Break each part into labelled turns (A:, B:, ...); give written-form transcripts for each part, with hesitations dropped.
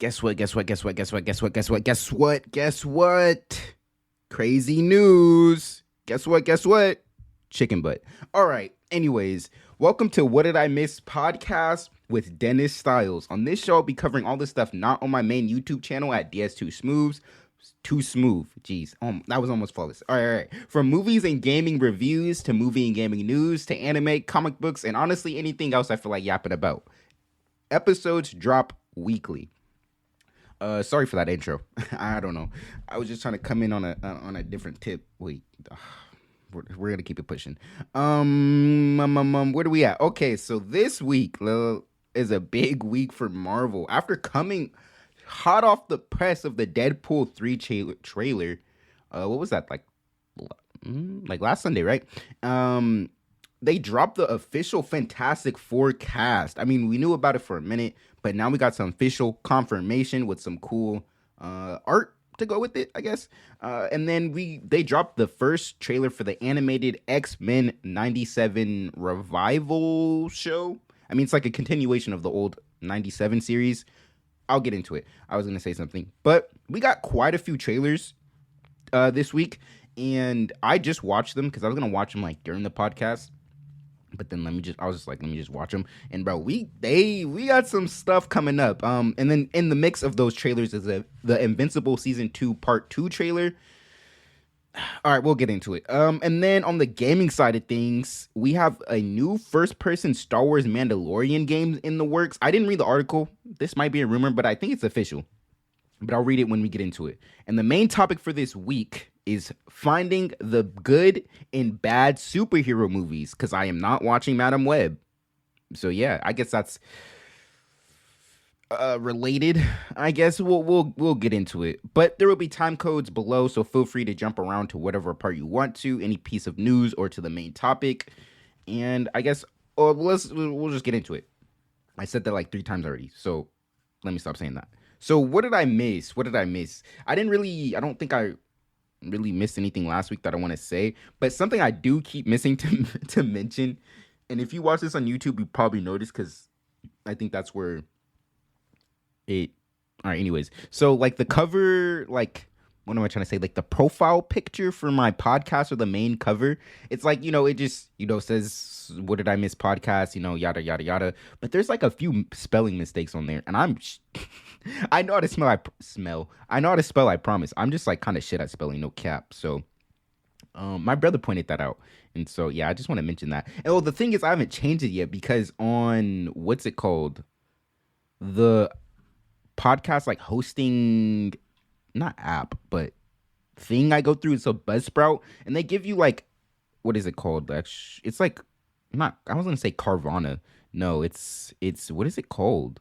A: Guess what? Guess what? Guess what? Guess what? Guess what? Guess what? Guess what? Guess what? Crazy news. Guess what? Guess what? Chicken butt. All right. Anyways, welcome to What Did I Miss podcast with Dennis Styles. On this show, I'll be covering all the stuff not on my main YouTube channel at DS2 Smooths. Too smooth. Jeez. That was almost flawless. All right. From movies and gaming reviews to movie and gaming news to anime, comic books, and honestly anything else I feel like yapping about. Episodes drop weekly. Sorry for that intro. I don't know. I was just trying to come in on a different tip. Wait, we're gonna keep it pushing. Where do we at? Okay, so this week is a big week for Marvel. After coming hot off the press of the Deadpool 3 trailer, what was that like last Sunday, right? They dropped the official Fantastic Four cast. I mean, we knew about it for a minute, but now we got some official confirmation with some cool art to go with it, I guess. And then they dropped the first trailer for the animated X-Men 97 revival show. I mean, it's like a continuation of the old 97 series. I'll get into it. I was going to say something. But we got quite a few trailers this week, and I just watched them because I was going to watch them like during the podcast. But then let me just watch them. And bro, we got some stuff coming up. And then in the mix of those trailers is the Invincible Season 2 Part 2 trailer. All right, we'll get into it. And then on the gaming side of things, we have a new first-person Star Wars Mandalorian game in the works. I didn't read the article. This might be a rumor, but I think it's official. But I'll read it when we get into it. And the main topic for this week is finding the good and bad superhero movies, because I am not watching Madam Web. So yeah, I guess that's related. I guess we'll get into it. But there will be time codes below, so feel free to jump around to whatever part you want to, any piece of news or to the main topic. And I guess we'll just get into it. I said that like 3 times already, so let me stop saying that. So what did I miss? I don't think I really missed anything last week that I want to say, but something I do keep missing to mention, and if you watch this on YouTube, you probably noticed, because I think that's where it... All right, anyways. So, like, the cover, like, what am I trying to say? Like, the profile picture for my podcast, or the main cover, it's like, it just, says, what did I miss podcast, yada, yada, yada. But there's, like, a few spelling mistakes on there, and I know how to spell, I promise. I'm just, like, kind of shit at spelling, no cap. So, my brother pointed that out. And so, yeah, I just want to mention that. And, well, the thing is, I haven't changed it yet, because on, what's it called? The podcast, like, hosting... not app, but thing I go through, it's a Buzzsprout, and they give you like, what is it called? It's like, I was gonna say Carvana. No, it's what is it called?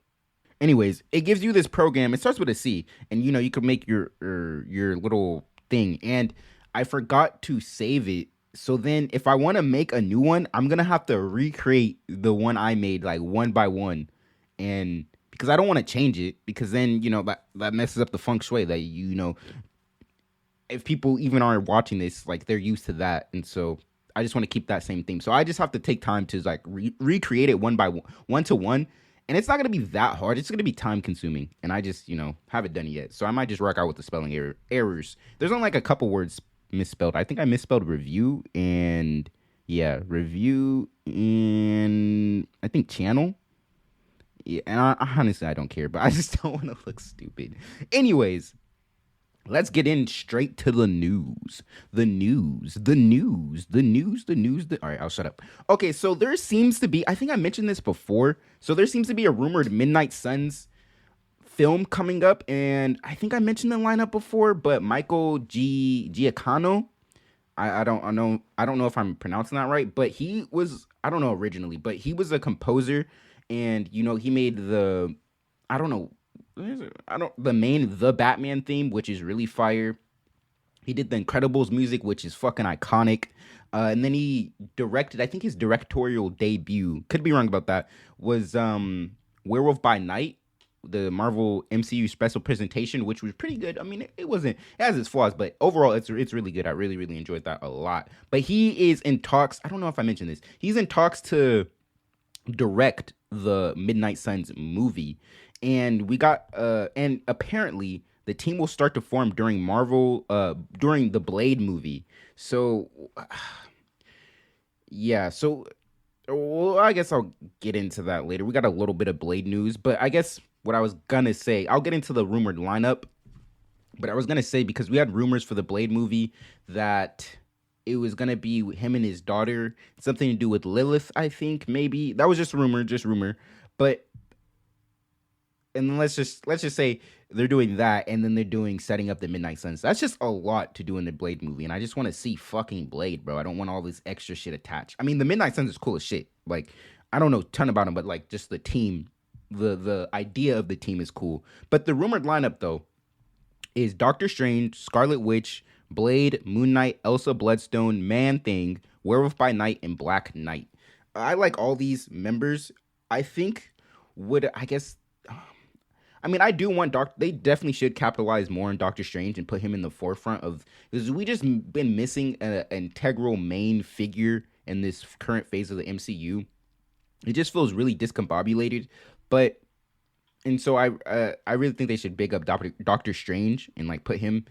A: Anyways, it gives you this program. It starts with a C, and you can make your little thing. And I forgot to save it. So then, if I want to make a new one, I'm gonna have to recreate the one I made like one by one, and because I don't want to change it, because then, that messes up the feng shui that, if people even aren't watching this, like, they're used to that. And so I just want to keep that same theme. So I just have to take time to, like, recreate it one to one. And it's not going to be that hard. It's going to be time consuming. And I just, haven't done it yet. So I might just work out with the spelling errors. There's only like a couple words misspelled. I think I misspelled review and I think channel. Yeah, and honestly, I don't care, but I just don't want to look stupid. Anyways, let's get in straight to the news. All right, I'll shut up. Okay, so there seems to be, I think I mentioned this before, so there seems to be a rumored Midnight Suns film coming up, and I think I mentioned the lineup before, but Michael Giacchino, I don't know if I'm pronouncing that right, but he was, I don't know originally, but he was a composer. And, he made the Batman theme, which is really fire. He did the Incredibles music, which is fucking iconic. And then he directed, I think his directorial debut, could be wrong about that, was Werewolf by Night, the Marvel MCU special presentation, which was pretty good. I mean, it has its flaws, but overall, it's really good. I really, really enjoyed that a lot. But he is in talks, I don't know if I mentioned this, he's in talks to direct the Midnight Suns movie. and we got and apparently the team will start to form during the Blade movie. So yeah, so well, I guess I'll get into that later. We got a little bit of Blade news, but I guess what I was gonna say, I'll get into the rumored lineup. But I was gonna say, because we had rumors for the Blade movie that it was gonna be him and his daughter, something to do with Lilith. I think maybe that was just rumor, just rumor. But and then let's just say they're doing that, and then they're doing setting up the Midnight Suns. That's just a lot to do in the Blade movie, and I just want to see fucking Blade, bro. I don't want all this extra shit attached. I mean, the Midnight Suns is cool as shit. Like, I don't know a ton about them, but like just the team, the idea of the team is cool. But the rumored lineup though is Doctor Strange, Scarlet Witch, Blade, Moon Knight, Elsa Bloodstone, Man Thing, Werewolf by Night, and Black Knight. I like all these members. I think would I guess I mean, I do want They definitely should capitalize more on Doctor Strange and put him in the forefront of, because we just been missing an integral main figure in this current phase of the MCU. It just feels really discombobulated, but and so I really think they should big up Doctor Strange and like put him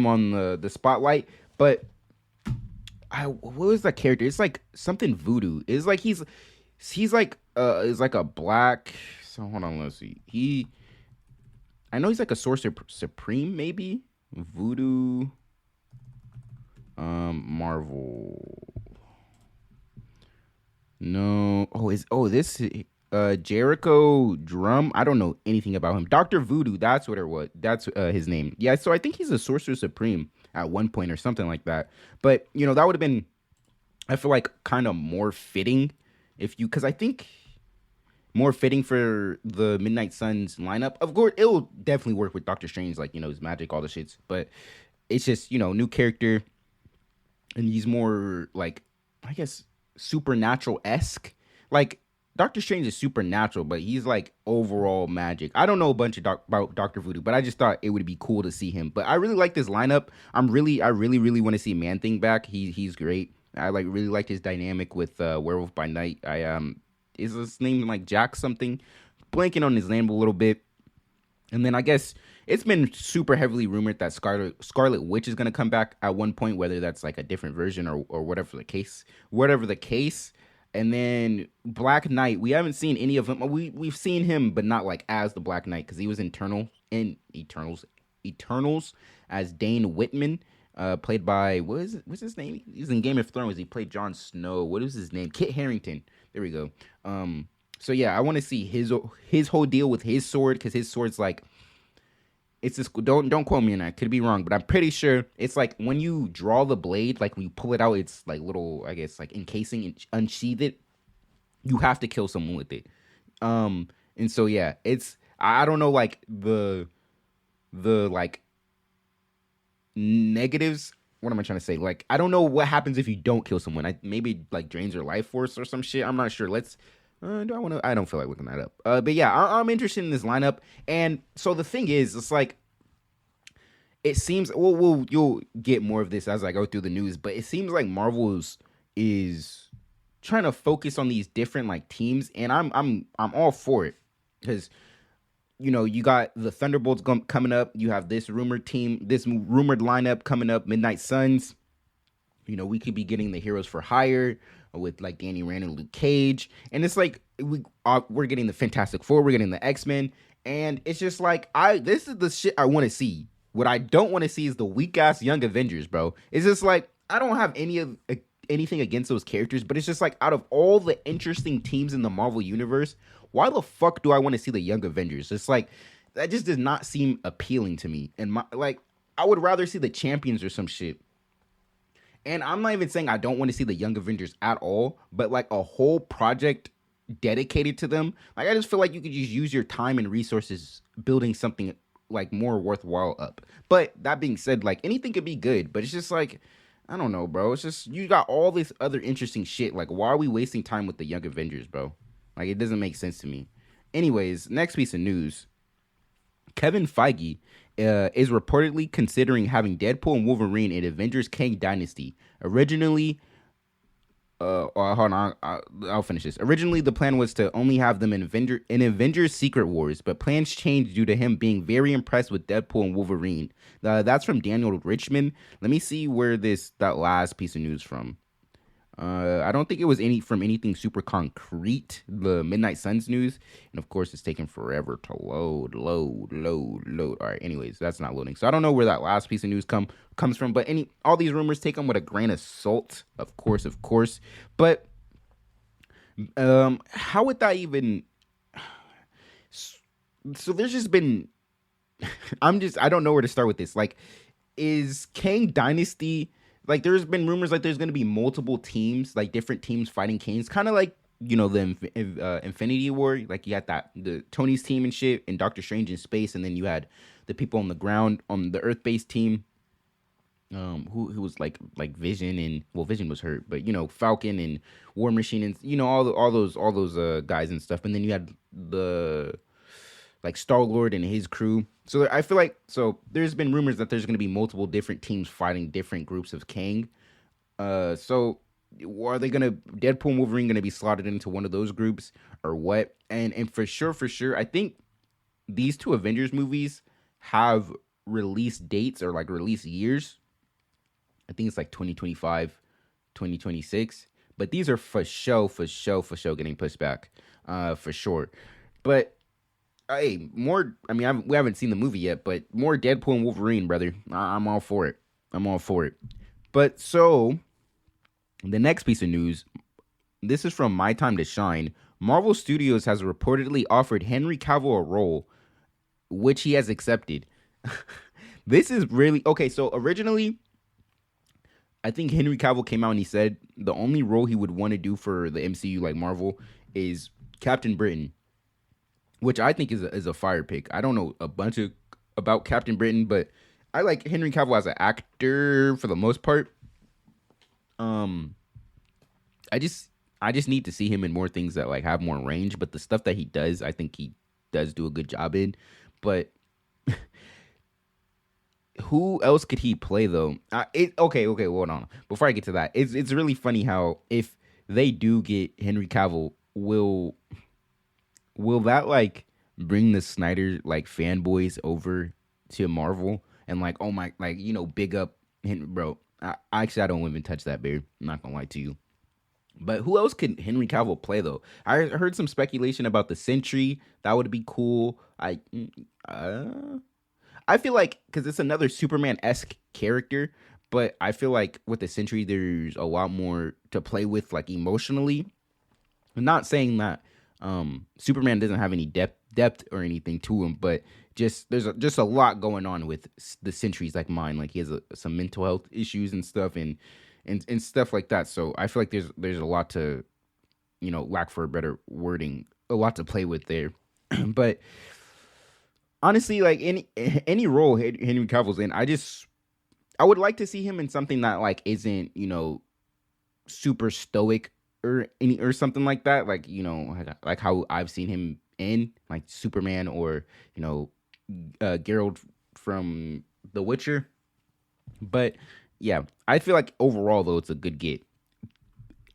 A: on the spotlight. But what was that character? It's like something voodoo. It's like he's like is like a black. So hold on, let's see. I know he's like a sorcerer supreme, maybe voodoo. Marvel. No. This Jericho Drum. I don't know anything about him. Doctor Voodoo. That's what it was. That's his name. Yeah. So I think he's a sorcerer supreme at one point or something like that. But that would have been, I feel like, kind of more fitting because I think more fitting for the Midnight Suns lineup. Of course, it will definitely work with Doctor Strange, like, his magic, all the shits. But it's just, new character. And he's more, like, I guess, supernatural-esque. Like, Doctor Strange is supernatural, but he's, like, overall magic. I don't know a bunch about Dr. Voodoo, but I just thought it would be cool to see him. But I really like this lineup. I really want to see Man-Thing back. He's great. I, really liked his dynamic with Werewolf by Night. Is his name like Jack something? Blanking on his name a little bit. And then I guess it's been super heavily rumored that Scarlet Witch is gonna come back at one point, whether that's like a different version or whatever the case. And then Black Knight, we haven't seen any of him. We've seen him, but not like as the Black Knight, because he was in Eternals as Dane Whitman. Played by what's his name? He's in Game of Thrones. He played Jon Snow. What is his name? Kit Harington. There we go. So yeah, I want to see his whole deal with his sword, because his sword's like, it's this. Don't quote me on that. Could be wrong, but I'm pretty sure it's like when you draw the blade, like when you pull it out, it's like little, I guess, like encasing and unsheath it. You have to kill someone with it. And so yeah, it's, I don't know, like the like negatives. What am I trying to say? Like, I don't know what happens if you don't kill someone. Maybe like drains your life force or some shit. I'm not sure. I don't feel like looking that up. But yeah, I'm interested in this lineup. And so the thing is, it's like, it seems, you'll get more of this as I go through the news, but it seems like Marvel is trying to focus on these different like teams, and I'm all for it, because you got the Thunderbolts coming up. You have this rumored lineup coming up, Midnight Suns. We could be getting the Heroes for Hire with like Danny Rand and Luke Cage. And it's like, we're getting the Fantastic Four, we're getting the X-Men. And it's just like, this is the shit I want to see. What I don't want to see is the weak-ass Young Avengers, bro. It's just like, I don't have anything against those characters, but it's just like, out of all the interesting teams in the Marvel Universe, why the fuck do I want to see the Young Avengers? It's like, that just does not seem appealing to me. And I would rather see the Champions or some shit. And I'm not even saying I don't want to see the Young Avengers at all, but like a whole project dedicated to them. Like, I just feel like you could just use your time and resources building something like more worthwhile up. But that being said, like, anything could be good, but it's just like, I don't know, bro. It's just, you got all this other interesting shit. Like, why are we wasting time with the Young Avengers, bro? Like, it doesn't make sense to me. Anyways, next piece of news. Kevin Feige is reportedly considering having Deadpool and Wolverine in Avengers Kang Dynasty. Originally, hold on. I'll finish this. Originally, the plan was to only have them in Avengers Secret Wars, but plans changed due to him being very impressed with Deadpool and Wolverine. That's from Daniel Richmond. Let me see where that last piece of news from. I don't think it was anything super concrete. The Midnight Suns news, and of course, it's taking forever to load. All right, anyways, that's not loading, so I don't know where that last piece of news comes from. But all these rumors, take them with a grain of salt, of course. But how would that even? So there's just been. I don't know where to start with this. Like, is Kang Dynasty? Like, there's been rumors like there's going to be multiple teams, like different teams fighting Kangs, kind of like, the Infinity War. Like, you had the Tony's team and shit, and Doctor Strange in space, and then you had the people on the ground on the Earth-based team, who was like Vision, and Vision was hurt, but Falcon and War Machine, and all those guys and stuff, and then you had the like Star-Lord and his crew. So I feel like there's been rumors that there's going to be multiple different teams fighting different groups of Kang. So are they going to Deadpool and Wolverine going to be slotted into one of those groups or what? And for sure, I think these two Avengers movies have release dates or like release years. I think it's like 2025, 2026. But these are for sure getting pushed back. For sure. But hey, more. I mean, we haven't seen the movie yet, but more Deadpool and Wolverine, brother. I'm all for it. But so, the next piece of news. This is from My Time to Shine. Marvel Studios has reportedly offered Henry Cavill a role, which he has accepted. This is really okay. So originally, I think Henry Cavill came out and he said the only role he would want to do for the MCU, like Marvel, is Captain Britain, which I think is a fire pick. I don't know a bunch about Captain Britain, but I like Henry Cavill as an actor for the most part. I just need to see him in more things that like have more range, but the stuff that he does, I think he does do a good job in. But who else could he play though? Okay, hold on. Before I get to that, it's really funny how if they do get Henry Cavill, will that like bring the Snyder like fanboys over to Marvel and like, oh my, like, big up Henry, bro? I don't even touch that bear. I'm not gonna lie to you. But who else could Henry Cavill play though? I heard some speculation about the Sentry. That would be cool. I feel like because it's another Superman-esque character, but I feel like with the Sentry, there's a lot more to play with, like emotionally. I'm not saying that Superman doesn't have any depth or anything to him, but there's just a lot going on with the Sentry's like mine. Like he has some mental health issues and stuff, and stuff like that. So I feel like there's a lot to, lack for a better wording, a lot to play with there. But honestly, like any role Henry Cavill's in, I would like to see him in something that like isn't super stoic or something like that, like like how I've seen him in like Superman or Geralt from The Witcher. But yeah, I feel like overall though it's a good get.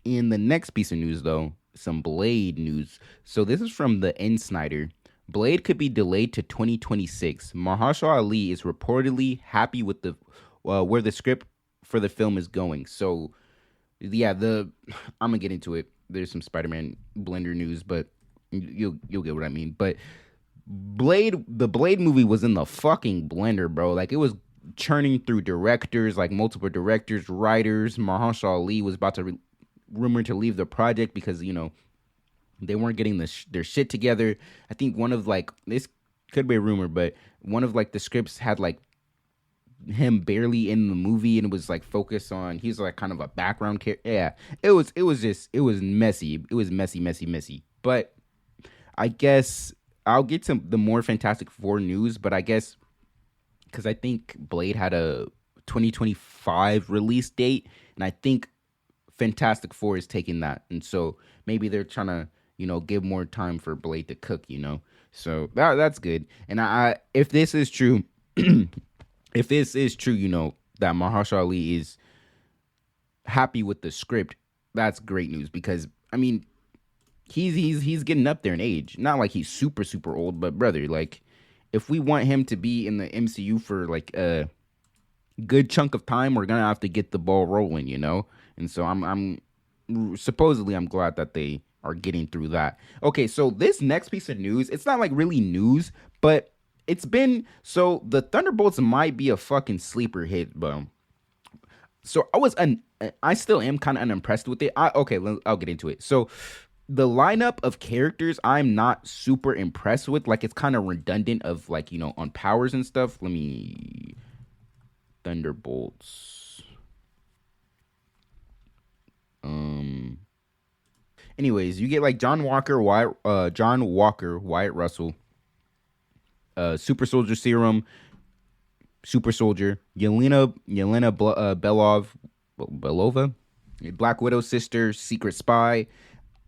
A: In the next piece of news though, some Blade news. So this is from the Insider. Blade could be delayed to 2026. Mahershala Ali is reportedly happy with the where the script for the film is going. So yeah, I'm gonna get into it. There's some Spider-Man Blender news, but you'll get what I mean. But the Blade movie was in the fucking blender, bro. Like it was churning through directors, like multiple directors, writers. Mahershala Ali was about to rumored to leave the project because they weren't getting their shit together. I think one of like, this could be a rumor, but one of like the scripts had like him barely in the movie and it was like focused on, he's like kind of a background character. Yeah, it was messy. It was messy. But I guess I'll get to the more Fantastic Four news, but I guess because I think Blade had a 2025 release date, and I think Fantastic Four is taking that, and so maybe they're trying to give more time for Blade to cook, so that's good. And I if this is true that Mahershala Ali is happy with the script, that's great news because I mean he's getting up there in age. Not like he's super old, but brother, like if we want him to be in the MCU for like a good chunk of time, we're gonna have to get the ball rolling, you know. And so I'm supposedly I'm glad that they are getting through that. Okay, so this next piece of news, it's not like really news, but it's been so the Thunderbolts might be a fucking sleeper hit, but so I still am kind of unimpressed with it. I'll get into it. So the lineup of characters I'm not super impressed with. Like it's kind of redundant of like, you know, on powers and stuff. Let me Thunderbolts. Um anyways, you get like John Walker, Wyatt Russell, Super Soldier Serum, Super Soldier, Belova, Black Widow's sister, Secret Spy,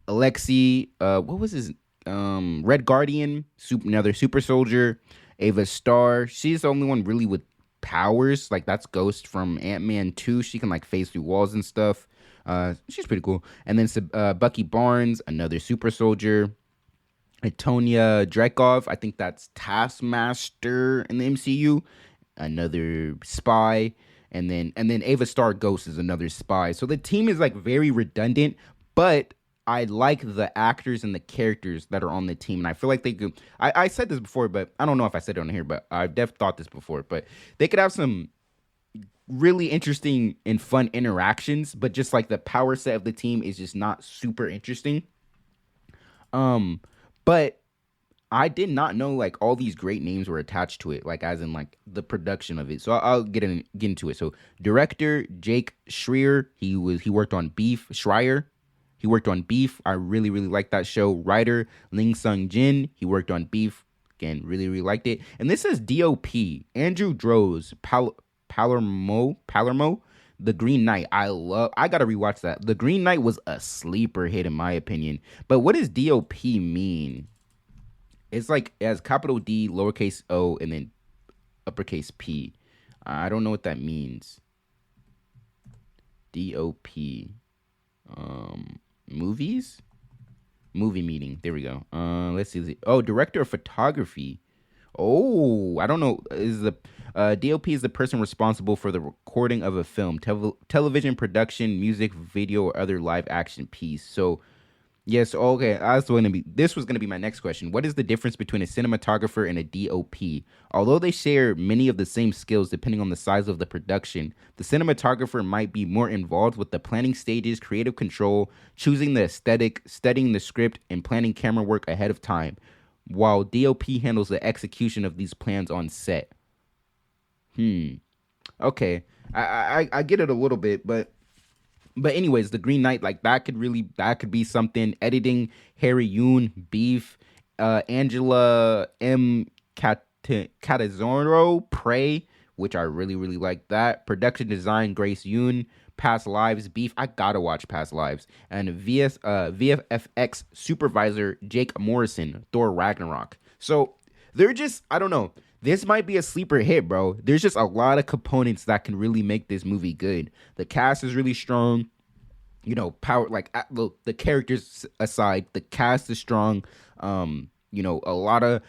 A: Alexei, what was his Red Guardian, another Super Soldier, Ava Star. She's the only one really with powers. Like that's Ghost from Ant-Man 2. She can like phase through walls and stuff. She's pretty cool. And then Bucky Barnes, another Super Soldier. Antonia Dreykov, I think that's Taskmaster in the MCU, another spy, and then Ava Star Ghost is another spy. So the team is like very redundant, but I like the actors and the characters that are on the team, and I feel like they could. I said this before, but I don't know if I said it on here, but I've thought this before, but they could have some really interesting and fun interactions, but just like the power set of the team is just not super interesting. But I did not know like all these great names were attached to it, like as in like the production of it. So I'll get into it. So director Jake Schreier, he worked on Beef. Schreier, he worked on Beef. I really like that show. Writer Ling Sung Jin, he worked on Beef. Again, really liked it. And this is DOP Andrew Droz Palermo. The Green Knight. I gotta rewatch that. The Green Knight was a sleeper hit in my opinion. But what does DOP mean? It's like it has capital D, lowercase O, and then uppercase P. I don't know what that means. DOP. Movies? Movie meeting. There we go. Let's see. Oh, director of photography. Oh, I don't know. Is the DOP is the person responsible for the recording of a film, television production, music, video, or other live action piece. So, yes, okay. This was gonna be my next question. What is the difference between a cinematographer and a DOP? Although they share many of the same skills, depending on the size of the production, the cinematographer might be more involved with the planning stages, creative control, choosing the aesthetic, studying the script, and planning camera work ahead of time, while DOP handles the execution of these plans on set. Okay. I get it a little bit, but anyways, the Green Knight, like that could be something. Editing, Harry Yoon, Beef, Angela M. Catazoro, Prey, which I really like that. Production design, Grace Yoon. Past Lives, Beef. I gotta watch Past Lives. And VFX supervisor, Jake Morrison, Thor Ragnarok. So they're just, I don't know. This might be a sleeper hit, bro. There's just a lot of components that can really make this movie good. The cast is really strong. You know, power, like the characters aside, the cast is strong. You know, a lot of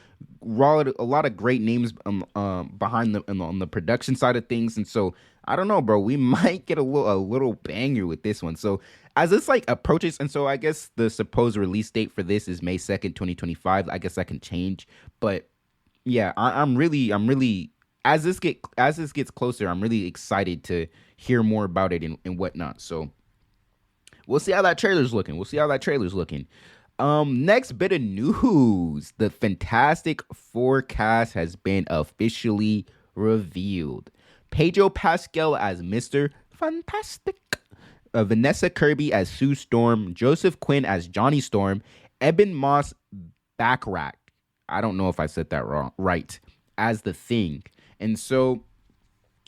A: great names behind on the production side of things, and so I don't know, bro. We might get a little banger with this one. So as this like approaches, and so I guess the supposed release date for this is May 2nd, 2025. I guess that can change, but yeah, I'm really as this gets closer, I'm really excited to hear more about it and whatnot. So we'll see how that trailer's looking. Next bit of news. The Fantastic Four cast has been officially revealed. Pedro Pascal as Mr. Fantastic. Vanessa Kirby as Sue Storm. Joseph Quinn as Johnny Storm. Eben Moss Backrack. I don't know if I said that right. As the Thing. And so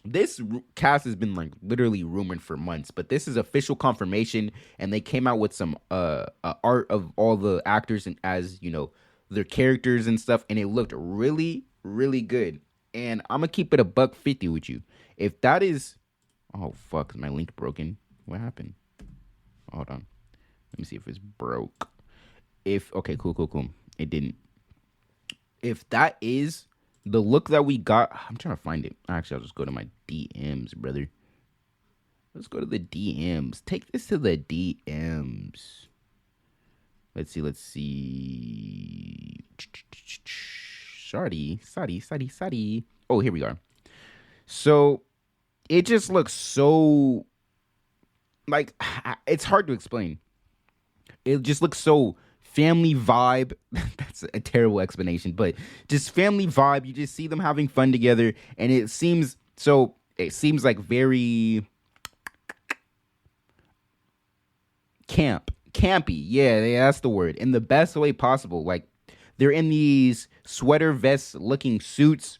A: this cast has been like literally rumored for months, but this is official confirmation, and they came out with some art of all the actors and as you know their characters and stuff, and it looked really good. And I'm gonna keep it $150 with you. If that is, oh fuck, is my link broken? What happened? Hold on. Let me see if it's broke. If okay, cool. It didn't. If that is the look that we got, I'm trying to find it. Actually, I'll just go to my DMs, brother. Let's go to the DMs. Take this to the DMs. Let's see. Sorry. Oh, here we are. So it just looks so like it's hard to explain. It just looks so family vibe. That's a terrible explanation, but just family vibe. You just see them having fun together, and it seems like very campy. Yeah, that's the word, in the best way possible. Like they're in these sweater vest looking suits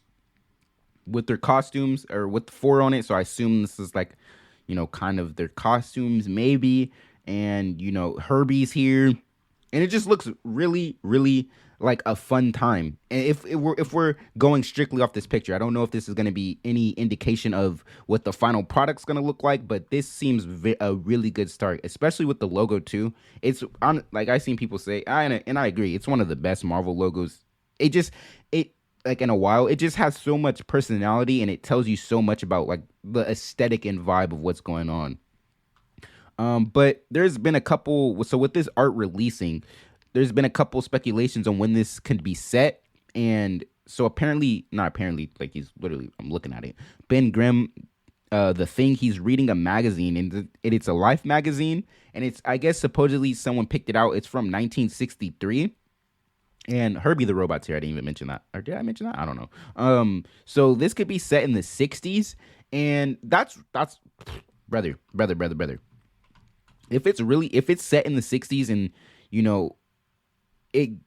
A: with their costumes or with the 4 on it. So I assume this is like, kind of their costumes maybe. And, Herbie's here. And it just looks really, really like a fun time. And if we're going strictly off this picture, I don't know if this is going to be any indication of what the final product's going to look like, but this seems a really good start, especially with the logo too. It's on, like I've seen people say, and I agree, it's one of the best Marvel logos. It like in a while, it just has so much personality, and it tells you so much about like the aesthetic and vibe of what's going on. But there's been a couple, so with this art releasing, there's been a couple speculations on when this could be set. And so not apparently, like he's literally, I'm looking at it. Ben Grimm, the Thing, he's reading a magazine, and it's a Life magazine. And it's, I guess, supposedly someone picked it out. It's from 1963. And Herbie the Robot's here. I didn't even mention that. Or did I mention that? I don't know. So this could be set in the 60s. And that's brother. If it's set in the 60s, and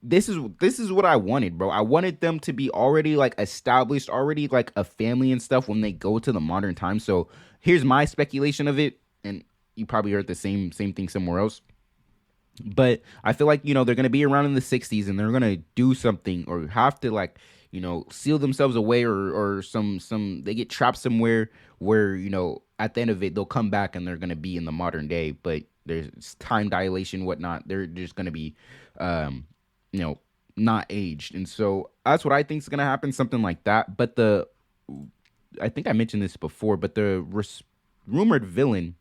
A: this is what I wanted, bro. I wanted them to be already like established, already like a family and stuff when they go to the modern time. So here's my speculation of it, and you probably heard the same thing somewhere else. But I feel like, they're going to be around in the 60s, and they're going to do something or have to like, seal themselves away, or they get trapped somewhere where, at the end of it, they'll come back and they're going to be in the modern day, but there's time dilation, whatnot. They're just going to be, not aged. And so that's what I think is going to happen. Something like that. But I think I mentioned this before, but the rumored villain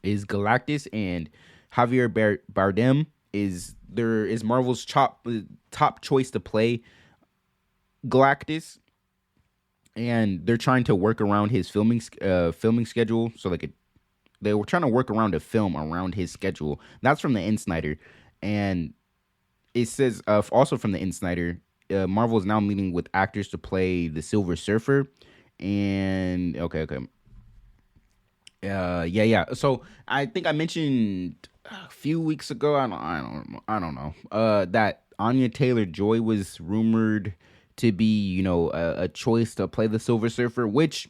A: is Galactus, and Javier Bardem is Marvel's top choice to play Galactus, and they're trying to work around his filming schedule. So they were trying to work around a film around his schedule. That's from the Insider, and it says also from the Insider, Marvel is now meeting with actors to play the Silver Surfer, and okay. Yeah. So I think I mentioned a few weeks ago, I don't know, that Anya Taylor-Joy was rumored to be, a choice to play the Silver Surfer, which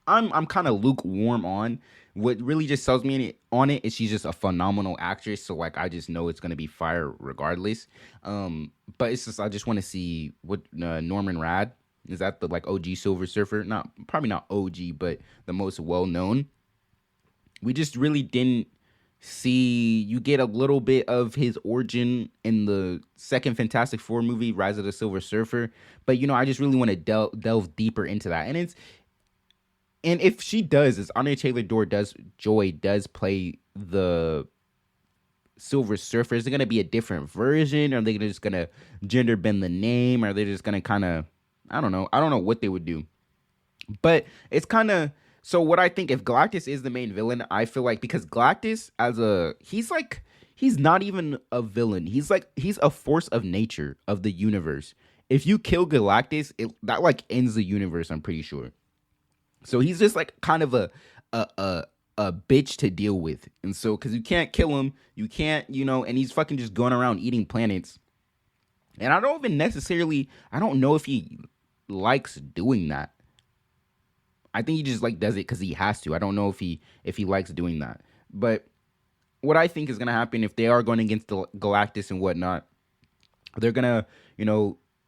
A: I'm kind of lukewarm on. What really just sells me on it is she's just a phenomenal actress, so like I just know it's gonna be fire regardless. But it's just, I just want to see what Norman Rad, is that the like OG Silver Surfer? Probably not OG, but the most well known. We just really didn't see. You get a little bit of his origin in the second Fantastic Four movie, Rise of the Silver Surfer, but I just really want to delve deeper into that. And if she does, is Anya Taylor-Joy does play the Silver Surfer, is it gonna be a different version? Or are they just gonna gender bend the name? Or are they just gonna kind of, I don't know what they would do. But it's kind of, so what I think, if Galactus is the main villain, I feel like, because Galactus he's not even a villain. He's a force of nature, of the universe. If you kill Galactus, that like ends the universe, I'm pretty sure. So he's just like kind of a bitch to deal with. And so, because you can't kill him, you can't, and he's fucking just going around eating planets. And I don't know if he likes doing that. I think he just like does it because he has to. I don't know if he likes doing that. But what I think is gonna happen, if they are going against the Galactus and whatnot, they're gonna,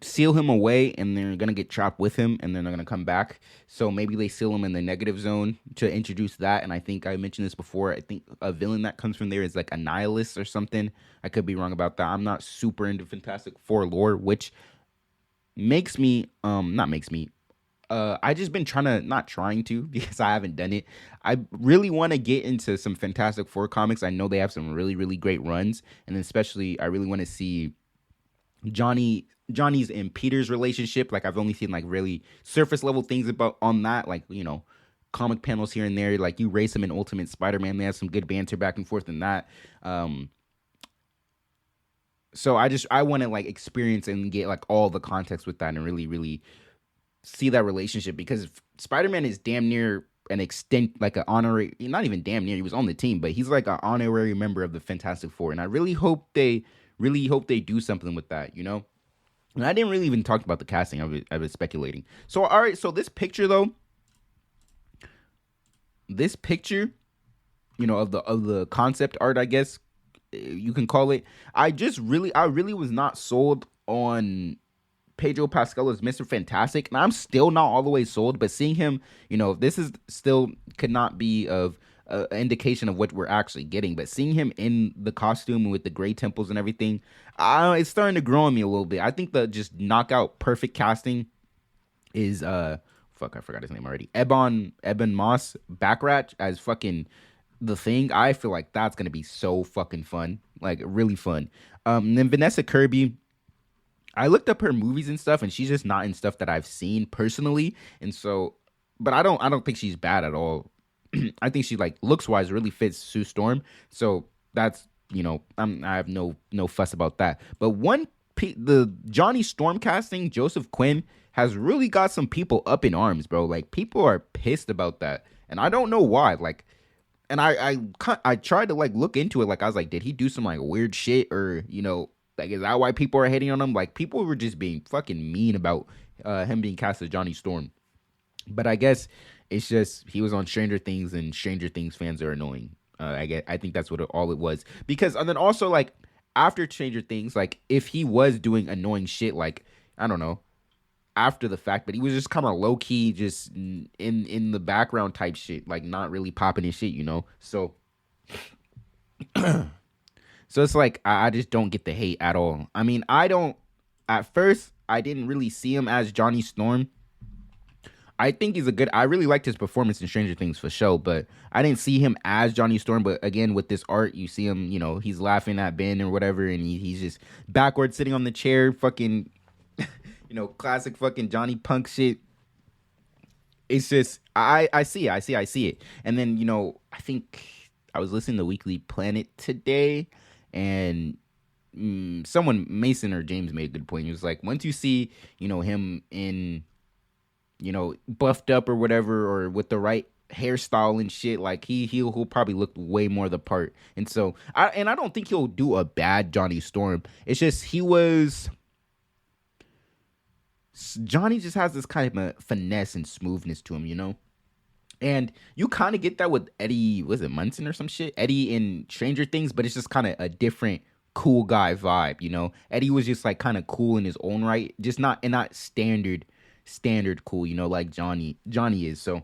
A: seal him away, and they're gonna get trapped with him, and then they're gonna come back. So maybe they seal him in the negative zone to introduce that. And I think I mentioned this before. I think a villain that comes from there is like a nihilist or something. I could be wrong about that. I'm not super into Fantastic Four lore, which makes me not makes me. I just been not trying to because I haven't done it. I really want to get into some Fantastic Four comics. I know they have some really really great runs, and especially I really want to see Johnny's and Peter's relationship. Like I've only seen like really surface level things about on that, like comic panels here and there. Like you race him in Ultimate Spider-Man, they have some good banter back and forth in that. So I want to like experience and get like all the context with that and really really see that relationship because Spider-Man is damn near an extent like an honorary, not even damn near, he was on the team, but he's like an honorary member of the Fantastic Four, and I really hope they do something with that. And I didn't really even talk about the casting. I was speculating. So all right, so this picture though, of the concept art, I guess you can call it. I really was not sold on Pedro Pascal as Mr. Fantastic, and I'm still not all the way sold. But seeing him, this is still could not be of indication of what we're actually getting. But seeing him in the costume with the gray temples and everything, it's starting to grow on me a little bit. I think the just knockout perfect casting is fuck, I forgot his name already. Eben Moss Backratch as fucking the Thing. I feel like that's gonna be so fucking fun, like really fun. Then Vanessa Kirby. I looked up her movies and stuff, and she's just not in stuff that I've seen personally, and so, but I don't think she's bad at all. I think she like looks wise really fits Sue Storm, so that's I have no fuss about that. But the Johnny Storm casting, Joseph Quinn, has really got some people up in arms, bro. Like people are pissed about that, and I don't know why. Like, and I tried to like look into it. Like I was like, did he do some like weird shit or like, is that why people are hating on him? Like, people were just being fucking mean about him being cast as Johnny Storm. But I guess it's just he was on Stranger Things, and Stranger Things fans are annoying. I think that's what all it was. Because, and then also, like, after Stranger Things, like, if he was doing annoying shit, like, I don't know, after the fact, but he was just kind of low-key, just in the background type shit, like, not really popping his shit. So... So it's like, I just don't get the hate at all. I mean, at first, I didn't really see him as Johnny Storm. I think I really liked his performance in Stranger Things for sure, but I didn't see him as Johnny Storm. But again, with this art, you see him, he's laughing at Ben or whatever, and he's just backwards sitting on the chair, fucking, classic fucking Johnny Punk shit. It's just, I see it. And then, I think I was listening to Weekly Planet today, and someone, Mason or James, made a good point. He was like, once you see, him in, buffed up or whatever, or with the right hairstyle and shit, like he'll probably look way more the part. And so, I don't think he'll do a bad Johnny Storm. It's just Johnny just has this kind of a finesse and smoothness to him. And you kind of get that with Eddie, was it Munson or some shit? Eddie in Stranger Things, but it's just kind of a different cool guy vibe, Eddie was just like kind of cool in his own right, just not standard cool, like Johnny is. So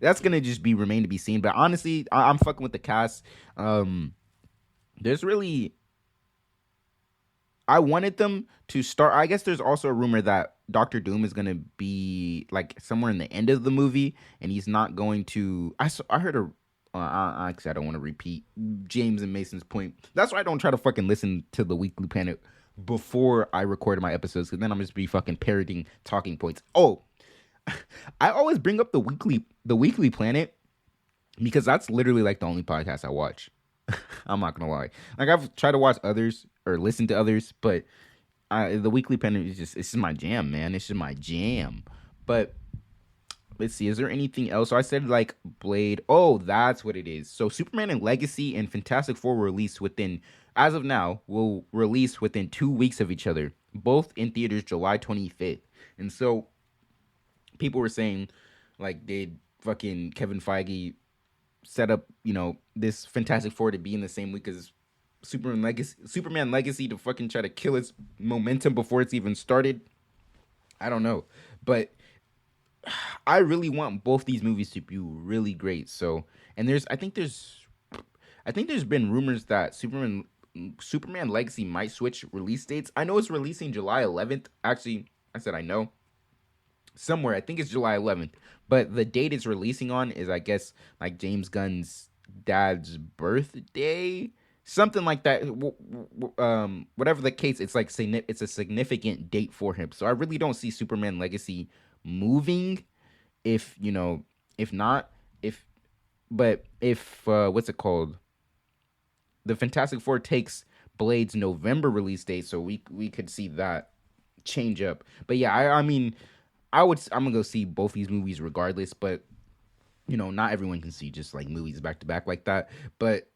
A: that's gonna just remain to be seen. But honestly, I'm fucking with the cast. There's really, I wanted them to start. I guess there's also a rumor that Doctor Doom is gonna be like somewhere in the end of the movie, and he's not going to. I heard actually, I don't want to repeat James and Mason's point. That's why I don't try to fucking listen to the Weekly Planet before I recorded my episodes, because then I'm just be fucking parroting talking points. Oh, I always bring up the Weekly Planet because that's literally like the only podcast I watch. I'm not gonna lie. Like, I've tried to watch others or listen to others, but the Weekly Planet is just my jam, man. It's just my jam. But let's see, is there anything else? So I said like Blade. Oh, that's what it is. So Superman and Legacy and Fantastic Four as of now, will release within 2 weeks of each other, both in theaters July 25th. And so people were saying, like, did fucking Kevin Feige set up, this Fantastic Four to be in the same week as Superman Legacy to fucking try to kill its momentum before it's even started? I don't know, but I really want both these movies to be really great. So, and I think there's been rumors that Superman Legacy might switch release dates. I know it's releasing July 11th. Actually, I said I know somewhere. I think it's July 11th, but the date it's releasing on is, I guess, like James Gunn's dad's birthday, something like that. Whatever the case, it's like it's a significant date for him. So I really don't see Superman Legacy moving. If you know, if not, if but if what's it called? The Fantastic Four takes Blade's November release date, so we could see that change up. But yeah, I mean, I'm gonna go see both these movies regardless. But not everyone can see just like movies back to back like that. But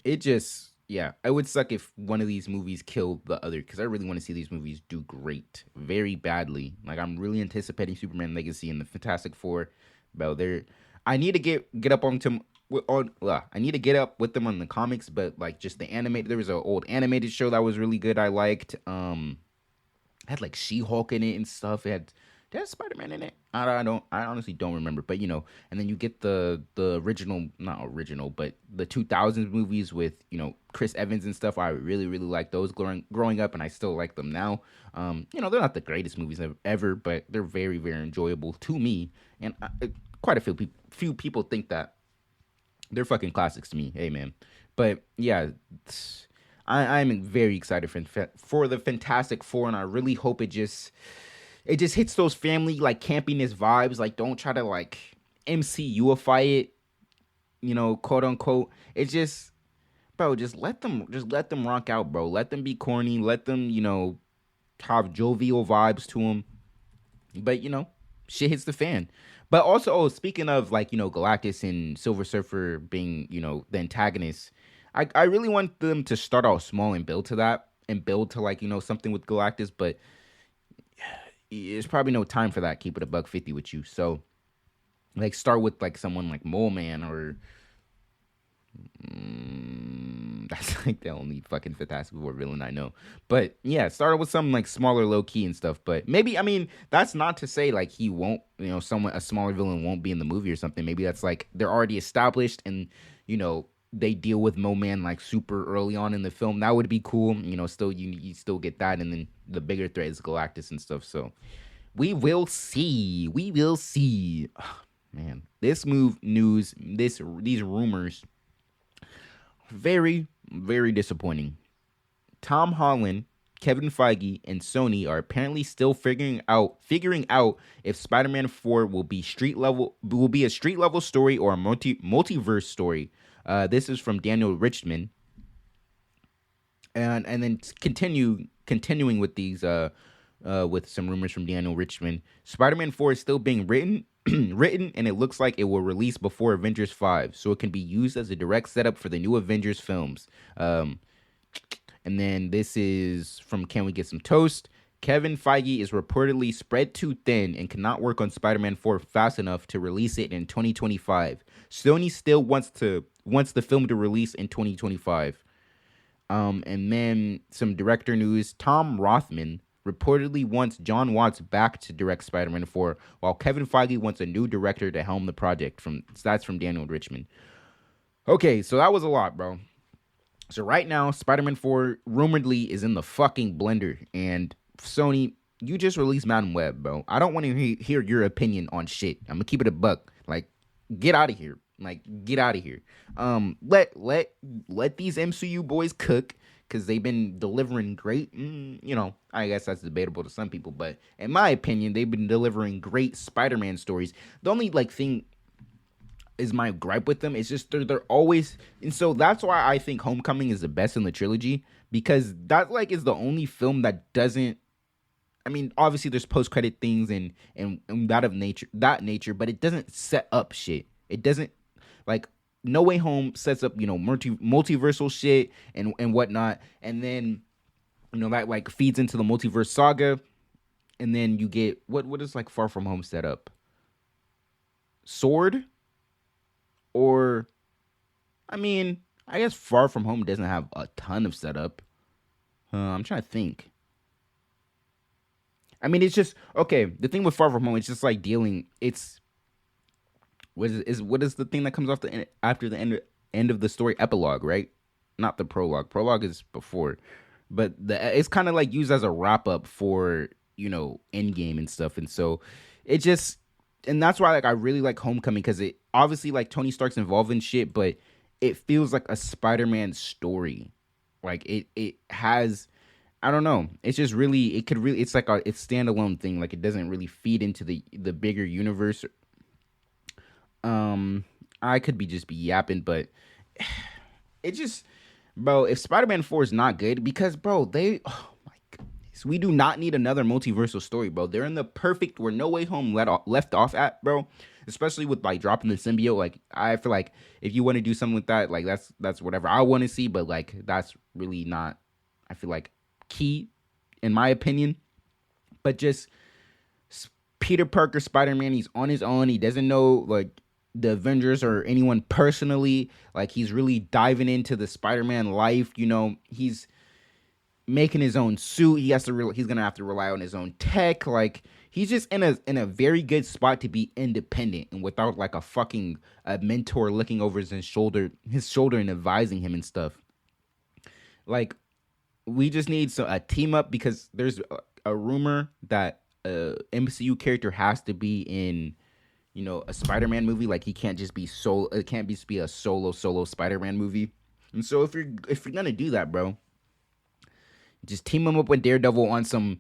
A: it just yeah, it would suck if one of these movies killed the other because I really want to see these movies do great, very badly. Like I'm really anticipating Superman Legacy and the Fantastic Four. Bro, they're I need to get up I need to get up with them on the comics, but like just the animated. There was an old animated show that was really good. I liked. It had like She-Hulk in it and stuff. It had Spider-Man in it. I honestly don't remember, but and then you get the original, not original, but the 2000s movies with Chris Evans and stuff. I really really like those growing up, and I still like them now. They're not the greatest movies ever, but they're very very enjoyable to me, and quite a few people think that they're fucking classics to me. Hey man, but yeah. I'm very excited for the Fantastic Four, and I really hope it just hits those family like campiness vibes. Like, don't try to like MCUify it, quote unquote. It's just, bro, just let them rock out, bro. Let them be corny. Let them, have jovial vibes to them. But shit hits the fan. But also, speaking of like Galactus and Silver Surfer being the antagonists, I really want them to start out small and build to that and build to like something with Galactus, but there's probably no time for that. Keep it a buck 50 with you. So like start with like someone like Mole Man or that's like the only fucking Fantastic Four villain I know. But yeah, started with something like smaller, low key and stuff. But maybe I mean that's not to say like he won't, a smaller villain won't be in the movie or something. Maybe that's like they're already established and they deal with Mo Man like super early on in the film. That would be cool. Still you still get that, and then the bigger threat is Galactus and stuff. So we will see. We will see. Oh, man, this these rumors very, very disappointing. Tom Holland, Kevin Feige, and Sony are apparently still figuring out if Spider-Man 4 will be a street level story or a multiverse story. This is from Daniel Richman, and then continuing with these with some rumors from Daniel Richman. Spider-Man 4 is still being written, and it looks like it will release before Avengers 5, so it can be used as a direct setup for the new Avengers films. And then this is from Can We Get Some Toast? Kevin Feige is reportedly spread too thin and cannot work on Spider-Man 4 fast enough to release it in 2025. Sony still wants the film to release in 2025. And then some director news. Tom Rothman reportedly wants John Watts back to direct Spider-Man 4, while Kevin Feige wants a new director to helm the project. That's from Daniel Richman. Okay, so that was a lot, bro. So right now, Spider-Man 4 rumoredly is in the fucking blender, and Sony, you just released Madam Web, bro. I don't want to hear your opinion on shit. I'm gonna keep it a buck. Like, get out of here. Like, get out of here. Let these MCU boys cook because they've been delivering great. I guess that's debatable to some people, but in my opinion, they've been delivering great Spider-Man stories. The only like thing is my gripe with them. It's just they're always, and so that's why I think Homecoming is the best in the trilogy, because that like is the only film that doesn't. I mean, obviously there's post credit things and that nature, but it doesn't set up shit. It doesn't like No Way Home sets up multiversal shit and whatnot, and then that like feeds into the multiverse saga, and then you get what is like Far From Home set up. Sword. Or, I mean, I guess Far From Home doesn't have a ton of setup. I'm trying to think. I mean, it's just okay. The thing with Far From Home, it's just like dealing. It's what is the thing that comes off after the end of the story epilogue, right? Not the prologue. Prologue is before, but it's kind of like used as a wrap up for Endgame and stuff, and so it just and that's why like I really like Homecoming because it obviously like Tony Stark's involved in shit, but it feels like a Spider-Man story. Like it has I don't know. It's just really it could really it's like a it's standalone thing. Like it doesn't really feed into the bigger universe. I could be just be yapping, but it just bro, if Spider-Man 4 is not good because bro, they oh my goodness. We do not need another multiversal story, bro. They're in the perfect where No Way Home left off at, bro. Especially with like dropping the symbiote. Like I feel like if you want to do something with that, like that's whatever I want to see, but like that's really not I feel like key in my opinion. But just Peter Parker Spider-Man, he's on his own. He doesn't know like the Avengers or anyone personally. Like he's really diving into the Spider-Man life. He's making his own suit. He's gonna have to rely on his own tech. Like he's just in a very good spot to be independent and without like a mentor looking over his shoulder and advising him and stuff. Like we just need a team up because there's a rumor that a MCU character has to be in a Spider-Man movie. Like he can't just be solo. It can't just be a solo Spider-Man movie. And so if you're gonna do that, bro, just team him up with Daredevil on some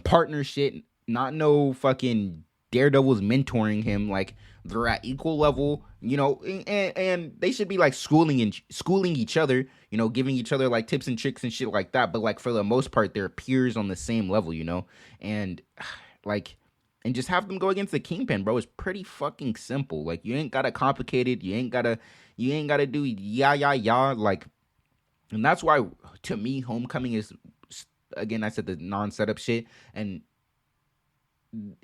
A: partner shit. Not no fucking Daredevil's mentoring him. Like they're at equal level, and they should be like schooling each other. Giving each other like tips and tricks and shit like that. But like for the most part, they're peers on the same level, and like. And just have them go against the Kingpin, bro. It's pretty fucking simple. Like you ain't gotta complicate it. You ain't gotta do yeah. Like, and that's why to me, Homecoming is again I said the non-setup shit, and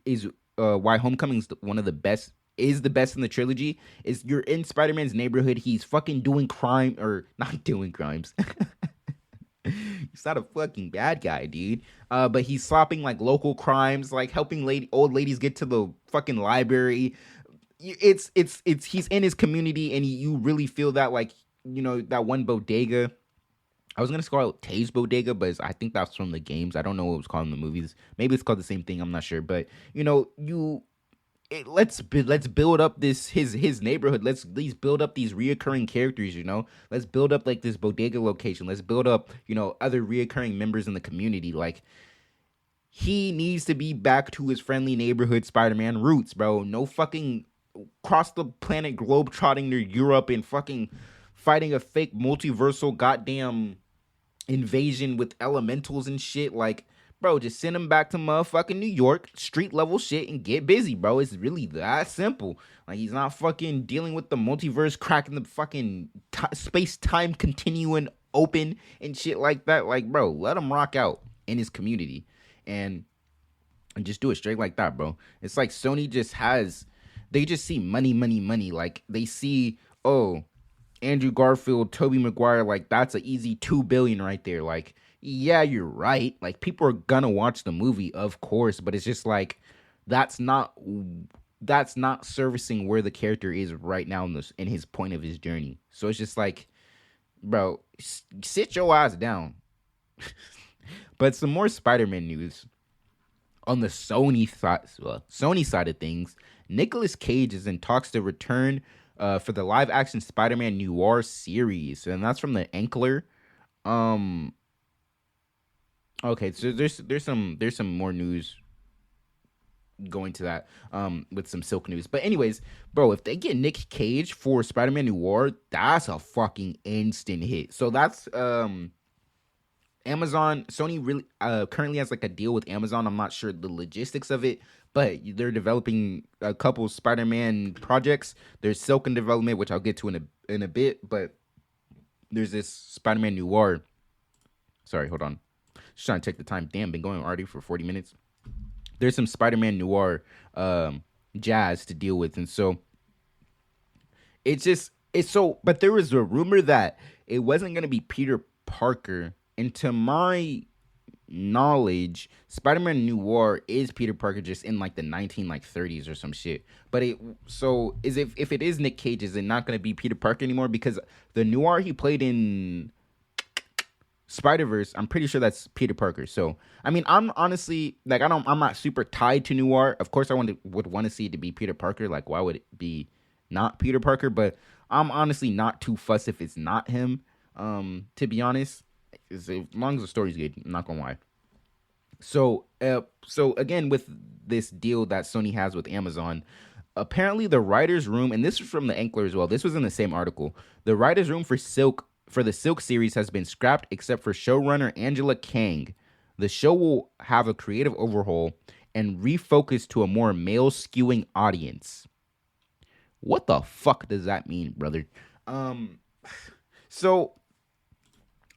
A: is why Homecoming is one of the best. Is the best in the trilogy. Is you're in Spider-Man's neighborhood. He's fucking doing crime or not doing crimes. He's not a fucking bad guy, dude. But he's stopping like local crimes, like helping old ladies get to the fucking library. It's he's in his community, and you really feel that like that one bodega. I was gonna call it Tay's Bodega, but I think that's from the games. I don't know what it was called in the movies. Maybe it's called the same thing. I'm not sure, but let's build up his neighborhood. Let's build up these reoccurring characters. Let's build up like this bodega location. Let's build up other reoccurring members in the community. Like he needs to be back to his friendly neighborhood Spider-Man roots, bro. No fucking cross the planet globe trotting to Europe and fucking fighting a fake multiversal goddamn invasion with elementals and shit. Like bro, just send him back to motherfucking New York, street level shit, and get busy, bro. It's really that simple. Like, he's not fucking dealing with the multiverse, cracking the fucking space-time continuum open and shit like that. Like, bro, let him rock out in his community. And just do it straight like that, bro. It's like Sony they just see money. Like, they see, oh, Andrew Garfield, Tobey Maguire, like, that's an easy $2 billion right there. Like, yeah, you're right. Like people are gonna watch the movie, of course, but it's just like that's not servicing where the character is right now in his point of his journey. So it's just like, bro, sit your ass down. But some more Spider-Man news on the Sony side of things. Nicolas Cage is in talks to return for the live-action Spider-Man Noir series, and that's from the Ankler. Okay, so there's some more news going to that with some Silk news. But anyways, bro, if they get Nick Cage for Spider-Man Noir, that's a fucking instant hit. So that's Amazon. Sony really currently has like a deal with Amazon. I'm not sure the logistics of it, but they're developing a couple Spider-Man projects. There's Silk in development, which I'll get to in a bit, but there's this Spider-Man Noir. Sorry, hold on. Just trying to take the time. Damn, been going already for 40 minutes. There's some Spider-Man Noir jazz to deal with. And so but there was a rumor that it wasn't going to be Peter Parker. And to my knowledge, Spider-Man Noir is Peter Parker just in like the 1930s or some shit. But if it is Nick Cage, is it not going to be Peter Parker anymore? Because the Noir he played in Spider-Verse, I'm pretty sure that's Peter Parker. So I mean, I'm honestly like I'm not super tied to Noir. Of course, would want to see it to be Peter Parker. Like, why would it be not Peter Parker? But I'm honestly not too fussed if it's not him. To be honest, as long as the story's good, I'm not gonna lie. So again, with this deal that Sony has with Amazon, apparently the writers' room, and this is from the Ankler as well. This was in the same article. The writers' room for the Silk series has been scrapped, except for showrunner Angela Kang. The show will have a creative overhaul and refocus to a more male-skewing audience. What the fuck does that mean, brother? So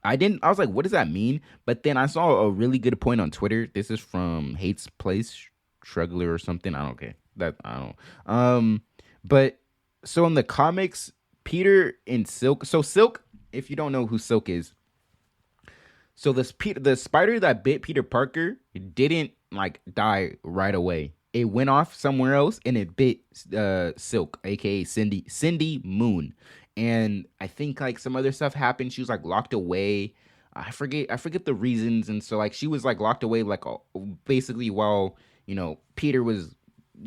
A: I was like, what does that mean? But then I saw a really good point on Twitter. This is from Hates Place Struggler or something. I don't care. But so in the comics, Peter in Silk. So Silk, if you don't know who Silk is, so the spider that bit Peter Parker didn't like die right away. It went off somewhere else and it bit Silk, aka Cindy Moon. And I think like some other stuff happened. She was like locked away. I forget the reasons. And so like she was like locked away like basically while Peter was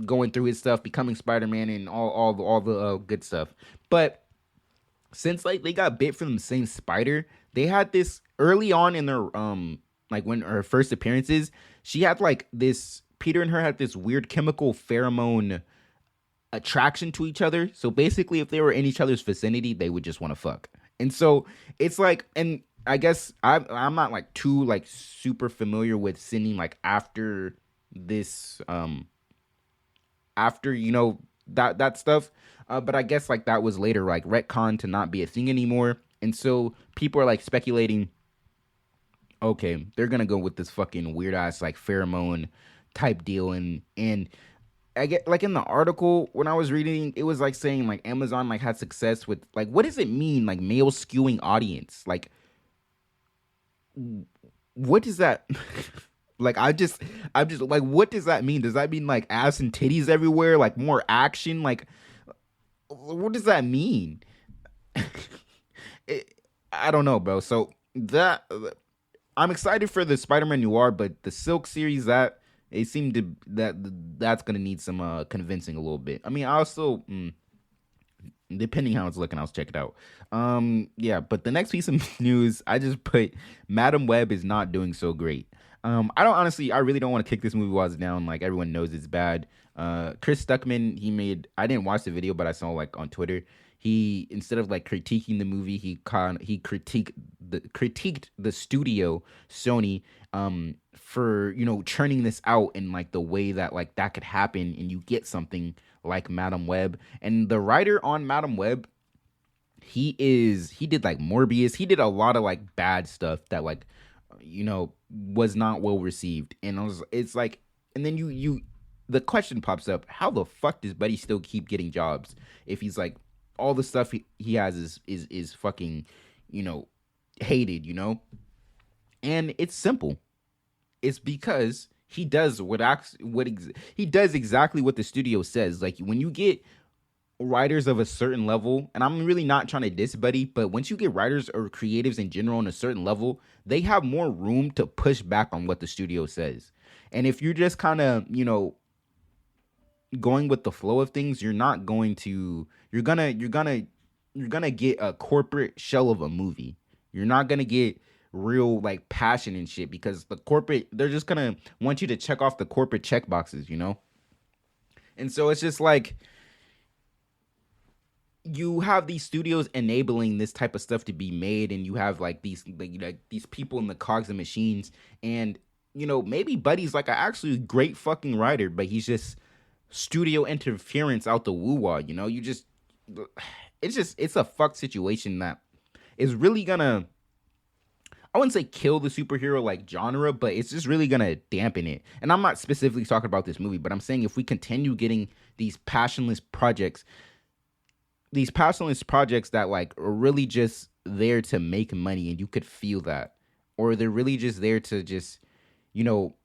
A: going through his stuff, becoming Spider-Man and all the good stuff. But since like they got bit from the same spider, they had this early on in their like when her first appearances, she had like this Peter and her had this weird chemical pheromone attraction to each other. So basically, if they were in each other's vicinity, they would just want to fuck. And so it's like, and I guess I'm not like too like super familiar with Cindy like after this after that stuff. But I guess like that was later like retcon to not be a thing anymore. And so people are like speculating, okay, they're gonna go with this fucking weird ass like pheromone type deal. And I get like in the article when I was reading, it was like saying like Amazon like had success with like, what does it mean like male skewing audience? Like, what does that like? I'm just like, what does that mean? Does that mean like ass and titties everywhere? Like more action? Like, what does that mean? I don't know, bro. So I'm excited for the Spider-Man Noir, but the Silk series that it seemed to that's gonna need some convincing a little bit. I mean, I'll still depending how it's looking, I'll check it out. Yeah, but the next piece of news I just put Madam Web is not doing so great. I really don't want to kick this movie while it's down. Like everyone knows it's bad. Chris Stuckman, I didn't watch the video, but I saw like on Twitter, he instead of like critiquing the movie, he critiqued the studio Sony for churning this out in like the way that like that could happen and you get something like Madam Web. And the writer on Madam Web, he did like Morbius, he did a lot of like bad stuff that like was not well received. And it's like, and then the question pops up, how the fuck does Buddy still keep getting jobs if he's like all the stuff he has is fucking hated, and it's simple. It's because he does he does exactly what the studio says. Like when you get writers of a certain level, and I'm really not trying to diss Buddy, but once you get writers or creatives in general on a certain level, they have more room to push back on what the studio says. And if you're just kind of going with the flow of things, you're gonna get a corporate shell of a movie. You're not gonna get real like passion and shit, because the corporate, they're just gonna want you to check off the corporate check boxes, And so it's just like you have these studios enabling this type of stuff to be made, and you have like these people in the cogs and machines, and maybe Buddy's like actually great fucking writer, but he's just studio interference out the woo-wah. It's a fucked situation that is really gonna, I wouldn't say kill the superhero like genre, but it's just really gonna dampen it. And I'm not specifically talking about this movie, but I'm saying if we continue getting these passionless projects that like are really just there to make money, and you could feel that, or they're really just there to just you know,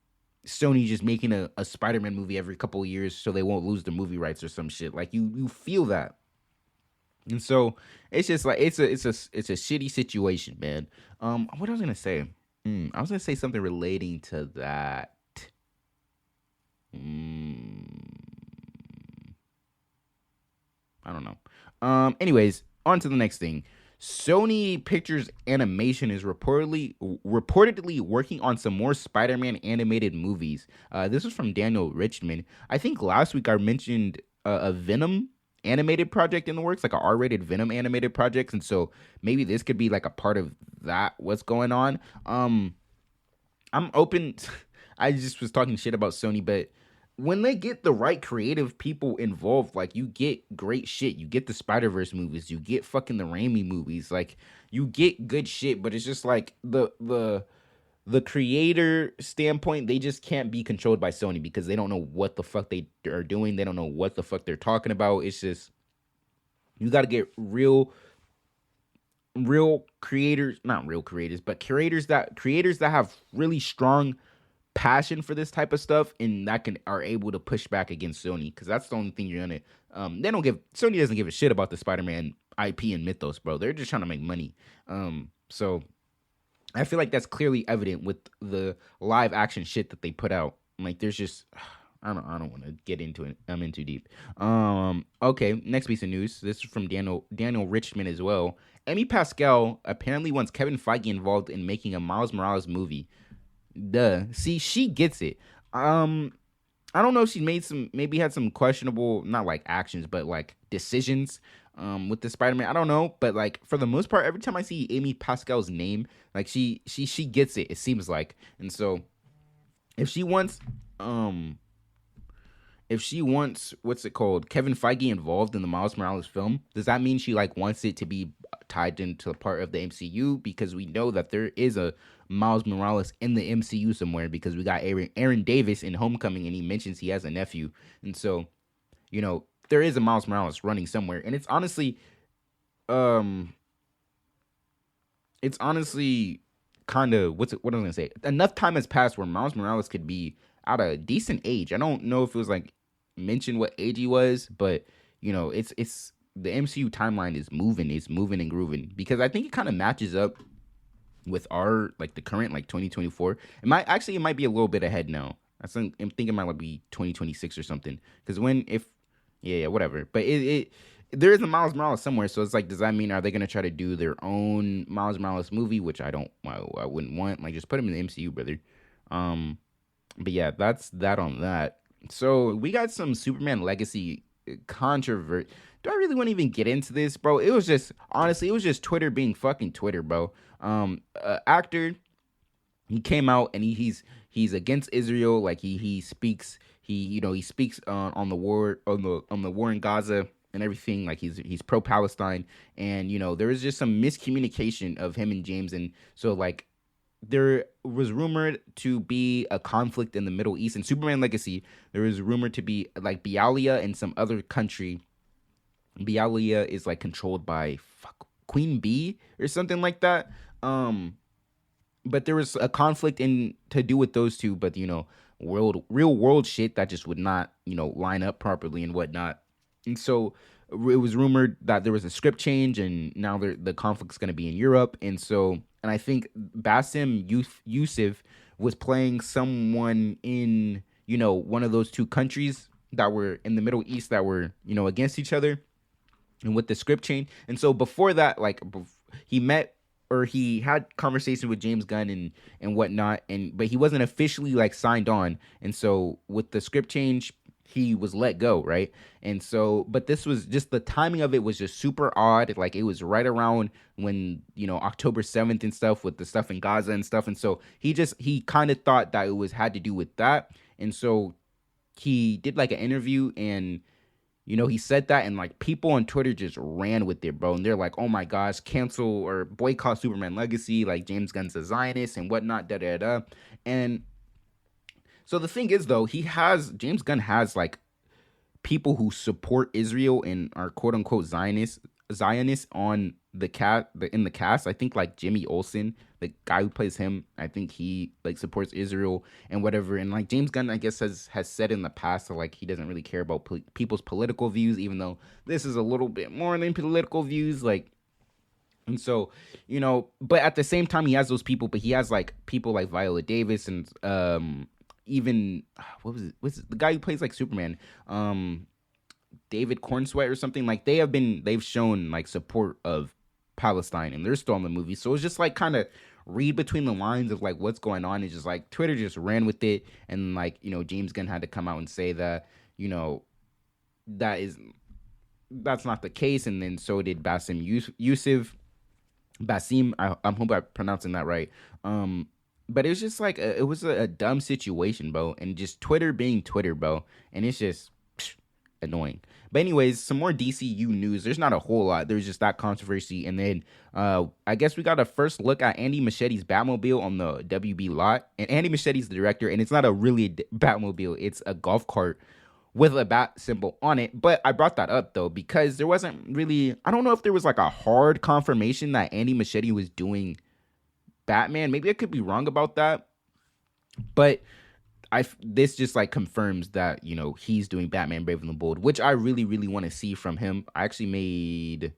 A: Sony just making a Spider-Man movie every couple of years so they won't lose the movie rights or some shit. Like you feel that. And so it's just like it's a shitty situation, man. What I was gonna say? I was gonna say something relating to that. I don't know. Anyways, on to the next thing. Sony Pictures Animation is reportedly working on some more Spider-Man animated movies. This is from Daniel Richman. I think last week I mentioned a Venom animated project in the works, like a R-rated Venom animated project, and so maybe this could be like a part of that. What's going on? I'm open. I just was talking shit about Sony, but when they get the right creative people involved, like you get great shit. You get the Spider-Verse movies, you get fucking the Raimi movies, like you get good shit. But it's just like the creator standpoint, they just can't be controlled by Sony because they don't know what the fuck they are doing. They don't know what the fuck they're talking about. It's just you got to get real creators, not real creators, but creators that have really strong passion for this type of stuff and that are able to push back against Sony, because that's the only thing you're gonna Sony doesn't give a shit about the Spider-Man IP and mythos, bro. They're just trying to make money. So I feel like that's clearly evident with the live action shit that they put out. Like there's just I don't want to get into it. I'm in too deep. Okay, next piece of news. This is from Daniel Richman as well. Amy Pascal apparently wants Kevin Feige involved in making a Miles Morales movie. Duh. See, she gets it. I don't know if she maybe had some questionable, not like actions, but like decisions with the Spider-Man. I don't know, but like for the most part, every time I see Amy Pascal's name, like she gets it seems like. And so if she wants what's it called, Kevin Feige involved in the Miles Morales film, does that mean she like wants it to be tied into a part of the MCU? Because we know that there is a Miles Morales in the MCU somewhere, because we got Aaron Davis in Homecoming and he mentions he has a nephew. And so, there is a Miles Morales running somewhere. And it's honestly kind of what I was gonna say. Enough time has passed where Miles Morales could be at a decent age. I don't know if it was like mentioned what age he was, but it's the MCU timeline is moving and grooving, because I think it kind of matches up with our like the current like 2024. It might be a little bit ahead now. I'm thinking it might be 2026 or something. Because whatever. But there is a Miles Morales somewhere, so it's like, does that mean are they gonna try to do their own Miles Morales movie? Which I wouldn't want. Like, just put him in the MCU, brother. But yeah, that's that on that. So we got some Superman Legacy controversy. Do I really want to even get into this, bro? It was just Twitter being fucking Twitter, bro. Actor, he came out and he's against Israel. Like he speaks on the war in Gaza and everything. Like he's pro Palestine, and there was just some miscommunication of him and James, and so like there was rumored to be a conflict in the Middle East. In Superman Legacy, there was rumored to be like Bialia and some other country. Bialia is like controlled by Queen Bee or something like that. But there was a conflict to do with those two, but real world shit that just would not, line up properly and whatnot. And so it was rumored that there was a script change, and now the conflict's going to be in Europe. And I think Bassem Youssef was playing someone in, one of those two countries that were in the Middle East that were, against each other. And with the script change, and so before that, like he had conversation with James Gunn and whatnot, but he wasn't officially like signed on. And so with the script change, he was let go, right? And so, but this was just the timing of it was just super odd. Like it was right around when October 7th and stuff with the stuff in Gaza and stuff. And so he kind of thought that it had to do with that. And so he did like an interview and. He said that, and like people on Twitter just ran with it, bro. And they're like, "Oh my gosh, cancel or boycott Superman Legacy, like James Gunn's a Zionist and whatnot, da da da." And so the thing is, though, James Gunn has like people who support Israel and are quote unquote Zionists Zionists on in the cast. I think like Jimmy Olsen, the guy who plays him, I think he like supports Israel and whatever. And like James Gunn, I guess has said in the past that like he doesn't really care about people's political views, even though this is a little bit more than political views. Like, and so, but at the same time, he has those people, but he has like people like Viola Davis and even what's the guy who plays like Superman, David Cornsweat or something. Like they've shown like support of Palestine and they're still in the movie. So it's just like kind of read between the lines of like what's going on. It's just like Twitter just ran with it, and like James Gunn had to come out and say that that's not the case, and then so did Basim. I hope I'm pronouncing that right. But it was just like it was a dumb situation, bro, and just Twitter being Twitter, bro, and it's just annoying. But anyways, some more DCU news. There's not a whole lot. There's just that controversy, and then I guess we got a first look at Andy Muschietti's Batmobile on the WB lot. And Andy Muschietti's the director, and it's not a really Batmobile. It's a golf cart with a bat symbol on it. But I brought that up though because there wasn't really. I don't know if there was like a hard confirmation that Andy Muschietti was doing Batman. Maybe I could be wrong about that, but this just like confirms that he's doing Batman Brave and the Bold, which I really really want to see from him. I actually made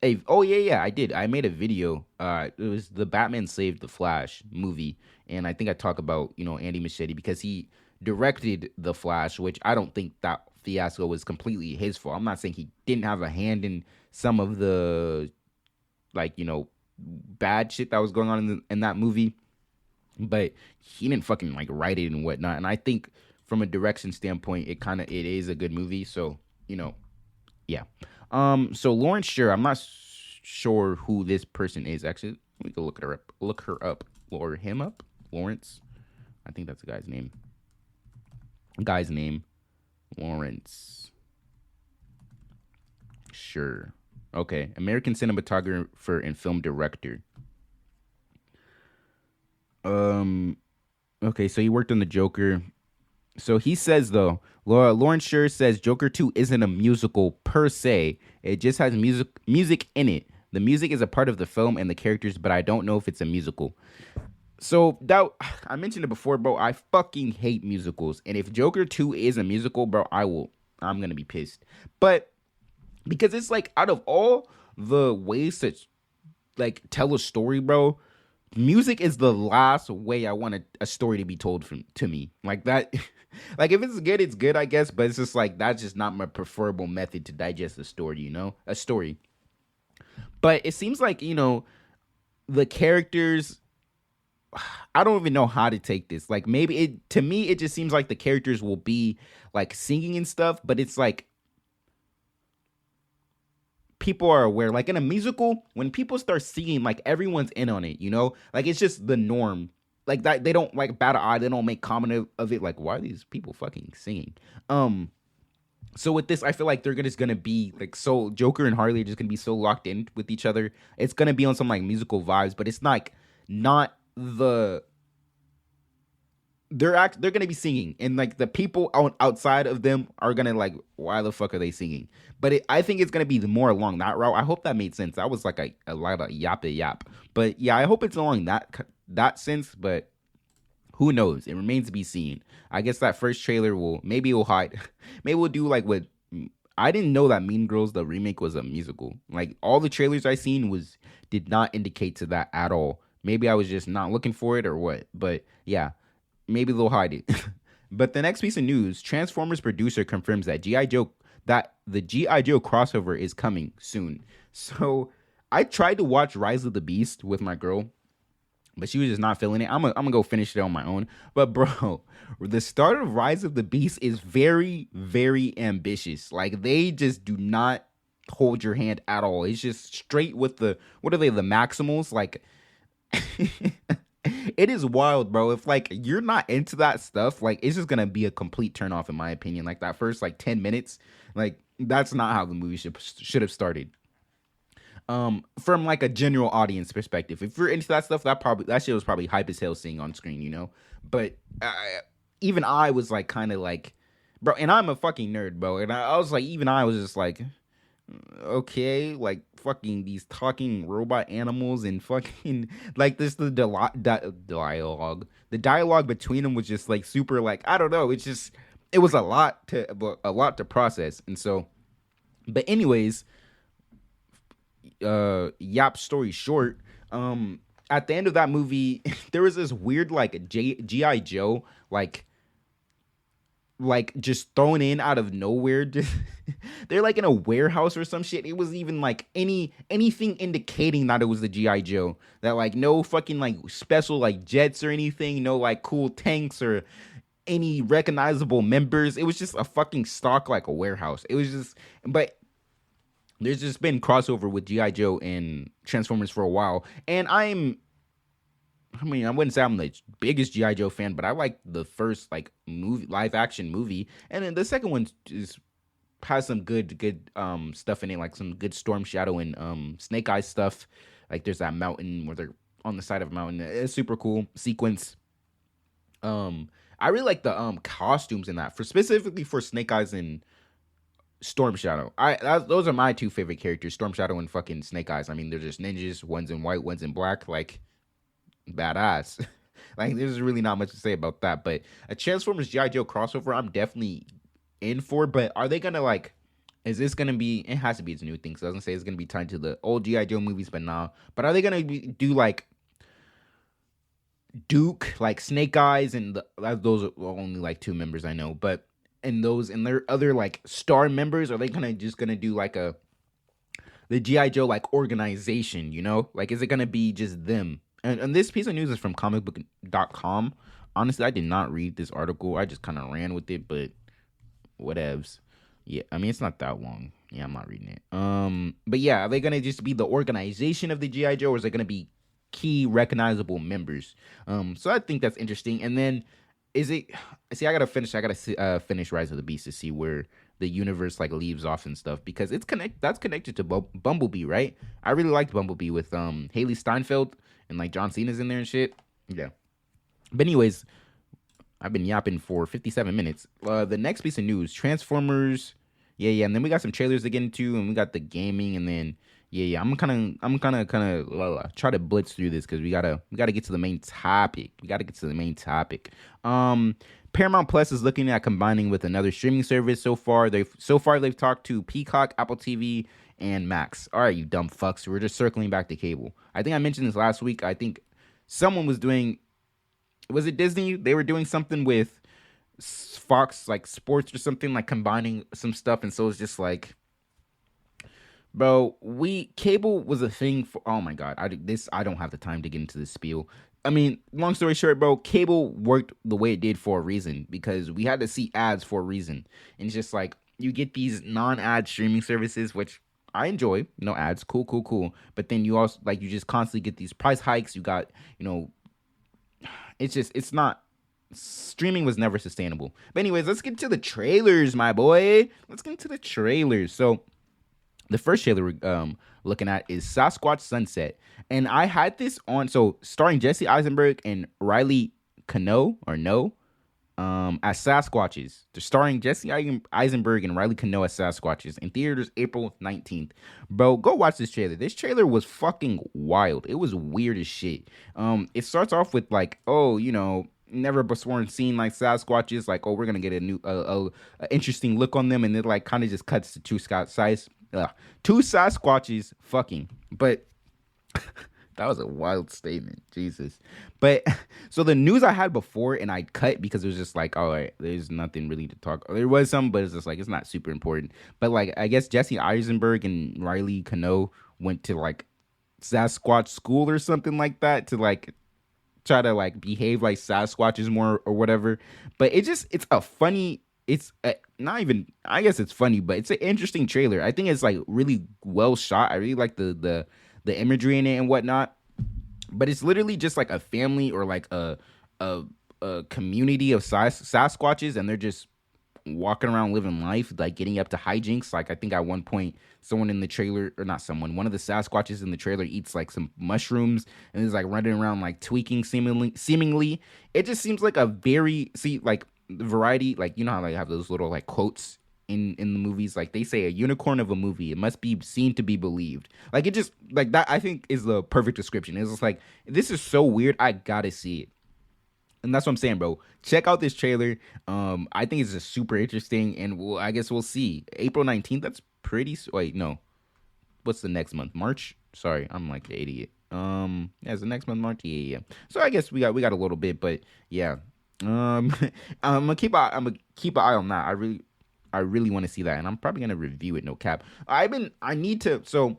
A: I made a video. It was the Batman Saved the Flash movie, and I think I talk about Andy Muschietti because he directed the Flash, which I don't think that fiasco was completely his fault. I'm not saying he didn't have a hand in some of the bad shit that was going on in that movie, but he didn't fucking like write it and whatnot. And I think from a direction standpoint, it is a good movie. So yeah. So Lawrence Sher, I'm not sure who this person is. Actually, we can look her up, or him up. Lawrence, I think that's the guy's name. Lawrence Sher. Okay, American cinematographer and film director. Okay, so he worked on the Joker. So he says though, Lawrence Sher says Joker 2 isn't a musical per se. It just has music in it. The music is a part of the film and the characters, but I don't know if it's a musical. So that I mentioned it before, bro. I fucking hate musicals, and if Joker 2 is a musical, bro, I'm gonna be pissed. But because it's like out of all the ways to like tell a story, bro, music is the last way I want a story to be told to me. Like that, like if it's good, it's good, I guess. But it's just like that's just not my preferable method to digest a story. A story. But it seems like the characters. I don't even know how to take this. Like maybe to me it just seems like the characters will be like singing and stuff, but it's like people are aware. Like in a musical, when people start singing, like everyone's in on it, Like it's just the norm. Like that they don't like bat an eye, they don't make comment of it. Like, why are these people fucking singing? So with this, I feel like they're just gonna be like so Joker and Harley are just gonna be so locked in with each other. It's gonna be on some like musical vibes, but it's not they're gonna be singing, and like the people outside of them are gonna like, why the fuck are they singing? But I think it's gonna be more along that route. I hope that made sense. That was like a lot of yap, but yeah, I hope it's along that sense. But who knows? It remains to be seen. I guess that first trailer will hide. Maybe we'll do like what. I didn't know that Mean Girls the remake was a musical. Like all the trailers I seen did not indicate to that at all. Maybe I was just not looking for it or what. But yeah, maybe they'll hide it. But the next piece of news, Transformers producer confirms that the G.I. Joe crossover is coming soon. So I tried to watch Rise of the Beast with my girl, but she was just not feeling it. I'm gonna go finish it on my own. But bro, the start of Rise of the Beast is very, very ambitious. Like they just do not hold your hand at all. It's just straight with the Maximals. Like it is wild, bro. If like you're not into that stuff, like it's just gonna be a complete turn off in my opinion. Like that first like 10 minutes, like that's not how the movie should have started. From like a general audience perspective, if you're into that stuff, that shit was probably hype as hell seeing on screen, But even I was like kind of like, bro, and I'm a fucking nerd, bro, and I was like, even I was just like, Okay, like fucking these talking robot animals and fucking like this dialogue. The dialogue between them was just like super like I don't know. It's just it was a lot to process, and so. But anyways, yap story short, at the end of that movie, there was this weird like GI Joe like just thrown in out of nowhere. They're like in a warehouse or some shit. It was even like anything indicating that it was the GI Joe. That like no fucking like special like jets or anything, no like cool tanks or any recognizable members. It was just a fucking stock like a warehouse. It was just but there's just been crossover with GI Joe and Transformers for a while, and I mean, I wouldn't say I'm the biggest GI Joe fan, but I like the first like movie, live action movie, and then the second one is has some good stuff in it, like some good Storm Shadow and Snake Eyes stuff. Like there's that mountain where they're on the side of a mountain. It's super cool sequence. I really like the costumes in that for specifically for Snake Eyes and Storm Shadow. Those are my two favorite characters, Storm Shadow and fucking Snake Eyes. I mean, they're just ninjas. One's in white, one's in black. Like badass. Like there's really not much to say about that. But a Transformers GI Joe crossover, I'm definitely in for. But are they gonna like? Is this gonna be? It has to be. It's a new thing. So I was gonna say it's gonna be tied to the old GI Joe movies, but nah. But are they gonna do like Duke, like Snake Eyes, and those are only like two members I know. But and those and their other like star members, are they gonna do like the GI Joe like organization? You know, like is it gonna be just them? And this piece of news is from comicbook.com. Honestly, I did not read this article. I just kind of ran with it, but whatevs. Yeah, I mean it's not that long. Yeah, I'm not reading it. But yeah, are they gonna just be the organization of the GI Joe, or is it gonna be key recognizable members? So I think that's interesting. And then is it? See, I gotta finish Rise of the Beast to see where the universe like leaves off and stuff because that's connected to Bumblebee, right? I really liked Bumblebee with Haley Steinfeld and like John Cena's in there and shit. Yeah. But anyways, I've been yapping for 57 minutes. The next piece of news, Transformers. Yeah, and then we got some trailers to get into, and we got the gaming, and then yeah. I'm kind of try to blitz through this because we gotta get to the main topic. Paramount Plus is looking at combining with another streaming service. So far they've talked to Peacock, Apple TV, and Max. All right, you dumb fucks. We're just circling back to cable. I think I mentioned this last week. I think someone was doing. Was it Disney? They were doing something with Fox, like sports or something, like combining some stuff, and so it's just like, bro, cable was a thing for. Oh my god, I don't have the time to get into this spiel. I mean, long story short, bro, cable worked the way it did for a reason because we had to see ads for a reason, and it's just like you get these non-ad streaming services, which I enjoy, no ads, cool, but then you also like you just constantly get these price hikes. You got it's not streaming was never sustainable. But anyways, let's get to the trailers, my boy. Let's get into the trailers. So the first trailer we're looking at is Sasquatch Sunset, and I had this on. So starring Jesse Eisenberg and Riley Cano as Sasquatches. They're starring Jesse Eisenberg and Riley Cano as Sasquatches in theaters April 19th. Bro, go watch this trailer. This trailer was fucking wild. It was weird as shit. It starts off with like, never before seen like Sasquatches. Like, we're gonna get a new, interesting look on them, and it like kind of just cuts to two Sasquatches fucking. But that was a wild statement, Jesus. But so the news I had before, and I cut because it was just like, all right, there's nothing really to talk. There was some, but it's just like it's not super important. But like, I guess Jesse Eisenberg and Riley Cano went to like Sasquatch school or something like that to like try to like behave like Sasquatches more or whatever. But it's a funny. Not even. I guess it's funny, but it's an interesting trailer. I think it's like really well shot. I really like the imagery in it and whatnot, but it's literally just like a family or like a community of Sasquatches, and they're just walking around living life, like getting up to hijinks. Like I think at one point, one of the Sasquatches in the trailer eats like some mushrooms and is like running around like tweaking seemingly. It just seems like a very like variety, like you know how like have those little like quotes in the movies. Like they say, a unicorn of a movie. It must be seen to be believed. Like it just like that. I think is the perfect description. It's just like this is so weird. I gotta see it. And that's what I'm saying, bro. Check out this trailer. I think it's just super interesting, and I guess we'll see. April 19th. That's pretty. Wait, no. What's the next month? March. Sorry, I'm like the idiot. Yeah, it's the next month, March. Yeah. So I guess we got a little bit, but yeah. I'm gonna keep an eye on that. I really want to see that, and I'm probably gonna review it. No cap. I need to. So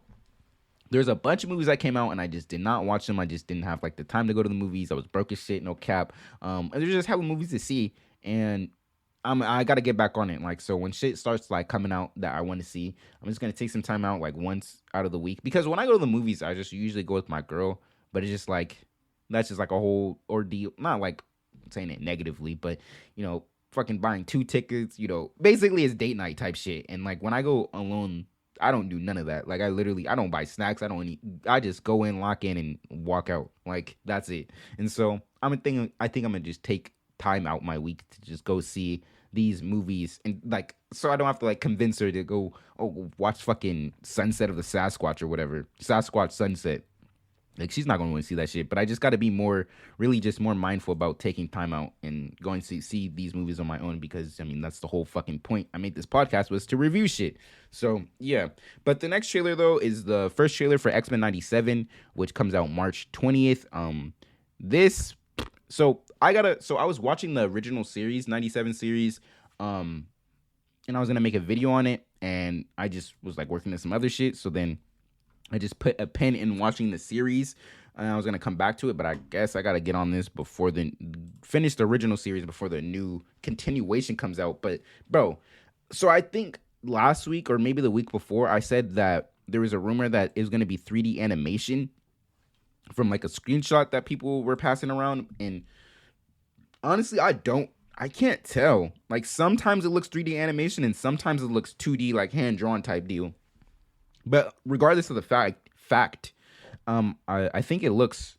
A: there's a bunch of movies that came out, and I just did not watch them. I just didn't have like the time to go to the movies. I was broke as shit. No cap. And there's just having movies to see, and I gotta get back on it. Like, so when shit starts like coming out that I want to see, I'm just gonna take some time out like once out of the week, because when I go to the movies, I just usually go with my girl. But it's just like that's just like a whole ordeal. Not like saying it negatively, but fucking buying 2 tickets. Basically it's date night type shit. And like when I go alone, I don't do none of that. Like I don't buy snacks. I don't eat. I just go in, lock in, and walk out. Like that's it. And so I think I'm gonna just take time out my week to just go see these movies, and like so I don't have to like convince her to go watch fucking Sunset of the Sasquatch or whatever, Sasquatch Sunset. Like she's not going to want to see that shit, but I just got to be more mindful about taking time out and going to see these movies on my own, because I mean that's the whole fucking point I made this podcast, was to review shit. So yeah, but the next trailer though is the first trailer for X-Men 97, which comes out March 20th. I was watching the original series, 97 series, and I was gonna make a video on it, and I just was like working on some other shit, so then I just put a pin in watching the series, and I was gonna come back to it, but I guess I gotta get on this before finish the original series before the new continuation comes out. But bro, so I think last week or maybe the week before, I said that there was a rumor that it was gonna be 3D animation from like a screenshot that people were passing around, and honestly, I can't tell. Like sometimes it looks 3D animation and sometimes it looks 2D, like hand drawn type deal. But regardless of the fact, I think it looks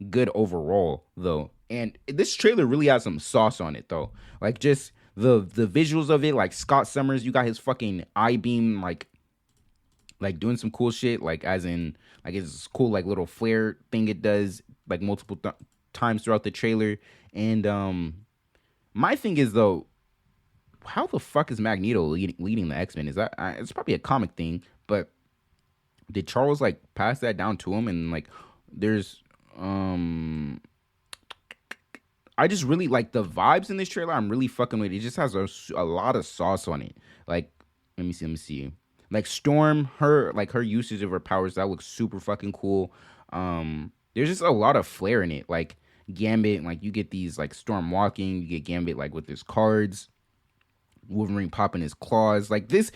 A: good overall though. And this trailer really has some sauce on it though. Like just the visuals of it, like Scott Summers, you got his fucking eye beam like doing some cool shit, like as in like it's cool like little flare thing it does like multiple times throughout the trailer. And my thing is though, how the fuck is Magneto leading the X-Men? Is that it's probably a comic thing, but did Charles like pass that down to him? And like there's I just really like the vibes in this trailer. I'm really fucking with it. It just has a lot of sauce on it. Like let me see. Like Storm, her usage of her powers, that looks super fucking cool. There's just a lot of flair in it. Like Gambit, like you get these like Storm walking, you get Gambit like with his cards, Wolverine popping his claws. Like this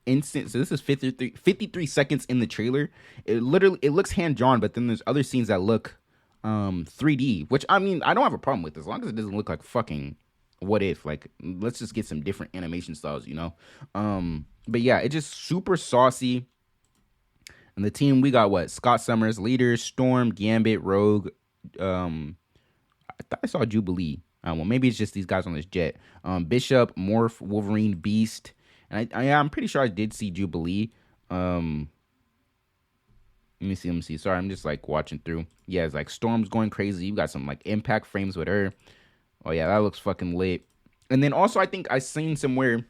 A: instance, so this is 53 seconds in the trailer. It looks hand drawn, but then there's other scenes that look 3D, which I mean I don't have a problem with as long as it doesn't look like fucking What If. Like let's just get some different animation styles, but yeah, it's just super saucy. And the team, we got Scott Summers, leaders, Storm, Gambit, Rogue. I thought I saw Jubilee. Well, maybe it's just these guys on this jet. Bishop, Morph, Wolverine, Beast, and I'm pretty sure I did see Jubilee. Let me see. Sorry, I'm just like watching through. Yeah, it's like Storm's going crazy. You got some like impact frames with her. Oh yeah, that looks fucking lit. And then also I think I seen somewhere,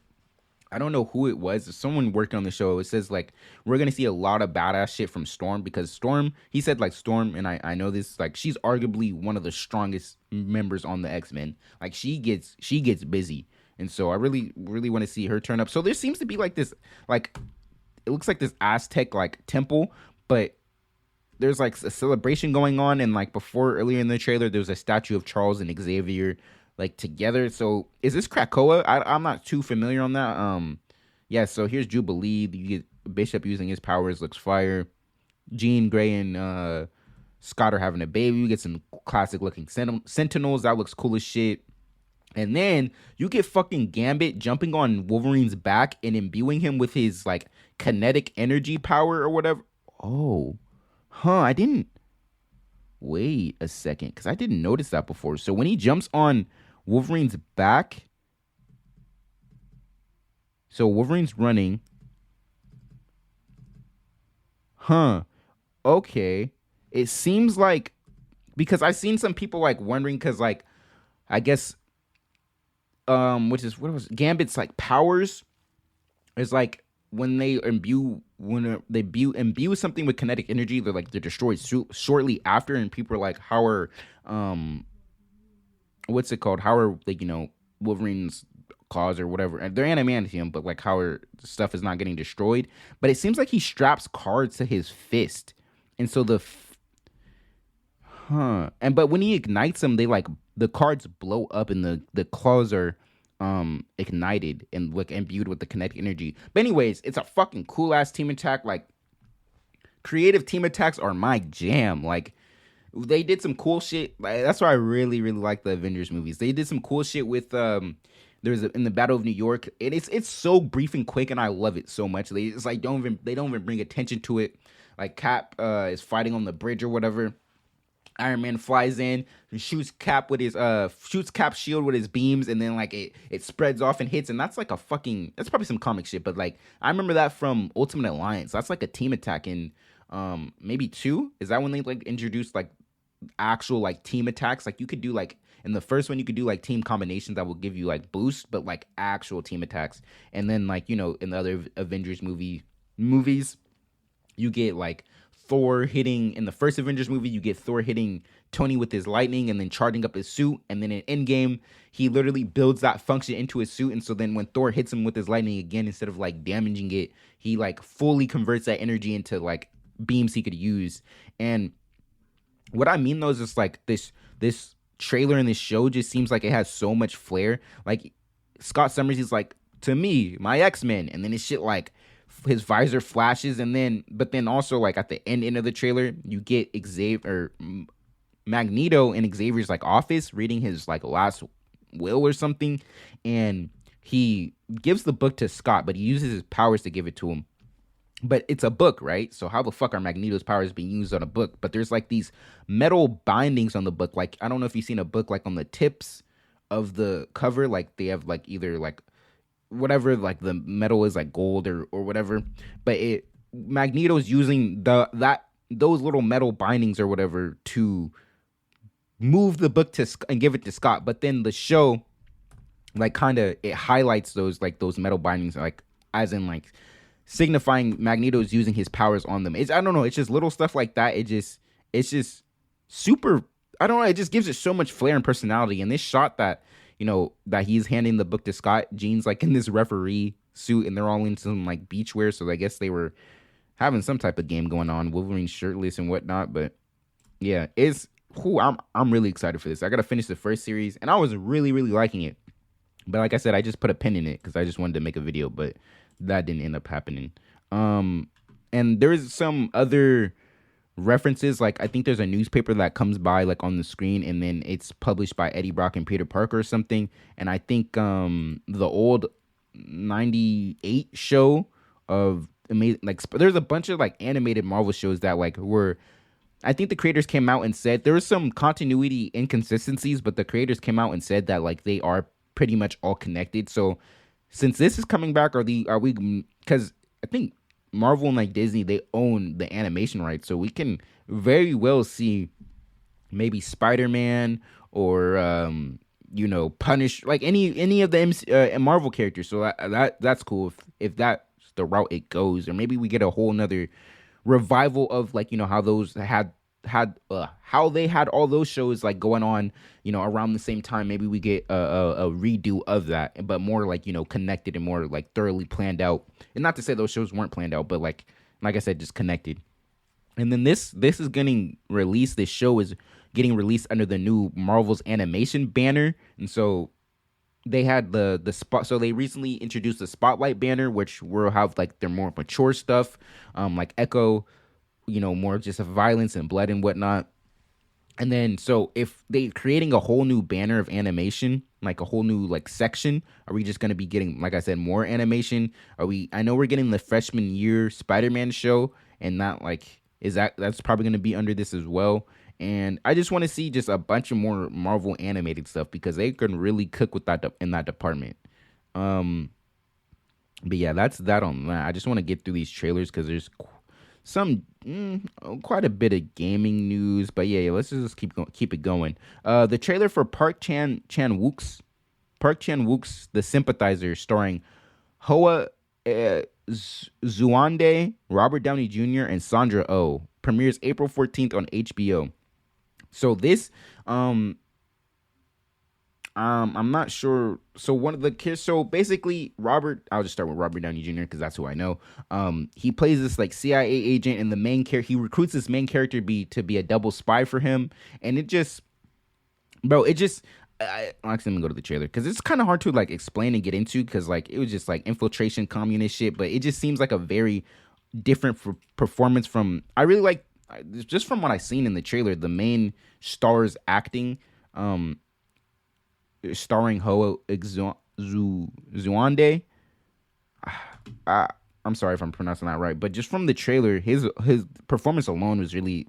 A: I don't know who it was, someone working on the show. It says like we're gonna see a lot of badass shit from Storm, because Storm, he said like Storm, and I know this, like she's arguably one of the strongest members on the X-Men. Like she gets busy, and so I really want to see her turn up. So there seems to be like this, like it looks like this Aztec like temple, but there's like a celebration going on, and like earlier in the trailer there was a statue of Charles and Xavier like together. So is this Krakoa? I'm not too familiar on that. Yeah, so here's Jubilee. You get Bishop using his powers, looks fire. Jean Grey and Scott are having a baby. You get some classic looking Sentinels. That looks cool as shit. And then you get fucking Gambit jumping on Wolverine's back and imbuing him with his like kinetic energy power or whatever. Oh, I didn't. Wait a second, because I didn't notice that before. So when he jumps on Wolverine's back, So Wolverine's running. Huh. Okay. It seems like because I've seen some people like wondering because like I guess which is what was Gambit's like powers is like when they imbue something with kinetic energy, they're destroyed shortly after, and people are like, how are um what's it called? How are like Wolverine's claws or whatever? And they're adamantium, but like how are stuff is not getting destroyed? But it seems like he straps cards to his fist, and so and but when he ignites them, they like the cards blow up, and the claws are ignited and like imbued with the kinetic energy. But anyways, it's a fucking cool ass team attack. Like creative team attacks are my jam. Like they did some cool shit. Like, that's why I really really like the Avengers movies. They did some cool shit with in the Battle of New York. It's so brief and quick, and I love it so much. They don't even bring attention to it. Like Cap is fighting on the bridge or whatever. Iron Man flies in, shoots Cap's shield with his beams, and then like it spreads off and hits, and that's like that's probably some comic shit, but like I remember that from Ultimate Alliance. That's like a team attack in maybe 2. Is that when they like introduced like actual like team attacks? Like you could do like in the first one you could do like team combinations that will give you like boost, but like actual team attacks. And then like in the other Avengers movies you get like Thor hitting in the first Avengers movie, you get Thor hitting Tony with his lightning and then charging up his suit. And then in Endgame, he literally builds that function into his suit. And so then when Thor hits him with his lightning again, instead of like damaging it, he like fully converts that energy into like beams he could use. And what I mean though is just like this trailer and this show just seems like it has so much flair. Like Scott Summers, he's like, to me, my X-Men. And then it's shit like his visor flashes, and then also like at the end of the trailer you get Magneto in Xavier's like office reading his like last will or something, and he gives the book to Scott, but he uses his powers to give it to him. But it's a book, right? So how the fuck are Magneto's powers being used on a book? But there's like these metal bindings on the book. Like I don't know if you've seen a book, like on the tips of the cover, like they have like either like whatever, like the metal is like gold or whatever, but Magneto's using those little metal bindings or whatever to move the book and give it to Scott. But then the show like kind of it highlights those metal bindings, like as in like signifying Magneto's using his powers on them. I don't know, it's just little stuff like that. It's just super, I don't know, it just gives it so much flair and personality. And this shot that that he's handing the book to Scott, Jean's like in this referee suit, and they're all in some like beachwear. So I guess they were having some type of game going on. Wolverine shirtless and whatnot. But yeah, I'm really excited for this. I gotta finish the first series, and I was really really liking it. But like I said, I just put a pin in it because I just wanted to make a video, but that didn't end up happening. And there's some other references, like I think there's a newspaper that comes by like on the screen, and then it's published by Eddie Brock and Peter Parker or something. And I think the old 98 show of amazing, like there's a bunch of like animated Marvel shows that like were, I think the creators came out and said there was some continuity inconsistencies, but the creators came out and said that like they are pretty much all connected. So since this is coming back, are we, because I think Marvel and like Disney, they own the animation rights, so we can very well see maybe Spider-Man or Punish, like any of the Marvel characters. So that's cool if that's the route it goes, or maybe we get a whole nother revival of like how those how they had all those shows like going on around the same time. Maybe we get a redo of that, but more like connected and more like thoroughly planned out. And not to say those shows weren't planned out, but like I said, just connected. And then this is getting released, this show is getting released under the new Marvel's animation banner. And so they had the spot, so they recently introduced the Spotlight banner, which will have like their more mature stuff, like Echo, more just of violence and blood and whatnot. And then, so if they're creating a whole new banner of animation, like a whole new like section, are we just going to be getting, like I said, more animation? I know we're getting the freshman year Spider-Man show, and that like, that's probably going to be under this as well. And I just want to see just a bunch of more Marvel animated stuff, because they can really cook with that in that department. But yeah, that's that on that. I just want to get through these trailers because there's some quite a bit of gaming news. But yeah, let's just keep it going. The trailer for Park Chan Wook's The Sympathizer, starring Hoa Zuande, Robert Downey Jr., and Sandra Oh, premieres April 14th on HBO. So this, I'm not sure. So one of the kids. So basically, Robert. I'll just start with Robert Downey Jr. because that's who I know. He plays this like CIA agent, and the main character. He recruits this main character to be a double spy for him, and it just, bro, it just. I'm actually gonna go to the trailer because it's kind of hard to like explain and get into because like it was just like infiltration communist shit, but it just seems like a very different performance from. I really like just from what I seen in the trailer. The main star's acting. Starring Hoa Zuande. I'm sorry if I'm pronouncing that right, but just from the trailer, his performance alone was really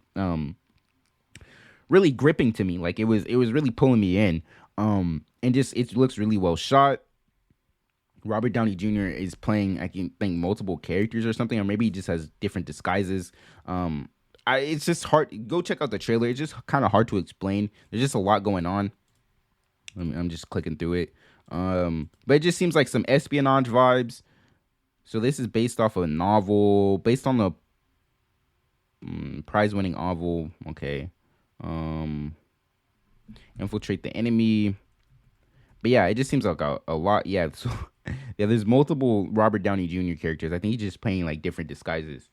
A: gripping to me. Like it was really pulling me in. And just it looks really well shot. Robert Downey Jr. is playing, I think, multiple characters or something, or maybe he just has different disguises. It's just hard. Go check out the trailer. It's just kind of hard to explain. There's just a lot going on. I'm just clicking through it. But it just seems like some espionage vibes. So this is based off a novel, based on the prize-winning novel. Okay. Infiltrate the enemy. But yeah, it just seems like a lot. Yeah. So yeah, there's multiple Robert Downey Jr. characters. I think he's just playing like different disguises.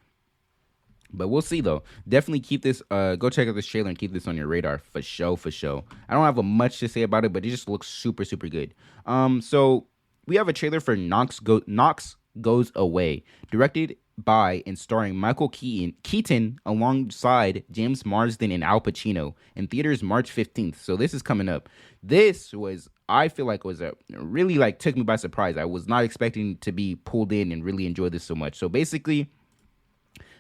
A: But we'll see though. Definitely keep this. Go check out this trailer and keep this on your radar for show. I don't have much to say about it, but it just looks super good. So we have a trailer for Knox Goes Away, directed by and starring Michael Keaton alongside James Marsden and Al Pacino, in theaters March 15th. So this is coming up. This was, I feel like, was a really like took me by surprise. I was not expecting to be pulled in and really enjoy this so much. So basically,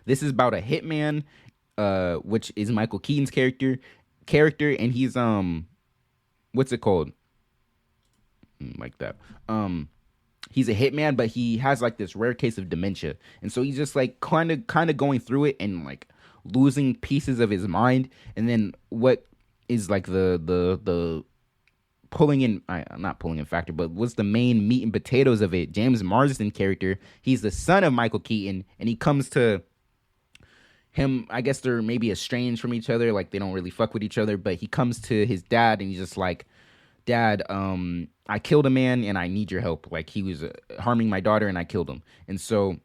A: this is about a hitman, which is Michael Keaton's character, and he's what's it called? Like that. He's a hitman, but he has like this rare case of dementia, and so he's just like kind of going through it and like losing pieces of his mind, and then what is like the pulling in, not pulling in factor, but what's the main meat and potatoes of it? James Marsden character, he's the son of Michael Keaton, and he comes to him, I guess they're maybe estranged from each other, like they don't really fuck with each other, but he comes to his dad and he's just like, Dad, I killed a man and I need your help. Like he was harming my daughter and I killed him. And so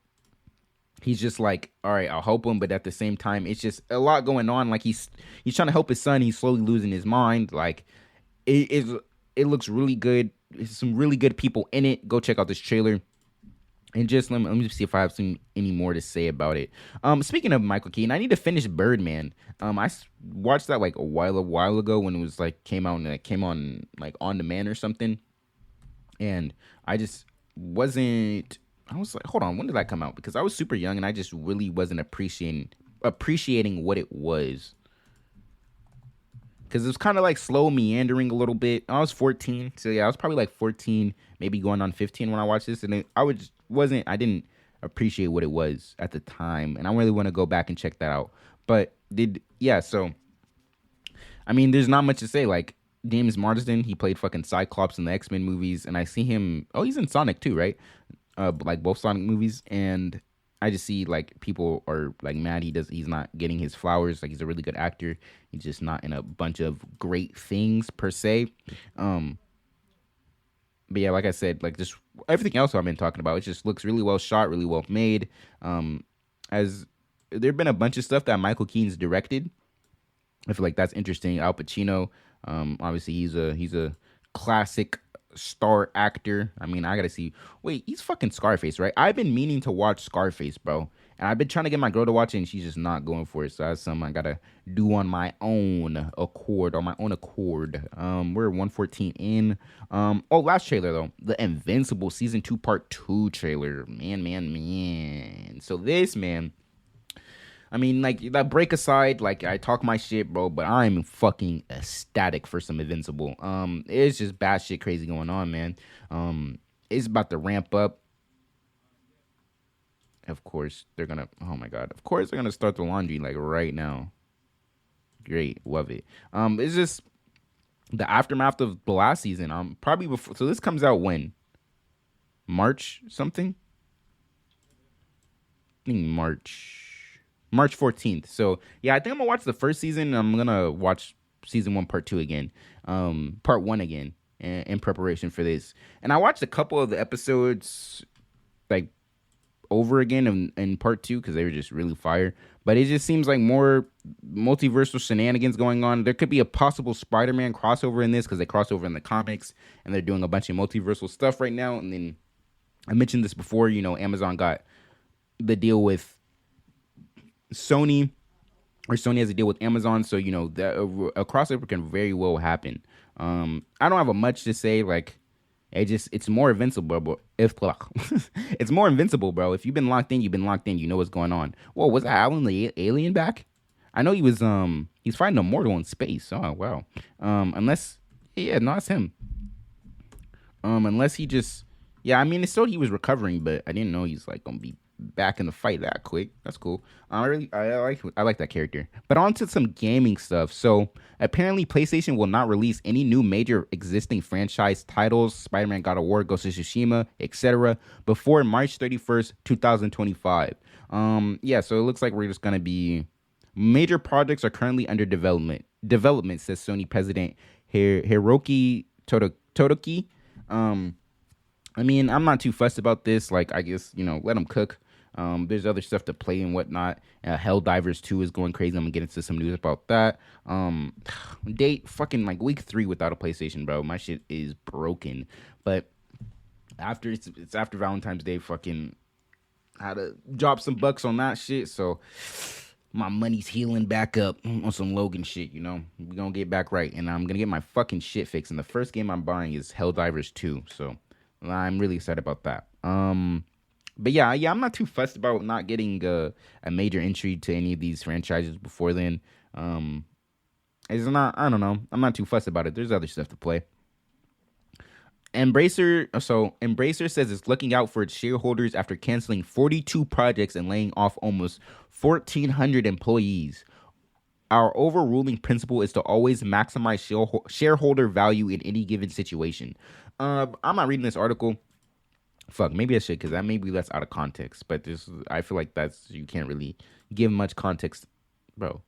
A: he's just like, all right, I'll help him, but at the same time, it's just a lot going on. Like he's trying to help his son, he's slowly losing his mind. Like it looks really good. There's some really good people in it. Go check out this trailer. And just let me see if I have any more to say about it. Speaking of Michael Keaton, I need to finish Birdman. I watched that like a while ago when it was like came out and it came on like on demand or something, and I just wasn't. I was like, hold on, when did that come out? Because I was super young and I just really wasn't appreciating what it was. Because it was kind of like slow meandering a little bit. I was 14, so yeah, I was probably like 14, maybe going on 15 when I watched this, and I didn't appreciate what it was at the time, and I really want to go back and check that out. But so I mean, there's not much to say. Like James Marsden, he played fucking Cyclops in the X-Men movies, and I see him. Oh, he's in Sonic too, right? Like both Sonic movies, and I just see like people are like mad he's not getting his flowers. Like he's a really good actor. He's just not in a bunch of great things per se. But yeah, like I said, like just everything else I've been talking about, it just looks really well shot, really well made. As there've been a bunch of stuff that Michael Keaton's directed. I feel like that's interesting. Al Pacino, obviously he's a classic star actor. I mean, I gotta see. Wait, he's fucking Scarface, right? I've been meaning to watch Scarface, bro, and I've been trying to get my girl to watch it, and she's just not going for it. So that's something I gotta do on my own accord. We're 114 in. Last trailer though, the Invincible season 2 part 2 trailer. Man. So this, man, I mean, like, that break aside, like, I talk my shit, bro, but I'm fucking ecstatic for some Invincible. It's just bad shit crazy going on, man. It's about to ramp up. Of course, they're gonna. Oh my god! Of course, they're gonna start the laundry like right now. Great, love it. It's just the aftermath of the last season. Probably before. So this comes out when March something. I think March 14th. So yeah, I think I'm gonna watch the first season. I'm gonna watch season 1, part 2 again, part 1 again, in preparation for this. And I watched a couple of the episodes like over again in part 2 because they were just really fire. But it just seems like more multiversal shenanigans going on. There could be a possible Spider-Man crossover in this because they cross over in the comics and they're doing a bunch of multiversal stuff right now. And then I mentioned this before. Amazon got the deal with Sony, or Sony has a deal with Amazon, so that a crossover can very well happen. I don't have a much to say. Like, it's more invincible, bro. It's more invincible, bro. If you've been locked in, you've been locked in. You know what's going on. Whoa, was that Alan the alien back? I know he's fighting a mortal in space. Oh wow. Unless no, it's him. Unless he just I mean, it's still he was recovering, but I didn't know he's like gonna be back in the fight that quick. That's cool. I like that character. But on to some gaming stuff. So apparently PlayStation will not release any new major existing franchise titles, Spider-Man, God of War, Ghost of Tsushima, etc., before March 31st, 2025. So it looks like we're just gonna be major projects are currently under development, says Sony president Hiroki Totoki. I mean, I'm not too fussed about this. Like, I guess, let them cook. There's other stuff to play and whatnot. Helldivers 2 is going crazy. I'm gonna get into some news about that. Date fucking like week 3 without a PlayStation, bro. My shit is broken. But after it's after Valentine's Day, fucking had to drop some bucks on that shit. So my money's healing back up on some Logan shit. We're gonna get back right, and I'm gonna get my fucking shit fixed. And the first game I'm buying is Helldivers 2. So I'm really excited about that. But yeah, I'm not too fussed about not getting a major entry to any of these franchises before then. It's not, I don't know. I'm not too fussed about it. There's other stuff to play. Embracer says it's looking out for its shareholders after canceling 42 projects and laying off almost 1,400 employees. Our overruling principle is to always maximize shareholder value in any given situation. I'm not reading this article. Fuck, maybe I should, because maybe that's out of context. But I feel like you can't really give much context, bro.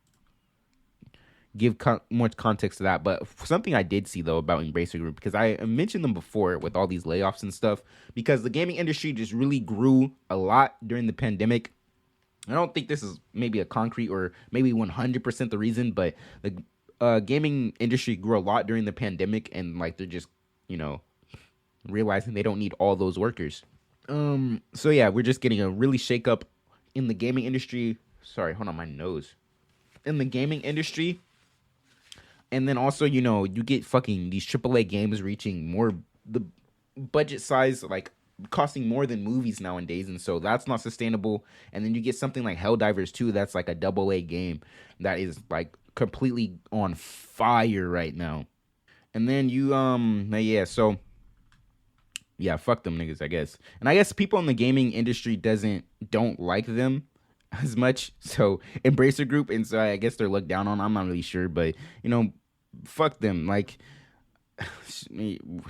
A: Much context to that. But something I did see though about Embracer Group, because I mentioned them before with all these layoffs and stuff, because the gaming industry just really grew a lot during the pandemic. I don't think this is maybe a concrete or maybe 100% the reason, but the gaming industry grew a lot during the pandemic, and like they're just realizing they don't need all those workers. So yeah, we're just getting a really shake up in the gaming industry. Sorry, hold on, my nose. In the gaming industry. And then also, you get fucking these AAA games reaching more the budget size, like costing more than movies nowadays, and so that's not sustainable. And then you get something like Helldivers 2, that's like a AA game that is like completely on fire right now. And then fuck them niggas, I guess. And I guess people in the gaming industry don't like them as much. So Embracer Group, and so I guess they're looked down on. I'm not really sure, but fuck them. Like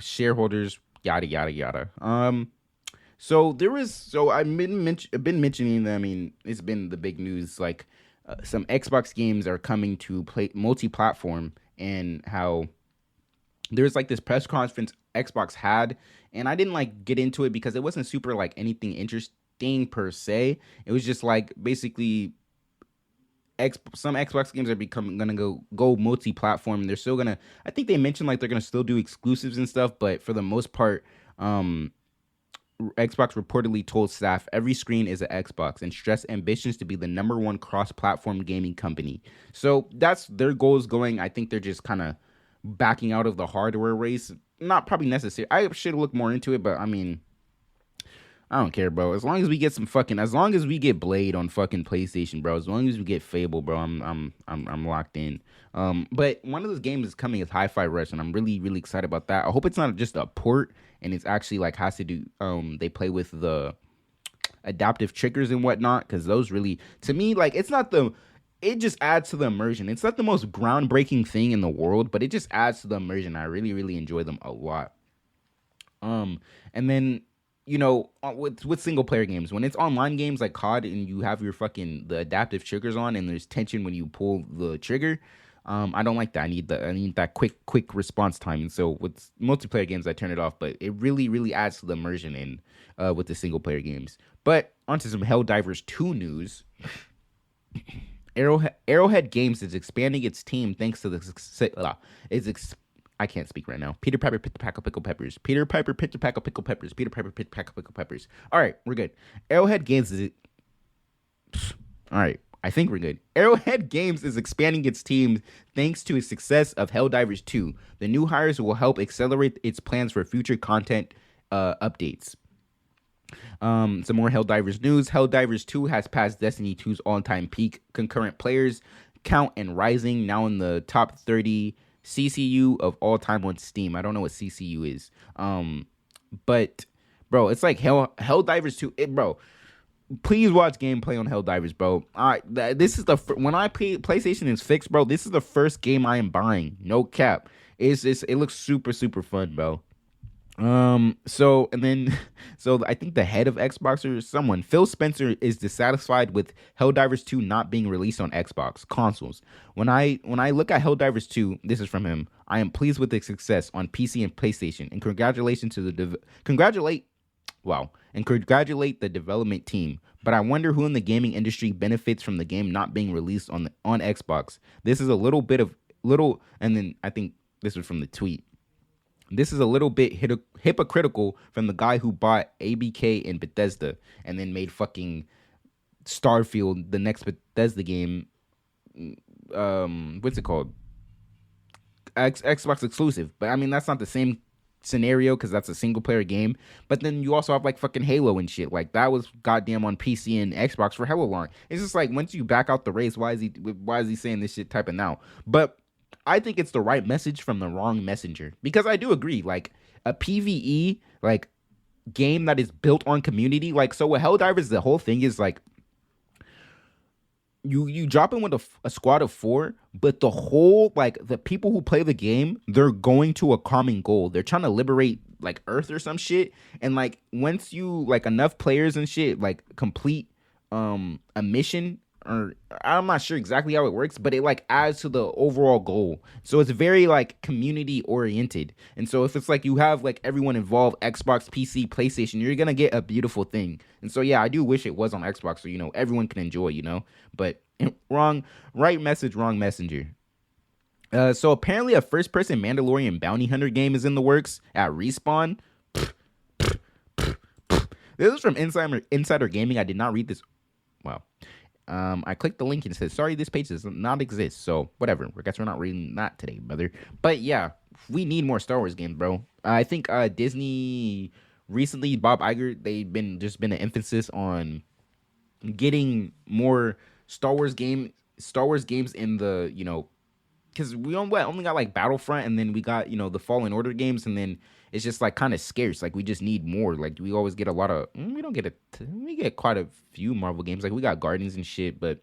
A: shareholders, yada yada yada. So I've been mentioning them. I mean, it's been the big news. Like some Xbox games are coming to play multi-platform, and how there's like this press conference Xbox had, and I didn't like get into it because it wasn't super like anything interesting per se. It was just like basically some Xbox games are gonna go multi-platform, and they're still gonna, I think they mentioned like they're gonna still do exclusives and stuff, but for the most part, Xbox reportedly told staff every screen is an Xbox and stressed ambitions to be the number one cross-platform gaming company. So that's their goals going. I think they're just kind of backing out of the hardware race. Not probably necessary. I should look more into it, but I mean, I don't care, bro. As long as we get as long as we get Blade on fucking PlayStation, bro. As long as we get Fable, bro, I'm locked in. But one of those games is coming is Hi-Fi Rush, and I'm really, really excited about that. I hope it's not just a port, and it's actually like has to do. They play with the adaptive triggers and whatnot, because those really, to me, like, it just adds to the immersion. It's not the most groundbreaking thing in the world, but it just adds to the immersion. I really, really enjoy them a lot. And then, with single player games, when it's online games like COD and you have the adaptive triggers on and there's tension when you pull the trigger, I don't like that. I need that quick response time. And so with multiplayer games, I turn it off. But it really, really adds to the immersion with the single player games. But onto some Helldivers 2 news. Arrowhead Games is expanding its team thanks to the success. I can't speak right now. Peter Piper picked a pack of pickled peppers. Peter Piper picked a pack of pickled peppers. Peter Piper picked a pack of pickled peppers. All right, we're good. Arrowhead Games is. All right, I think we're good. Arrowhead Games is expanding its team thanks to its success of Helldivers 2. The new hires will help accelerate its plans for future content updates. Some more Helldivers news. Helldivers 2 has passed Destiny 2's all-time peak concurrent players count and rising, now in the top 30 CCU of all time on Steam. I don't know what CCU is. But bro, it's like Helldivers 2. Bro, please watch gameplay on Helldivers, bro. This is when PlayStation is fixed, bro. This is the first game I am buying. No cap. It looks super super fun, bro. So I think the head of Xbox or someone, Phil Spencer, is dissatisfied with Helldivers 2 not being released on Xbox consoles. When I look at Helldivers 2, this is from him. I am pleased with its success on PC and PlayStation, and congratulate the development team. But I wonder who in the gaming industry benefits from the game not being released on Xbox. This is and then I think this was from the tweet. This is a little bit hypocritical from the guy who bought ABK and Bethesda and then made fucking Starfield, the next Bethesda game. What's it called? Xbox exclusive. But I mean, that's not the same scenario because that's a single player game. But then you also have like fucking Halo and shit. Like that was goddamn on PC and Xbox for hella long. It's just like once you back out the race, why is he saying this shit type of now? But I think it's the right message from the wrong messenger, because I do agree, like a PvE like game that is built on community, like, so with Helldivers, the whole thing is like you drop in with a squad of 4, but the whole, like, the people who play the game, they're going to a common goal. They're trying to liberate like Earth or some shit, and like once you like enough players and shit like complete a mission, or I'm not sure exactly how it works, but it like adds to the overall goal. So it's very like community oriented. And so if it's like you have like everyone involved, Xbox, PC, PlayStation, you're gonna get a beautiful thing. And so yeah, I do wish it was on Xbox so everyone can enjoy, but right message, wrong messenger. So apparently a first-person Mandalorian bounty hunter game is in the works at Respawn. This is from Insider Gaming. I did not read this. Wow. I clicked the link and it says, sorry, this page does not exist. So whatever. I guess we're not reading that today, brother. But yeah, we need more Star Wars games, bro. I think Disney recently, Bob Iger, they've been an emphasis on getting more Star Wars games in the, because we only got like Battlefront, and then we got, the Fallen Order games, and then it's just like kind of scarce. Like we just need more. Like we always get a lot of, we get quite a few Marvel games. Like we got Guardians and shit, but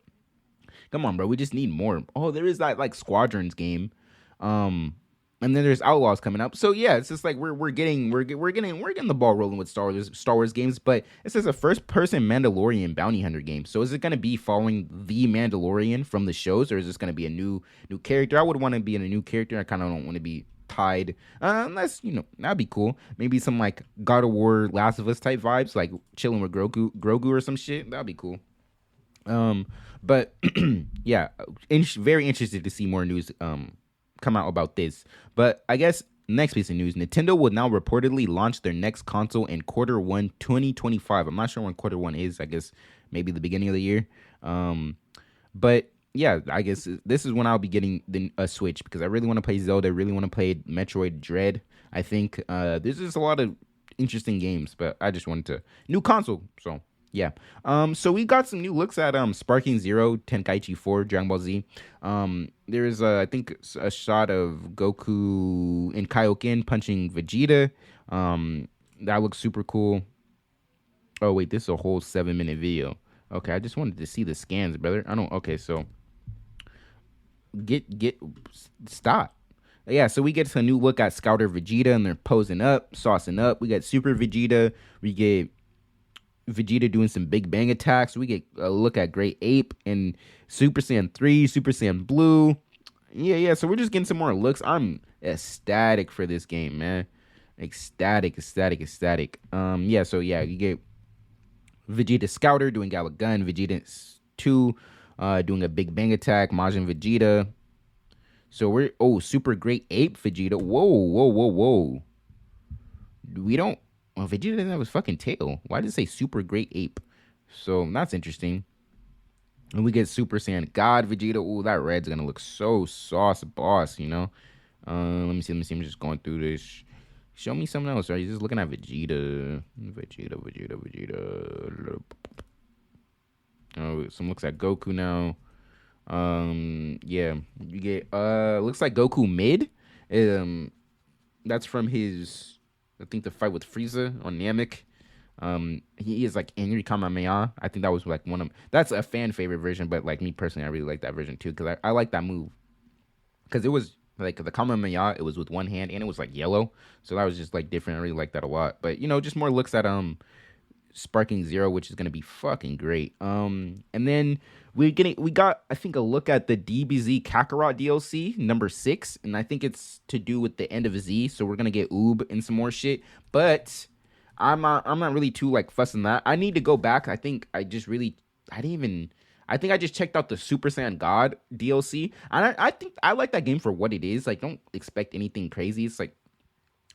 A: come on, bro, we just need more. Oh, there is that like Squadrons game, and then there's Outlaws coming up. So yeah, it's just like we're getting the ball rolling with Star Wars games. But it says a first person Mandalorian bounty hunter game. So is it gonna be following the Mandalorian from the shows, or is this gonna be a new character? I would want to be in a new character. I kind of don't want to be tied, unless that'd be cool. Maybe some like God of War, Last of Us type vibes, like chilling with Grogu or some shit. That'd be cool. But yeah, very interested to see more news come out about this. But I guess next piece of news, Nintendo will now reportedly launch their next console in Q1 2025. I'm not sure when Q1 is. I guess maybe the beginning of the year. But yeah, I guess this is when I'll be getting a Switch, because I really want to play Zelda. I really want to play Metroid Dread. I think there's just a lot of interesting games, but I just wanted to new console. So yeah. So we got some new looks at Sparking Zero, Tenkaichi 4, Dragon Ball Z. There is I think a shot of Goku and Kaioken punching Vegeta. That looks super cool. Oh wait, this is a whole 7 minute video. Okay, I just wanted to see the scans, brother. I don't. Okay, so get stop. Yeah, so we get a new look at Scouter Vegeta, and they're posing up, saucing up. We got Super Vegeta. We get Vegeta doing some Big Bang attacks. We get a look at Great Ape and Super Saiyan 3, Super Saiyan Blue. Yeah. So we're just getting some more looks. I'm ecstatic for this game, man. Ecstatic. Yeah. So yeah, you get Vegeta Scouter doing Gala Gun. Vegeta 2, doing a Big Bang attack. Majin Vegeta. So we're Super Great Ape Vegeta. Whoa. We don't. Well, Vegeta doesn't have his fucking tail. Why did it say Super Great Ape? So that's interesting. And we get Super Saiyan God Vegeta. Ooh, that red's gonna look so sauce boss, you know. Let me see. I'm just going through this. Show me something else. Right? You're just looking at Vegeta. Oh, some looks at Goku now. Yeah, you get looks like Goku mid. That's from his, I think, the fight with Frieza on Namek. He is like angry Kamehameha. I think that was like that's a fan favorite version, but like me personally, I really like that version too because I like that move because it was like the Kamehameha. It was with one hand and it was like yellow, so that was just like different. I really like that a lot. But just more looks at Sparking Zero, which is gonna be fucking great. And then we got I think a look at the DBZ Kakarot DLC number 6, and I think it's to do with the end of Z. So we're gonna get Oob and some more shit. But I'm not really too like fussing that. I need to go back. I think I just checked out the Super Saiyan God DLC, and I think I like that game for what it is. Like, don't expect anything crazy. It's like,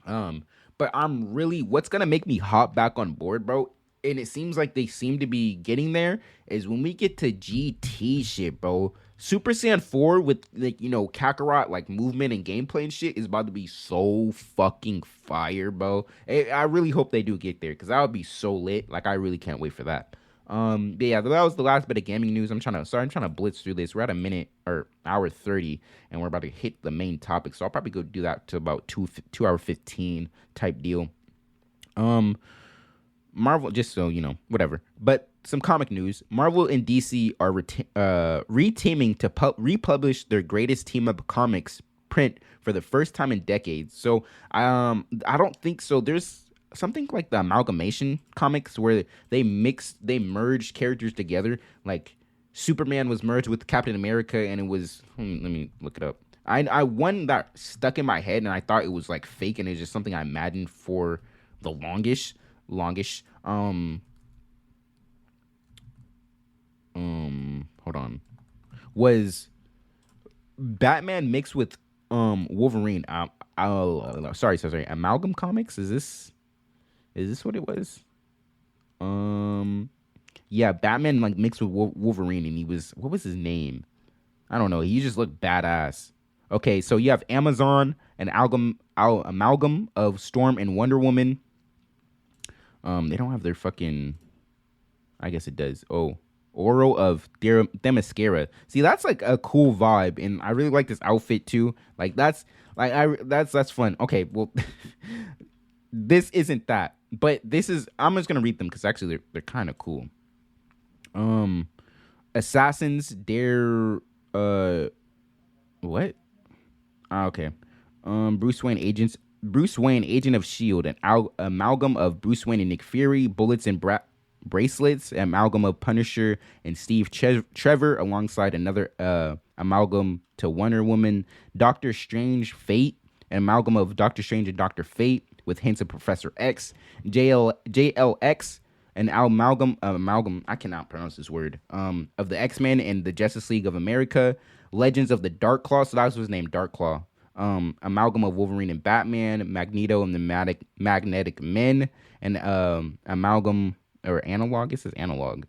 A: but I'm really what's gonna make me hop back on board, bro. And it seems like they seem to be getting there, is when we get to GT shit, bro. Super Saiyan 4 with like Kakarot like movement and gameplay and shit is about to be so fucking fire, bro. I really hope they do get there because that would be so lit. Like I really can't wait for that. But yeah, that was the last bit of gaming news. I'm trying to blitz through this. We're at a minute or hour 30, and we're about to hit the main topic. So I'll probably go do that to about 2 hour 15 type deal. Marvel, just so you know, whatever. But some comic news: Marvel and DC are reteaming to republish their greatest team up comics print for the first time in decades. So I don't think so. There's something like the amalgamation comics where they merged characters together. Like Superman was merged with Captain America, and it was let me look it up. I one that stuck in my head, and I thought it was like fake, and it's just something I imagined for the longish. Hold on. Was Batman mixed with Wolverine? Sorry. Amalgam Comics? Is this what it was? Yeah, Batman like mixed with Wolverine, and what was his name? I don't know. He just looked badass. Okay, so you have Amazon, an amalgam of Storm and Wonder Woman. They don't have their fucking. I guess it does. Oh, Oro of Themyscira. See, that's like a cool vibe, and I really like this outfit too. Like that's fun. Okay, well, this isn't that, but this is. I'm just gonna read them because actually they're kind of cool. Assassins dare. What? Okay. Bruce Wayne, agent of S.H.I.E.L.D., an amalgam of Bruce Wayne and Nick Fury, bullets and bracelets, an amalgam of Punisher and Steve Trevor, alongside another amalgam to Wonder Woman, Doctor Strange Fate, an amalgam of Doctor Strange and Doctor Fate, with hints of Professor X, JLX, an amalgam, I cannot pronounce this word, of the X-Men and the Justice League of America, Legends of the Dark Claw, so that was his name, Dark Claw, amalgam of Wolverine and Batman, Magneto and the Magnetic Men, and amalgam, or analog, it says analog,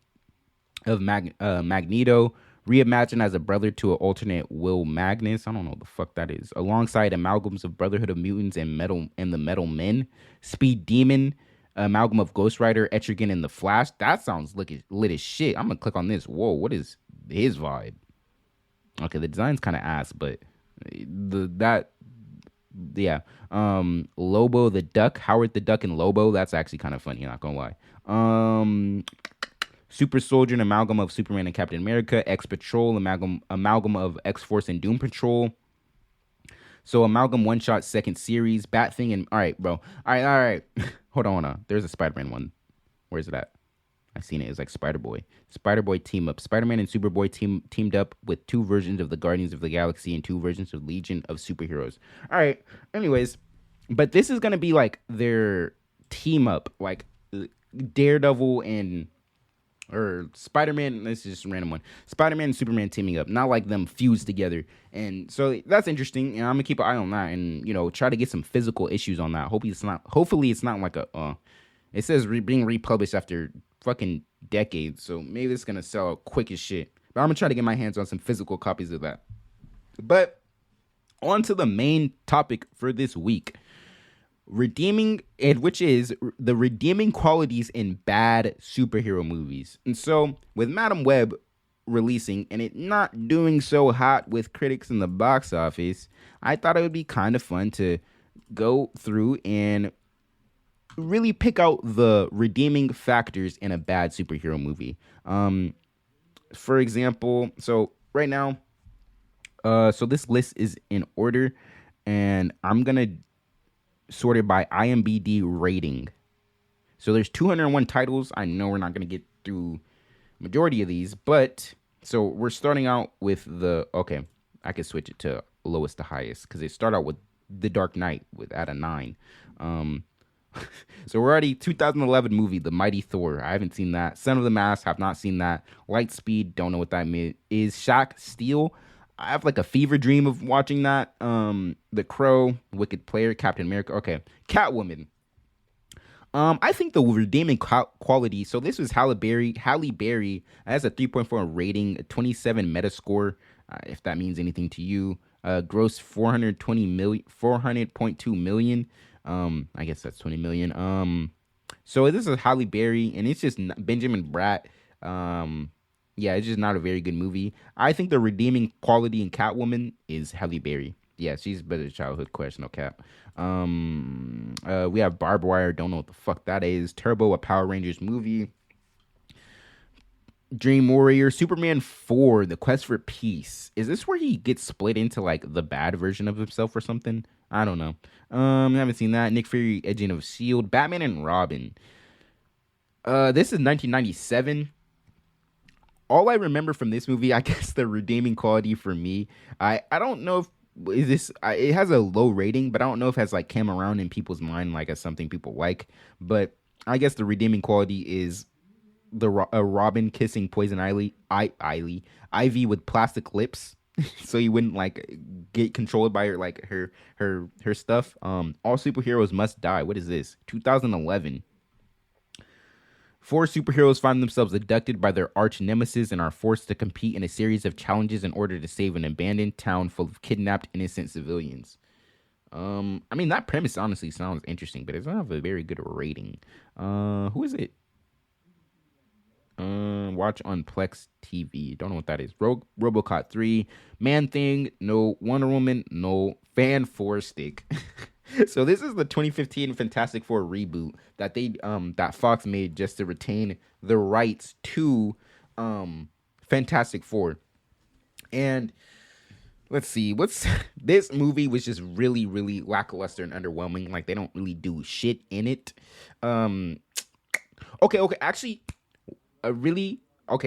A: of Magneto, reimagined as a brother to an alternate Will Magnus, I don't know what the fuck that is, alongside amalgams of Brotherhood of Mutants and the Metal Men, Speed Demon, amalgam of Ghost Rider, Etrigan, and the Flash. That sounds lit as shit. I'm gonna click on this. Whoa, what is his vibe? Okay, the design's kind of ass, but Yeah. Lobo the Duck, Howard the Duck and Lobo. That's actually kind of funny, not gonna lie. Super Soldier, an amalgam of Superman and Captain America. X Patrol, amalgam of X Force and Doom Patrol. So amalgam one shot second series. Bat Thing and all right, bro. All right. Hold on. There's a Spider-Man one. Where's it at? I seen it. It's like Spider-Boy. Spider-Boy team up. Spider-Man and Superboy teamed up with two versions of the Guardians of the Galaxy and two versions of Legion of Superheroes. All right. Anyways, but this is gonna be like their team up, like Daredevil and or Spider-Man. This is just a random one. Spider-Man and Superman teaming up, not like them fused together. And so that's interesting. And I'm gonna keep an eye on that, and try to get some physical issues on that. Hopefully it's not like a. It says being republished after fucking decades, so maybe it's gonna sell quick as shit. But I'm gonna try to get my hands on some physical copies of that. But on to the main topic for this week. Which is the redeeming qualities in bad superhero movies. And so, with Madam Web releasing and it not doing so hot with critics in the box office, I thought it would be kind of fun to go through and really pick out the redeeming factors in a bad superhero movie. For example, so right now, so this list is in order, and I'm gonna sorted by IMDb rating. So there's 201 titles. I know we're not going to get through majority of these, but so we're starting out with okay, I can switch it to lowest to highest because they start out with The Dark Knight at a 9. So we're already 2011 movie, The Mighty Thor. I haven't seen that. Son of the Mask, have not seen that. Lightspeed, don't know what that is. Shaq Steel, I have like a fever dream of watching that. The Crow, Wicked Player, Captain America. Okay, Catwoman. I think the redeeming quality. So this was Halle Berry. Has a 3.4 rating, a 27 Metascore. If that means anything to you. Gross 400.2 million. I guess that's 20 million. So this is Halle Berry, and it's just Benjamin Bratt. Yeah, it's just not a very good movie. I think the redeeming quality in Catwoman is Halle Berry. Yeah, she's better childhood crush, no cap. We have Barbed Wire, don't know what the fuck that is. Turbo, a Power Rangers movie. Dream Warrior, Superman 4, The Quest for Peace. Is this where he gets split into like the bad version of himself or something? I don't know. I haven't seen that. Nick Fury, Agent of S.H.I.E.L.D., Batman and Robin. This is 1997. All I remember from this movie, I guess the redeeming quality for me, I don't know if it has a low rating, but I don't know if it has like came around in people's mind like as something people like. But I guess the redeeming quality is the Robin kissing Poison Ivy with plastic lips, so you wouldn't like get controlled by her stuff. All superheroes must die. What is this? 2011. 4 superheroes find themselves abducted by their arch nemesis and are forced to compete in a series of challenges in order to save an abandoned town full of kidnapped innocent civilians. I mean, that premise honestly sounds interesting, but it doesn't have a very good rating. Who is it? Watch on Plex TV. Don't know what that is. RoboCop 3, Man Thing, no. Wonder Woman, no. Fan 4 Stick. So this is the 2015 Fantastic Four reboot that that Fox made just to retain the rights to Fantastic Four. And let's see, this movie was just really, really lackluster and underwhelming. Like they don't really do shit in it. Okay, actually,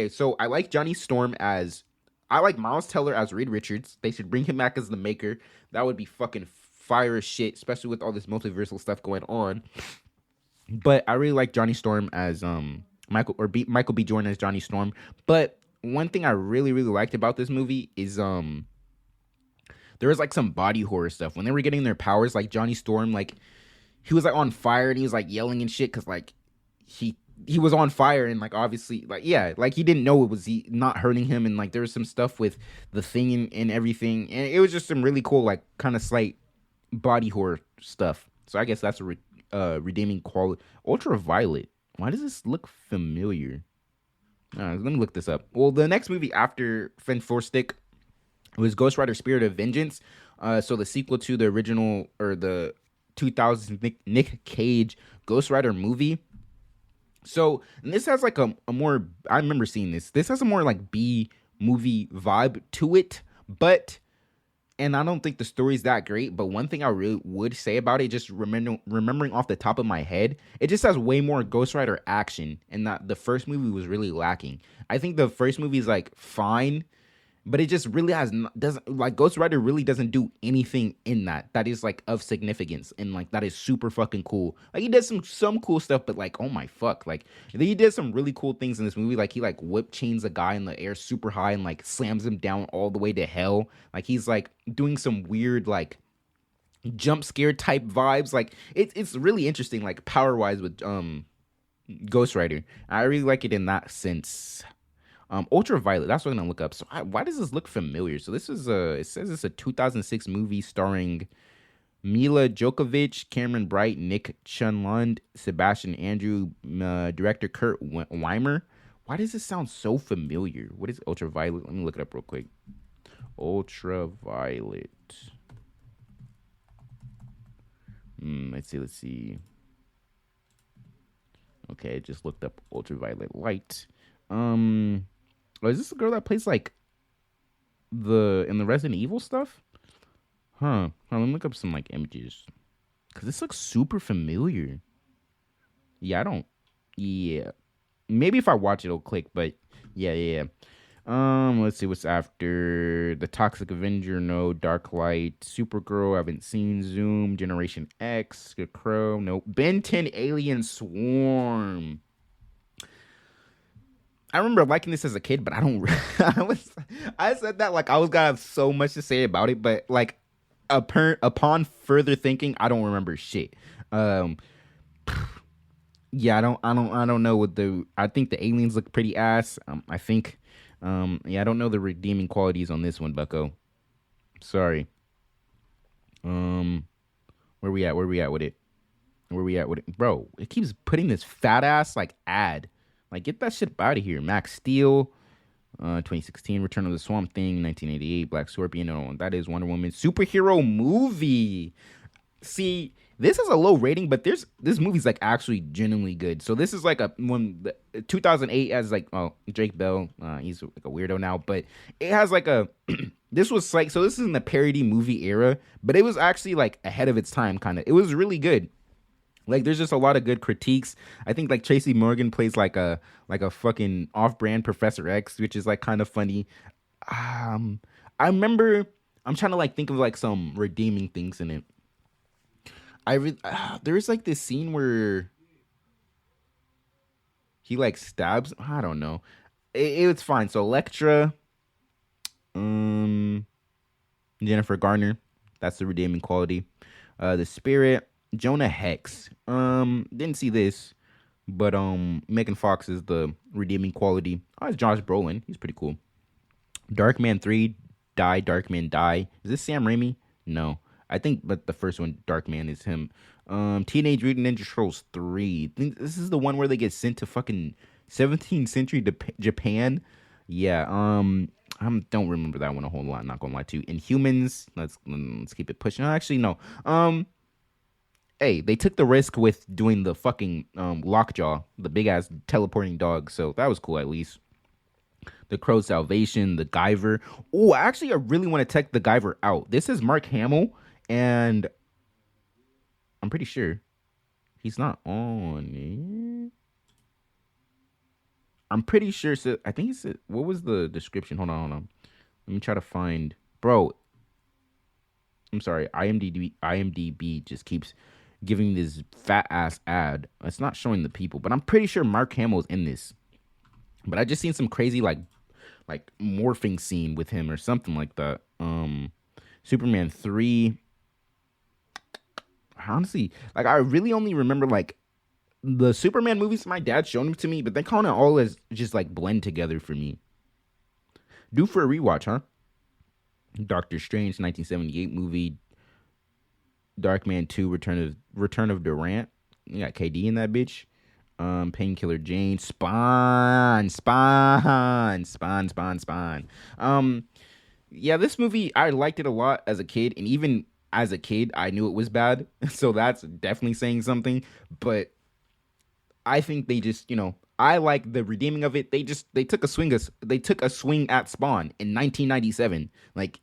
A: so I like I like Miles Teller as Reed Richards. They should bring him back as the Maker. That would be fucking fire as shit, especially with all this multiversal stuff going on. But I really like Johnny Storm as Michael B. Jordan as Johnny Storm. But one thing I really, really liked about this movie is there was like some body horror stuff when they were getting their powers. Like Johnny Storm, like he was like on fire and he was like yelling and shit because like he was on fire and like obviously like yeah, like he didn't know it was not hurting him, and like there was some stuff with the Thing and everything, and it was just some really cool like kind of slight body horror stuff. So I guess that's a redeeming quality. Ultraviolet. Why does this look familiar? Let me look this up. Well, the next movie after Fan 4 Stick was Ghost Rider: Spirit of Vengeance. So the sequel to the original or the 2000 Nick Cage Ghost Rider movie. So and this has like a more, I remember seeing this. This has a more like B movie vibe to it, but and I don't think the story's that great, but one thing I really would say about it, just remembering off the top of my head, it just has way more Ghost Rider action, and that the first movie was really lacking. I think the first movie is like fine, but it just really doesn't like Ghost Rider really doesn't do anything in that is like of significance, and like that is super fucking cool. Like he does some cool stuff, but like oh my fuck, like he did some really cool things in this movie. Like he like whip chains a guy in the air super high and like slams him down all the way to hell. Like he's like doing some weird like jump scare type vibes. Like it's really interesting like power wise with Ghost Rider. I really like it in that sense. Ultraviolet. That's what I'm gonna look up. So why does this look familiar? So this is it says it's a 2006 movie starring Mila Djokovic, Cameron Bright, Nick Chun-Lund, Sebastian Andrew, director Kurt Weimer. Why does this sound so familiar? What is Ultraviolet? Let me look it up real quick. Ultraviolet. Let's see. Okay, I just looked up Ultraviolet Light. Is this the girl that plays like in the Resident Evil stuff? Huh. Let me look up some like images. Cause this looks super familiar. Yeah. Maybe if I watch it, it'll click, but yeah. Let's see what's after. The Toxic Avenger, no. Dark Light, Supergirl, I haven't seen. Zoom, Generation X, The Crow, no. Ben 10 Alien Swarm. I remember liking this as a kid, but I don't. I said that like I was gonna have so much to say about it, but like upon further thinking, I don't remember shit. Yeah, I don't know what I think the aliens look pretty ass. I think, I don't know the redeeming qualities on this one, Bucko. Sorry. Where we at with it? Bro, it keeps putting this fat ass like ad. Like, get that shit out of here. Max Steel, 2016, Return of the Swamp Thing, 1988, Black Scorpion, no, that is Wonder Woman. Superhero movie. See, this is a low rating, but this movie's like actually genuinely good. So this is like 2008 has like, Drake Bell, he's like a weirdo now, but it has like this was like, so this is in the parody movie era, but it was actually like ahead of its time, kind of. It was really good. Like, there's just a lot of good critiques. I think like Tracy Morgan plays like a fucking off-brand Professor X, which is like kind of funny. I remember, I'm trying to like think of like some redeeming things in it. There's like this scene where he like stabs. I don't know. It's fine. So Elektra, Jennifer Garner, that's the redeeming quality. The Spirit. Jonah Hex. Didn't see this, but Megan Fox is the redeeming quality. Oh, it's Josh Brolin. He's pretty cool. Darkman 3, Darkman Die. Is this Sam Raimi? No. I think, but the first one, Darkman, is him. Teenage Mutant Ninja Turtles 3. I think this is the one where they get sent to fucking 17th century Japan. Yeah, I don't remember that one a whole lot, not gonna lie to you. Inhumans, let's keep it pushing. Actually, no. Hey, they took the risk with doing the fucking Lockjaw, the big ass teleporting dog, so that was cool at least. The Crow's Salvation, the Guyver. Oh, actually, I really want to check the Guyver out. This is Mark Hamill, and I'm pretty sure he's not on it. I'm pretty sure. So I think he said, what was the description? Hold on. Let me try to find. Bro, I'm sorry. IMDb just keeps giving this fat ass ad. It's not showing the people, but I'm pretty sure Mark Hamill's in this. But I just seen some crazy like morphing scene with him or something like that. Superman 3. Honestly, like I really only remember like the Superman movies my dad showed them to me, but they kind of all as just like blend together for me. Due for a rewatch, huh? Doctor Strange 1978 movie. Darkman 2, Return of Durant. You got KD in that bitch. Painkiller Jane. Spawn. Yeah, this movie I liked it a lot as a kid, and even as a kid, I knew it was bad. So that's definitely saying something. But I think they just, I like the redeeming of it. They took a swing at Spawn in 1997. Like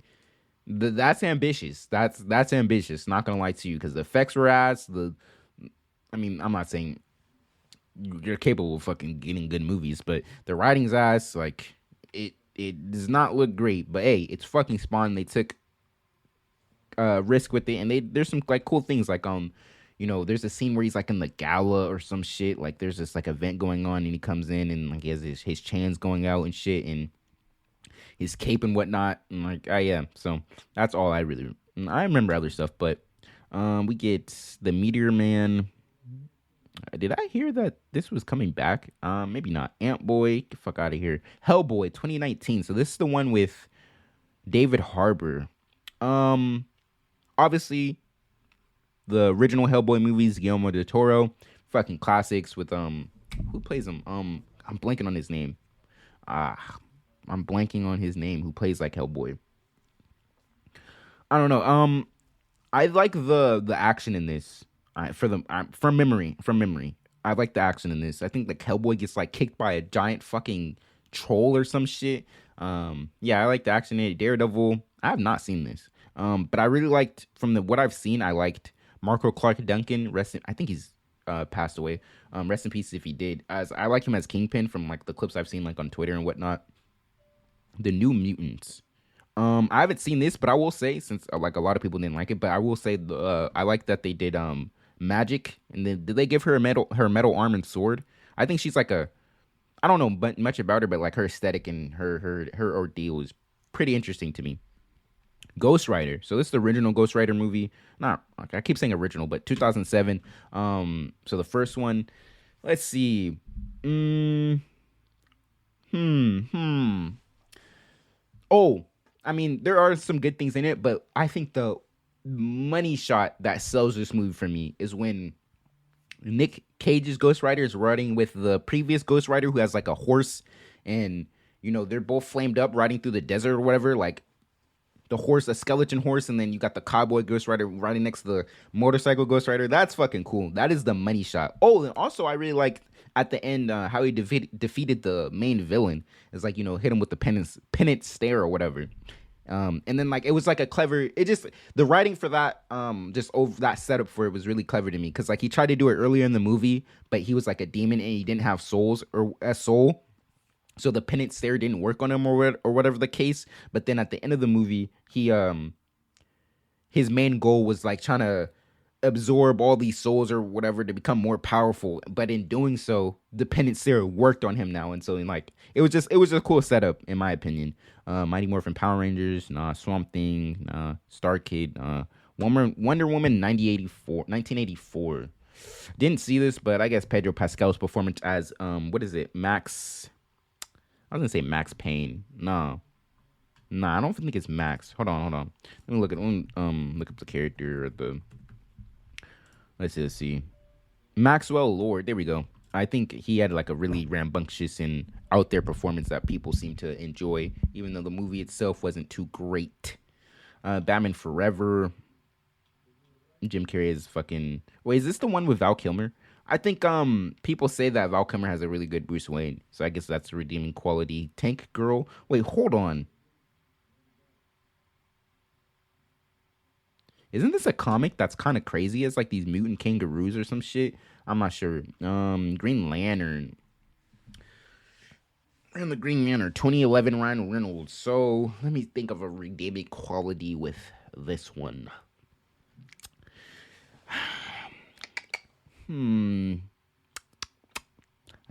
A: that's ambitious. That's ambitious. Not gonna lie to you, because the effects were ass. I mean, I'm not saying you're capable of fucking getting good movies, but the writing's ass. Like it does not look great. But hey, it's fucking Spawn. They took risk with it, and there's some like cool things like there's a scene where he's like in the gala or some shit. Like there's this like event going on, and he comes in and like he has his chains going out and shit, and his cape and whatnot. And like, yeah. So that's all I remember other stuff, but we get the Meteor Man. Did I hear that this was coming back? Maybe not. Ant Boy, get the fuck out of here. Hellboy 2019. So this is the one with David Harbour. Obviously the original Hellboy movies, Guillermo del Toro, fucking classics with who plays him? I'm blanking on his name. I'm blanking on his name. Who plays like Hellboy? I don't know. I like the action in this. From memory. I like the action in this. I think the Hellboy gets like kicked by a giant fucking troll or some shit. Yeah, I like the action in it. Daredevil. I have not seen this. But I really liked what I've seen. I liked Marco Clark Duncan. I think he's passed away. Rest in peace if he did. As I like him as Kingpin from like the clips I've seen like on Twitter and whatnot. The New Mutants. I haven't seen this, but I will say, since like a lot of people didn't like it, but I will say I like that they did magic, and then did they give her her metal arm and sword? I think she's like I don't know much about her, but like her aesthetic and her ordeal is pretty interesting to me. Ghost Rider. So this is the original Ghost Rider movie. Not I keep saying original, but 2007. So the first one. Let's see. Oh, I mean, there are some good things in it, but I think the money shot that sells this movie for me is when Nick Cage's Ghost Rider is riding with the previous Ghost Rider who has like a horse, and they're both flamed up riding through the desert or whatever. Like the horse, a skeleton horse, and then you got the cowboy Ghost Rider riding next to the motorcycle Ghost Rider. That's fucking cool. That is the money shot. Oh, and also I really liked at the end how he defeated the main villain. It's like, hit him with the penance stare or whatever. And then like it was like a clever. The writing for that just over that setup for it was really clever to me, because like he tried to do it earlier in the movie, but he was like a demon and he didn't have souls or a soul. So the penance stare didn't work on him or whatever the case. But then at the end of the movie, his main goal was like trying to absorb all these souls or whatever to become more powerful. But in doing so, the penance stare worked on him now. And so like it was just a cool setup in my opinion. Mighty Morphin Power Rangers, Swamp Thing, Star Kid, Wonder Woman 1984. Didn't see this, but I guess Pedro Pascal's performance as what is it? Max. I was gonna say Max Payne. No, I don't think it's Max. Hold on. Let me look up the character or the. Let's see. Maxwell Lord. There we go. I think he had like a really rambunctious and out there performance that people seem to enjoy, even though the movie itself wasn't too great. Batman Forever. Jim Carrey is fucking. Wait, is this the one with Val Kilmer? I think people say that Val Kilmer has a really good Bruce Wayne, so I guess that's a redeeming quality. Tank Girl. Wait, hold on. Isn't this a comic that's kind of crazy? It's like these mutant kangaroos or some shit. I'm not sure. Green Lantern. And the Green Lantern, 2011 Ryan Reynolds. So let me think of a redeeming quality with this one. I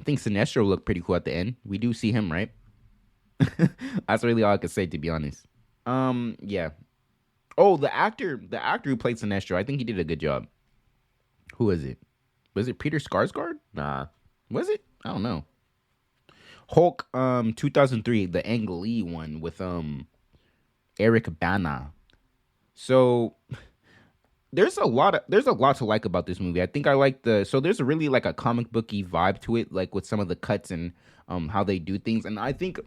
A: think Sinestro looked pretty cool at the end. We do see him, right? That's really all I could say, to be honest. Yeah. Oh, the actor who played Sinestro, I think he did a good job. Who is it? Was it Peter Skarsgård? Nah. Was it? I don't know. Hulk 2003, the Ang Lee one with Eric Bana. So there's a lot to like about this movie. I think I like there's a really like a comic booky vibe to it, like with some of the cuts and how they do things. And I think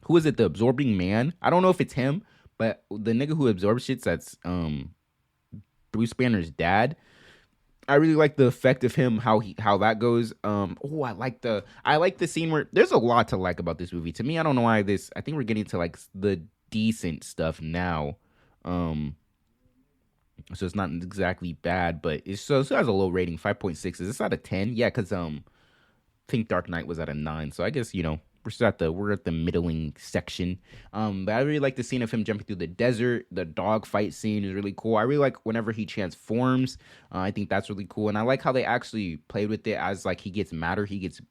A: who is it? The Absorbing Man. I don't know if it's him, but the nigga who absorbs shits, that's Bruce Banner's dad. I really like the effect of him, how that goes. I like the scene where there's a lot to like about this movie. To me, I don't know why I think we're getting to like the decent stuff now. So it's not exactly bad, but it has a low rating, 5.6. Is this out of 10? Yeah, because I think Dark Knight was at a 9. So I guess, we're at the middling section. But I really like the scene of him jumping through the desert. The dog fight scene is really cool. I really like whenever he transforms. I think that's really cool. And I like how they actually played with it as like he gets madder, he gets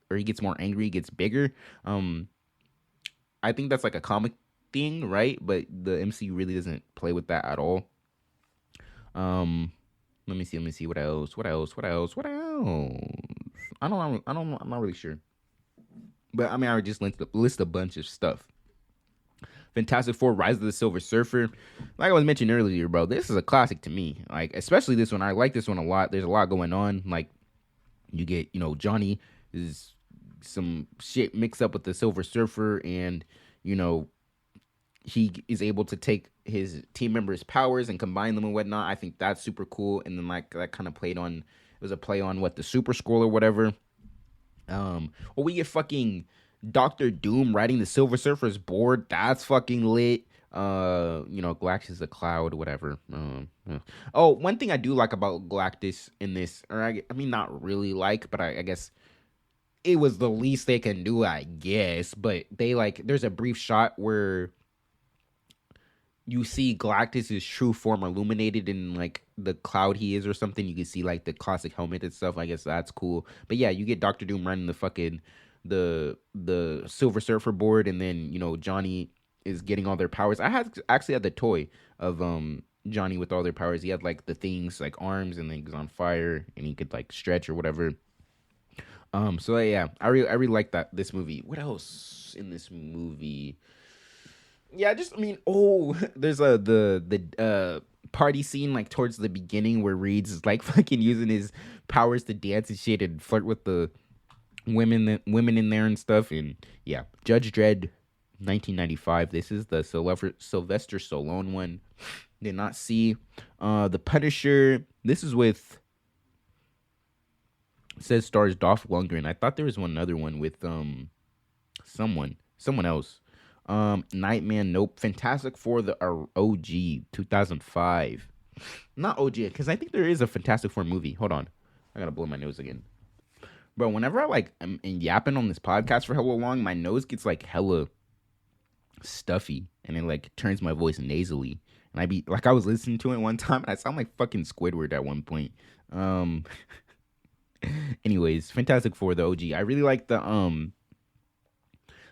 A: more angry, he gets bigger. I think that's like a comic thing, right? But the MCU really doesn't play with that at all. Let me see. What else? I'm not really sure. But I mean, I just list a bunch of stuff. Fantastic Four: Rise of the Silver Surfer. Like I was mentioning earlier, bro, this is a classic to me. Like, especially this one. I like this one a lot. There's a lot going on. Like, you get, Johnny is some shit mixed up with the Silver Surfer, and he is able to take his team members' powers and combine them and whatnot. I think that's super cool. And then like that kind of it was a play on what the Super Scroll or whatever. Or we get fucking Doctor Doom riding the Silver Surfer's board. That's fucking lit. Galactus the Cloud, whatever. Oh, one thing I do like about Galactus in this, or I mean, not really like, but I guess it was the least they can do, I guess. But there's a brief shot where you see Galactus' true form illuminated in like the cloud he is or something. You can see like the classic helmet and stuff. I guess that's cool. But yeah, you get Doctor Doom running the fucking the Silver Surfer board, and then Johnny is getting all their powers. I actually had the toy of Johnny with all their powers. He had like the things like arms, and then he was on fire, and he could like stretch or whatever. So yeah, I really like this movie. What else in this movie? Yeah, there's the party scene like towards the beginning where Reed's is like fucking using his powers to dance and shit and flirt with the women in there and stuff. And yeah, Judge Dredd, 1995. This is the Sylvester Stallone one. Did not see. The Punisher. This is with. It says stars Dolph Lundgren. I thought there was one other one with someone else. Nightman, nope. Fantastic Four, the OG, 2005. Not OG, because I think there is a Fantastic Four movie. Hold on. I gotta blow my nose again. Bro, whenever I'm yapping on this podcast for hella long, my nose gets like hella stuffy, and it like turns my voice nasally. And I was listening to it one time, and I sound like fucking Squidward at one point. Anyways, Fantastic Four, the OG. I really like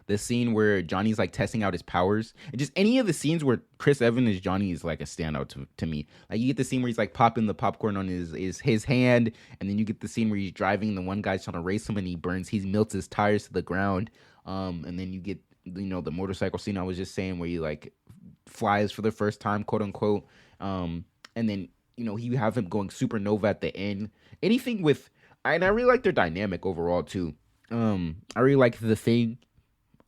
A: the scene where Johnny's like testing out his powers, and just any of the scenes where Chris Evans as Johnny is like a standout to me. Like you get the scene where he's like popping the popcorn on his hand, and then you get the scene where he's driving and the one guy's trying to race him and he melts his tires to the ground. And then you get the motorcycle scene I was just saying where he like flies for the first time, quote unquote. And then you have him going supernova at the end. Anything with, and I really like their dynamic overall too. I really like the Thing.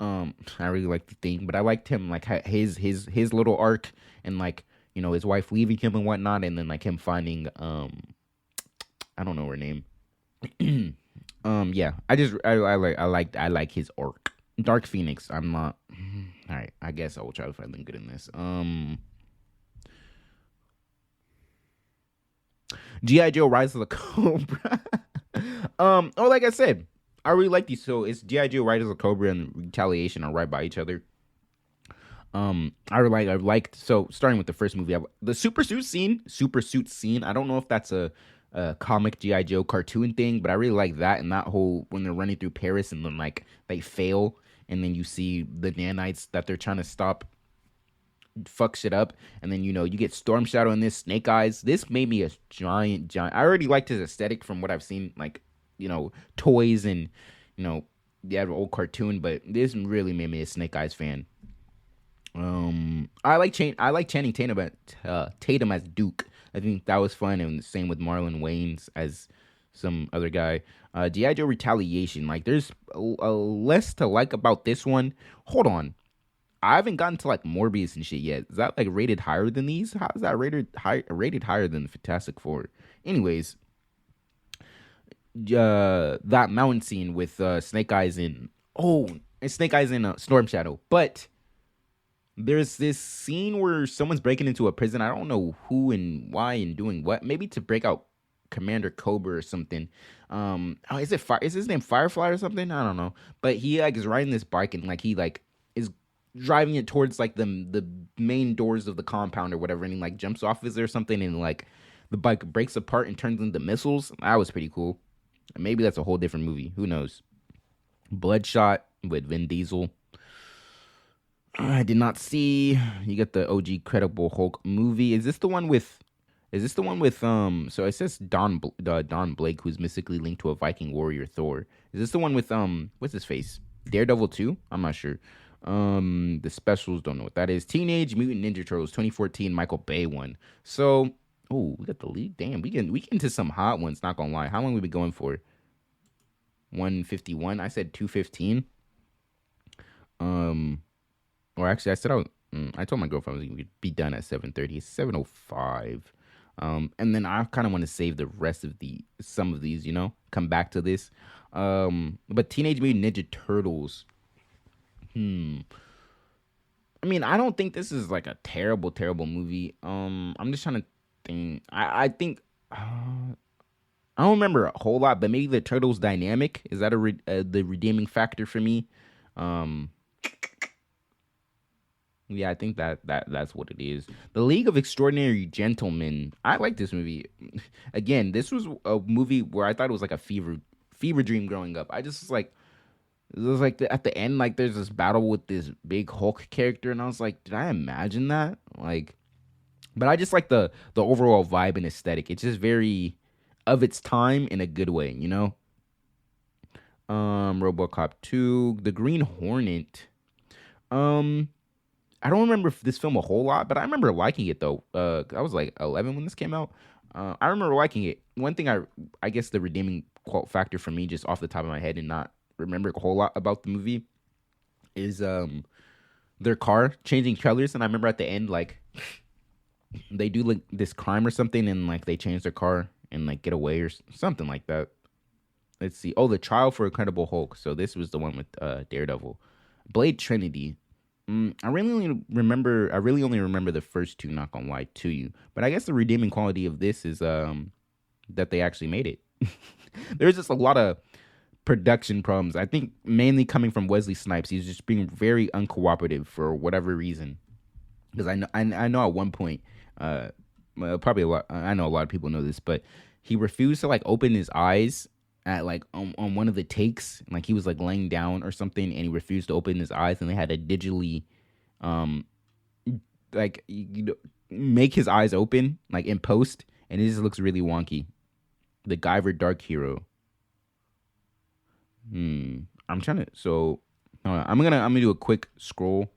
A: But I liked him like his little arc, and like his wife leaving him and whatnot, and then like him finding I don't know her name. Yeah, I like his arc. Dark Phoenix. I'm not. All right, I guess I will try to find them good in this. G.I. Joe: Rise of the Cobra. Like I said, I really like these. So it's G.I. Joe, Rise of the Cobra, and Retaliation are right by each other. I liked. So starting with the first movie, the super suit scene. I don't know if that's a comic G.I. Joe cartoon thing, but I really like that, and that whole when they're running through Paris and then like they fail, and then you see the nanites that they're trying to stop fuck shit up, and then you get Storm Shadow and this Snake Eyes. This made me a giant. I already liked his aesthetic from what I've seen, like toys and the old cartoon, but this really made me a Snake Eyes fan. I like Channing Tatum as Duke. I think that was fun, and the same with Marlon Wayans as some other guy. G.I. Joe Retaliation, like there's a less to like about this one. Hold on, I haven't gotten to like Morbius and shit yet. Is that like rated higher than these? How is that rated higher than Fantastic Four? Anyways, that mountain scene with Snake Eyes in Snake Eyes in Storm Shadow. But there's this scene where someone's breaking into a prison. I don't know who and why and doing what. Maybe to break out Commander Cobra or something. Is his name Firefly or something? I don't know. But he like is riding this bike and like he like is driving it towards like the main doors of the compound or whatever, and he like jumps off of it or something, and like the bike breaks apart and turns into missiles. That was pretty cool. Maybe that's a whole different movie. Who knows? Bloodshot with Vin Diesel. I did not see. You got the OG Credible Hulk movie. Is this the one with? So it says Don Blake, who's mystically linked to a Viking warrior Thor. Is this the one with what's his face? Daredevil 2? I'm not sure. The specials, don't know what that is. Teenage Mutant Ninja Turtles 2014 Michael Bay one. So, we got the league. Damn, we get into some hot ones, not gonna lie. How long we been going for? 151. I said 215. Or actually I told my girlfriend I was gonna be done at 7:30. It's 7:05. And then I kind of want to save the rest of some of these, come back to this. But Teenage Mutant Ninja Turtles. I mean, I don't think this is like a terrible, terrible movie. I'm just trying to think. I think I don't remember a whole lot, but maybe the Turtles dynamic is that the redeeming factor for me. Yeah, I think that's what it is. The League of Extraordinary Gentlemen. I like this movie. Again, this was a movie where I thought it was like a fever dream growing up. I just was like, it was like at the end, like there's this battle with this big Hulk character, and I was like, did I imagine that? Like, but I just like the overall vibe and aesthetic. It's just very of its time in a good way, RoboCop 2, The Green Hornet. I don't remember this film a whole lot, but I remember liking it though. I was like 11 when this came out. I remember liking it. One thing I guess the redeeming factor for me, just off the top of my head and not remember a whole lot about the movie, is their car changing colors. And I remember at the end, like they do like this crime or something, and like they change their car and like get away or something like that. Let's see. Oh, The Trial for Incredible Hulk. So this was the one with Daredevil. Blade Trinity. I really only remember the first two, not gonna lie to you. But I guess the redeeming quality of this is that they actually made it. There's just a lot of production problems. I think mainly coming from Wesley Snipes. He's just being very uncooperative for whatever reason. Because I know at one point, probably a lot. I know a lot of people know this, but he refused to like open his eyes at like on one of the takes. Like he was like laying down or something, and he refused to open his eyes, and they had to digitally, make his eyes open like in post, and it just looks really wonky. The Guyver Dark Hero. I'm trying to. So, I'm gonna do a quick scroll.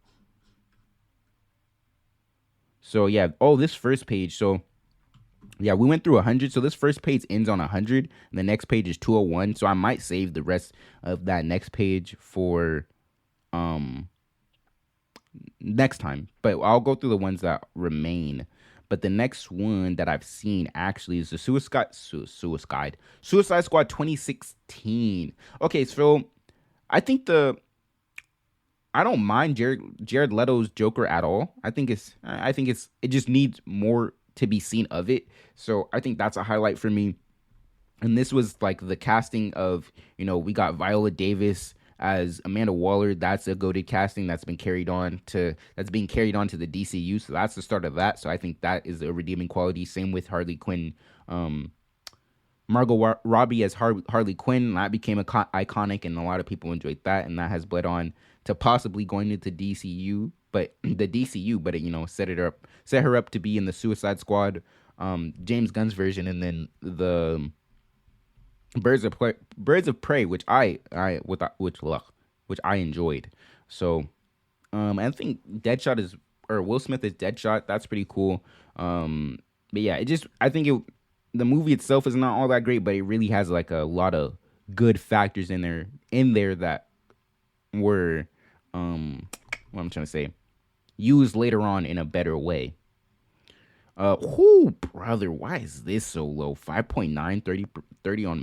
A: So yeah. Oh, this first page. So yeah, we went through 100. So this first page ends on 100, and the next page is 201. So I might save the rest of that next page for next time. But I'll go through the ones that remain. But the next one that I've seen actually is the Suicide Squad 2016. Okay, so I think I don't mind Jared Leto's Joker at all. I think it just needs more to be seen of it. So I think that's a highlight for me. And this was like the casting of, we got Viola Davis as Amanda Waller. That's a goated casting that's being carried on to the DCU. So that's the start of that. So I think that is a redeeming quality. Same with Harley Quinn. Margot Robbie as Harley Quinn. That became iconic, and a lot of people enjoyed that. And that has bled on to possibly going into DCU. But it, set her up to be in the Suicide Squad, James Gunn's version, and then the Birds of Prey, which I enjoyed. So, I think Will Smith is Deadshot. That's pretty cool. But yeah, the movie itself is not all that great, but it really has like a lot of good factors in there that were what I'm trying to say, used later on in a better way. Whoo, brother, why is this so low? 5.9, 30 on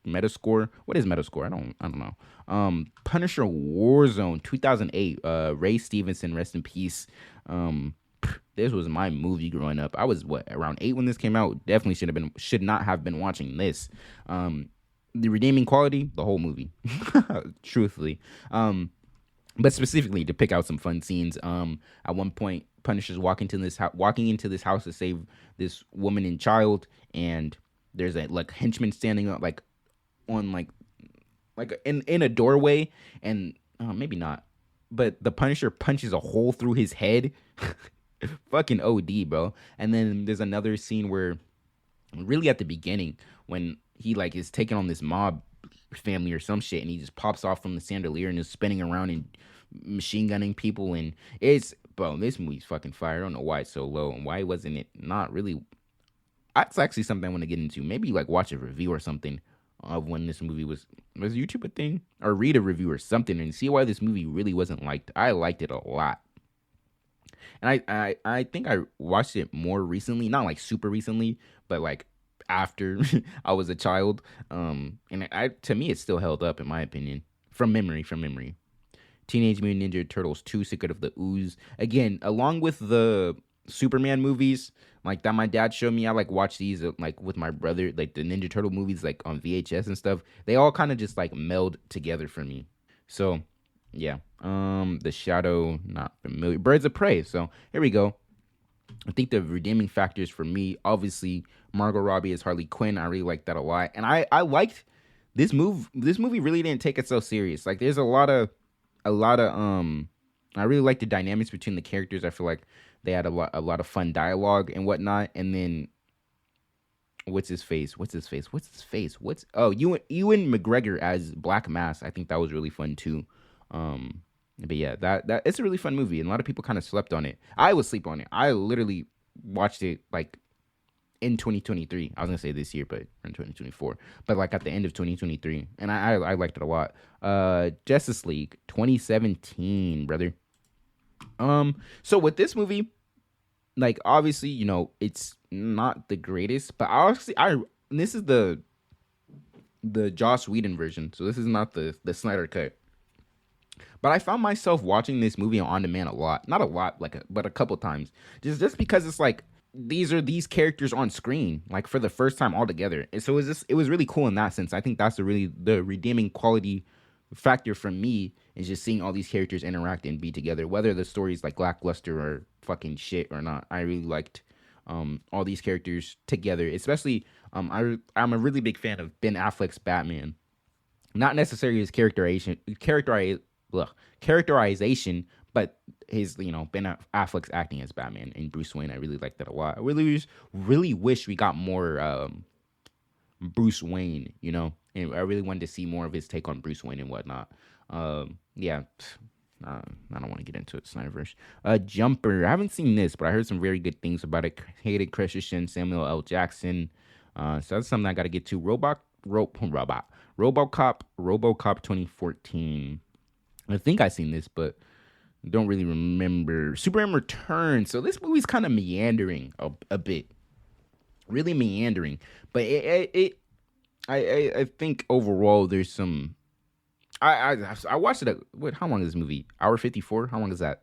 A: Metascore. What is Metascore? I don't know. Punisher Warzone 2008. Ray Stevenson, rest in peace. This was my movie growing up. I was around 8 when this came out. Definitely should not have been watching this. The redeeming quality, the whole movie, truthfully. But specifically to pick out some fun scenes. At one point, Punisher's walking into this house to save this woman and child, and there's a henchman standing up on in a doorway, and maybe not, but the Punisher punches a hole through his head. Fucking OD, bro. And then there's another scene where, really at the beginning, when he is taking on this mob family or some shit, and he just pops off from the chandelier and is spinning around and machine gunning people, and this movie's fucking fire. I don't know why it's so low, and why wasn't it not really. That's actually something I want to get into. Maybe watch a review or something of when this movie was YouTube a thing, or read a review or something and see why this movie really wasn't liked. I liked it a lot, and I think I watched it more recently, not super recently, but after I was a child. And to me, it still held up in my opinion, from memory. Teenage Mutant Ninja Turtles 2: Secret of the Ooze. Again, along with the Superman movies that my dad showed me, I watch these with my brother, the Ninja Turtle movies on VHS and stuff. They all kind of just meld together for me. So yeah, The Shadow, not familiar. Birds of Prey. So here we go. I think the redeeming factors for me, obviously, Margot Robbie as Harley Quinn. I really liked that a lot, and I liked this move. This movie really didn't take itself serious. There's a lot of I really like the dynamics between the characters. I feel like they had a lot of fun dialogue and whatnot. And then what's his face? Ewan McGregor as Black Mass. I think that was really fun too. But yeah, that it's a really fun movie, and a lot of people kind of slept on it. I would sleep on it. I literally watched it in 2023. I was gonna say this year, but in 2024. But at the end of 2023, and I liked it a lot. Justice League 2017, brother. So with this movie, obviously, it's not the greatest, but this is the Joss Whedon version, so this is not the Snyder cut. But I found myself watching this movie on demand a lot. Not a lot, but a couple times. Just because it's these characters on screen, for the first time all together. And so it was really cool in that sense. I think that's the redeeming quality factor for me, is just seeing all these characters interact and be together, whether the story's lackluster or fucking shit or not. I really liked all these characters together, especially I'm a really big fan of Ben Affleck's Batman. Not necessarily his characterization, but his Ben Affleck's acting as Batman and Bruce Wayne. I really like that a lot. I really wish we got more Bruce Wayne, and I really wanted to see more of his take on Bruce Wayne and whatnot. Yeah, I don't want to get into it. Snyderverse. Jumper. I haven't seen this, but I heard some very good things about it. Hayden Christensen, Samuel L. Jackson. So that's something I got to get to. RoboCop 2014. I think I've seen this, but don't really remember. Superman Returns. So this movie's kind of meandering a bit, really meandering. But I think overall there's some. I watched it. How long is this movie? Hour 54. How long is that?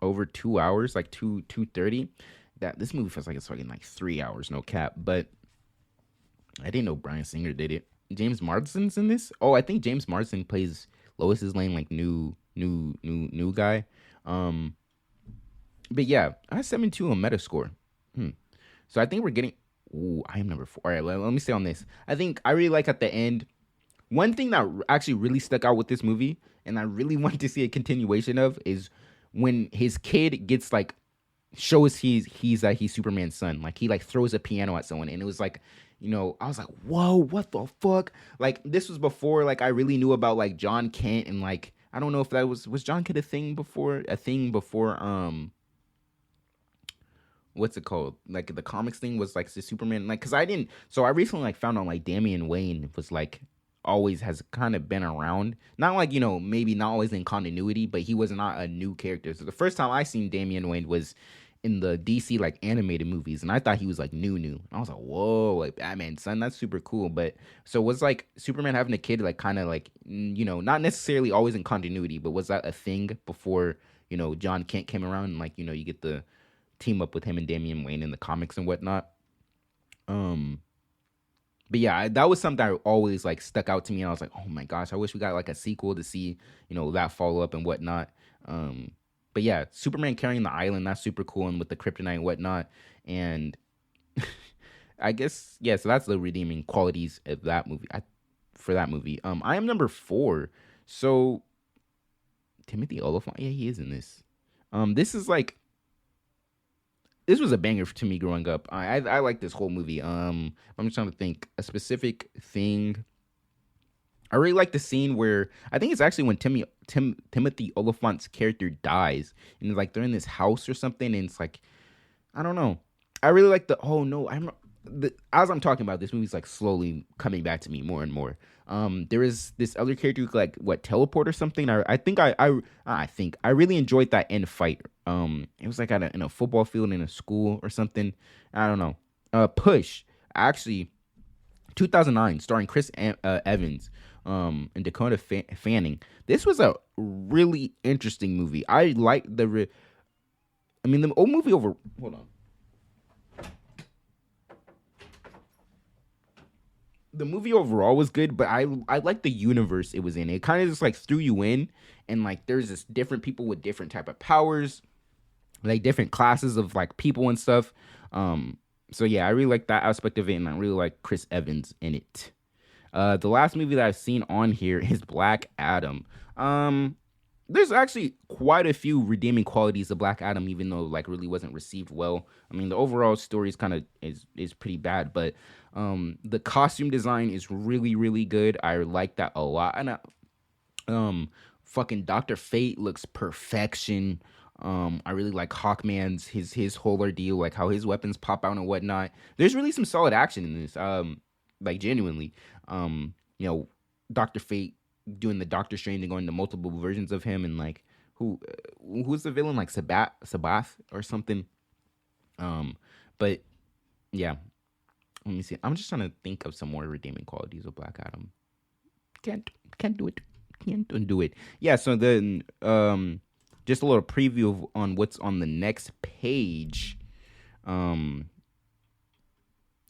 A: Over 2 hours, 2:30. This movie feels like it's fucking 3 hours, no cap. But I didn't know Bryan Singer did it. James Marsden's in this. Oh, I think James Marsden plays Lois's Lane, new guy. But yeah, I have 72 on Metascore. So I think we're getting. Ooh, I am number 4. All right, let me stay on this. I think I really like at the end. One thing that actually really stuck out with this movie, and I really want to see a continuation of, is when his kid gets shows he's Superman's son. He throws a piano at someone, and it was I was like, whoa, what the fuck? This was before I really knew about John Kent, and I don't know if that was John Kent a thing before what's it called? The comics thing was the Superman, because I didn't. So I recently found out Damian Wayne was always has kind of been around. Not like, maybe not always in continuity, but he was not a new character. So the first time I seen Damian Wayne was in the DC like animated movies, and I thought he was like new. I was like, whoa, like Batman's son, that's super cool. But so was like Superman having a kid like kind of like not necessarily always in continuity, but was that a thing before John Kent came around and like you get the team up with him and Damian Wayne in the comics and whatnot. But yeah, that was something that always like stuck out to me. And I was like, oh my gosh, I wish we got like a sequel to see, that follow up and whatnot. But yeah, Superman carrying the island, that's super cool, and with the kryptonite and whatnot. And I guess, yeah, so that's the redeeming qualities of that movie. For that movie. I am number 4. So Timothy Olyphant, yeah, he is in this. This was a banger to me growing up. I like this whole movie. I'm just trying to think a specific thing. I really like the scene where I think it's actually when Timothy Olyphant's character dies, and it's like they're in this house or something, and it's like I don't know. I really like as I'm talking about this movie's like slowly coming back to me more and more. There is this other character who could like teleport or something. I think I really enjoyed that end fight. It was like in a football field in a school or something. I don't know. Push, actually, 2009, starring Chris Evans, and Dakota Fanning. This was a really interesting movie. I like the old movie over. Hold on. The movie overall was good, but I like the universe it was in. It kind of just like threw you in, and like there's this different people with different type of powers, like different classes of like people and stuff. So yeah, I really like that aspect of it, and I really like Chris Evans in it. The last movie that I've seen on here is Black Adam. There's actually quite a few redeeming qualities of Black Adam, even though like really wasn't received well. I mean, the overall story is pretty bad, but the costume design is really, really good. I like that a lot. And fucking Dr. Fate looks perfection. I really like Hawkman's his whole ordeal, like how his weapons pop out and whatnot. There's really some solid action in this. Like genuinely. Dr. Fate doing the Doctor Strange and going to multiple versions of him, and like who's the villain, like Sabath or something. But yeah. Let me see. I'm just trying to think of some more redeeming qualities of Black Adam. Can't do it. Can't do it. Yeah, so then just a little preview on what's on the next page. And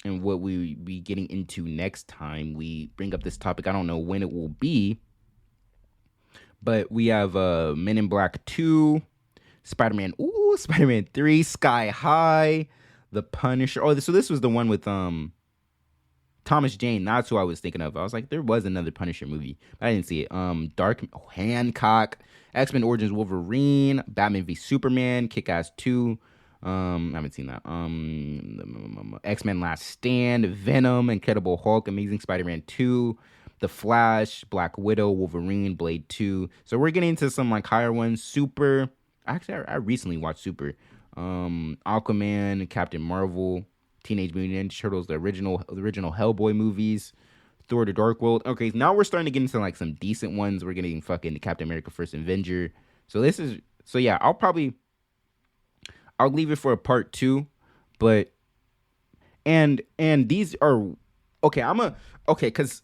A: what we be getting into next time we bring up this topic. I don't know when it will be. But we have Men in Black 2, Spider-Man 3, Sky High, The Punisher. Oh, so this was the one with Thomas Jane. That's who I was thinking of. I was like, there was another Punisher movie, but I didn't see it. Hancock, X-Men Origins Wolverine, Batman v Superman, Kick-Ass 2. I haven't seen that. X-Men Last Stand, Venom, Incredible Hulk, Amazing Spider-Man 2, The Flash, Black Widow, Wolverine, Blade 2. So we're getting into some like higher ones. Super. Actually, I recently watched Super. Aquaman, Captain Marvel, Teenage Mutant Ninja Turtles, the original Hellboy movies, Thor: The Dark World. Okay, now we're starting to get into like some decent ones. We're getting fucking Captain America: First Avenger. So yeah, I'll leave it for a part 2, but and these are okay. Because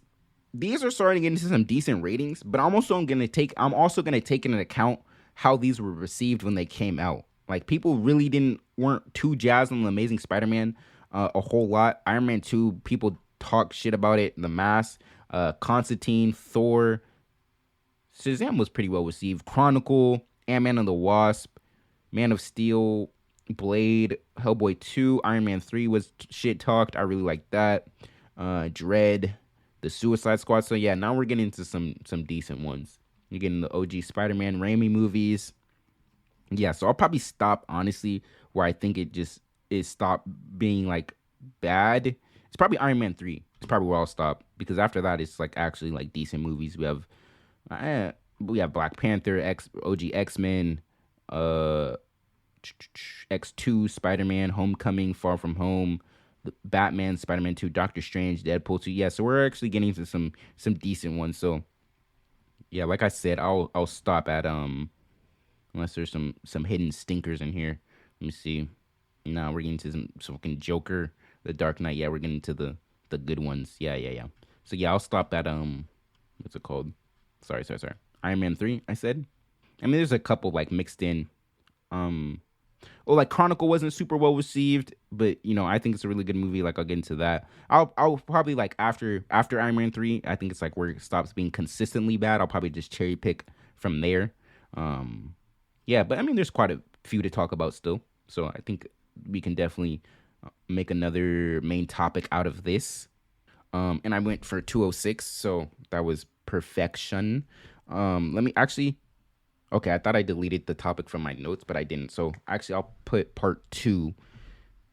A: these are starting to get into some decent ratings, but I'm also gonna take into account how these were received when they came out. Like people really weren't too jazzed on the Amazing Spider-Man a whole lot. Iron Man 2, people talk shit about it. The Mask, Constantine, Thor, Shazam was pretty well received. Chronicle, Ant-Man and the Wasp, Man of Steel, Blade, Hellboy 2, Iron Man 3 was shit talked. I really like that. Dread, the Suicide Squad. So yeah, now we're getting into some decent ones. You're getting the OG Spider-Man, Raimi movies. Yeah, so I'll probably stop, honestly, where I think it stopped being like bad. It's probably Iron Man 3. It's probably where I'll stop, because after that it's like actually like decent movies. We have Black Panther, OG X-Men, X2, Spider-Man, Homecoming, Far From Home, Batman, Spider-Man 2, Doctor Strange, Deadpool 2. Yeah, so we're actually getting to some decent ones. So yeah, like I said, I'll stop at unless there's some hidden stinkers in here. Let me see. Nah, we're getting to some fucking Joker, The Dark Knight. Yeah, we're getting to the good ones. Yeah. So yeah, I'll stop at what's it called? Sorry. Iron Man 3, I said. I mean, there's a couple like mixed in. Um, like Chronicle wasn't super well received, but I think it's a really good movie. Like I'll get into that. I'll probably like after Iron Man 3, I think it's like where it stops being consistently bad. I'll probably just cherry pick from there. Yeah, but I mean, there's quite a few to talk about still. So I think we can definitely make another main topic out of this. And I went for 206, so that was perfection. Let me actually. Okay, I thought I deleted the topic from my notes, but I didn't. So actually, I'll put part 2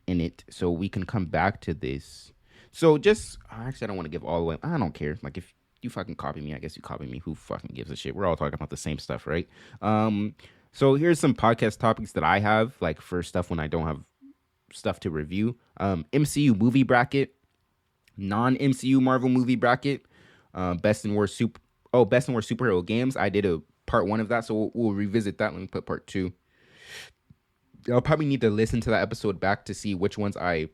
A: in it so we can come back to this. So actually, I don't want to give all the way. I don't care. Like if you fucking copy me, I guess you copy me. Who fucking gives a shit? We're all talking about the same stuff, right? So here's some podcast topics that I have, like for stuff when I don't have stuff to review. MCU movie bracket, non-MCU Marvel movie bracket, best and worst superhero games. I did a part 1 of that, so we'll revisit that. Let me put part 2. I'll probably need to listen to that episode back to see which ones I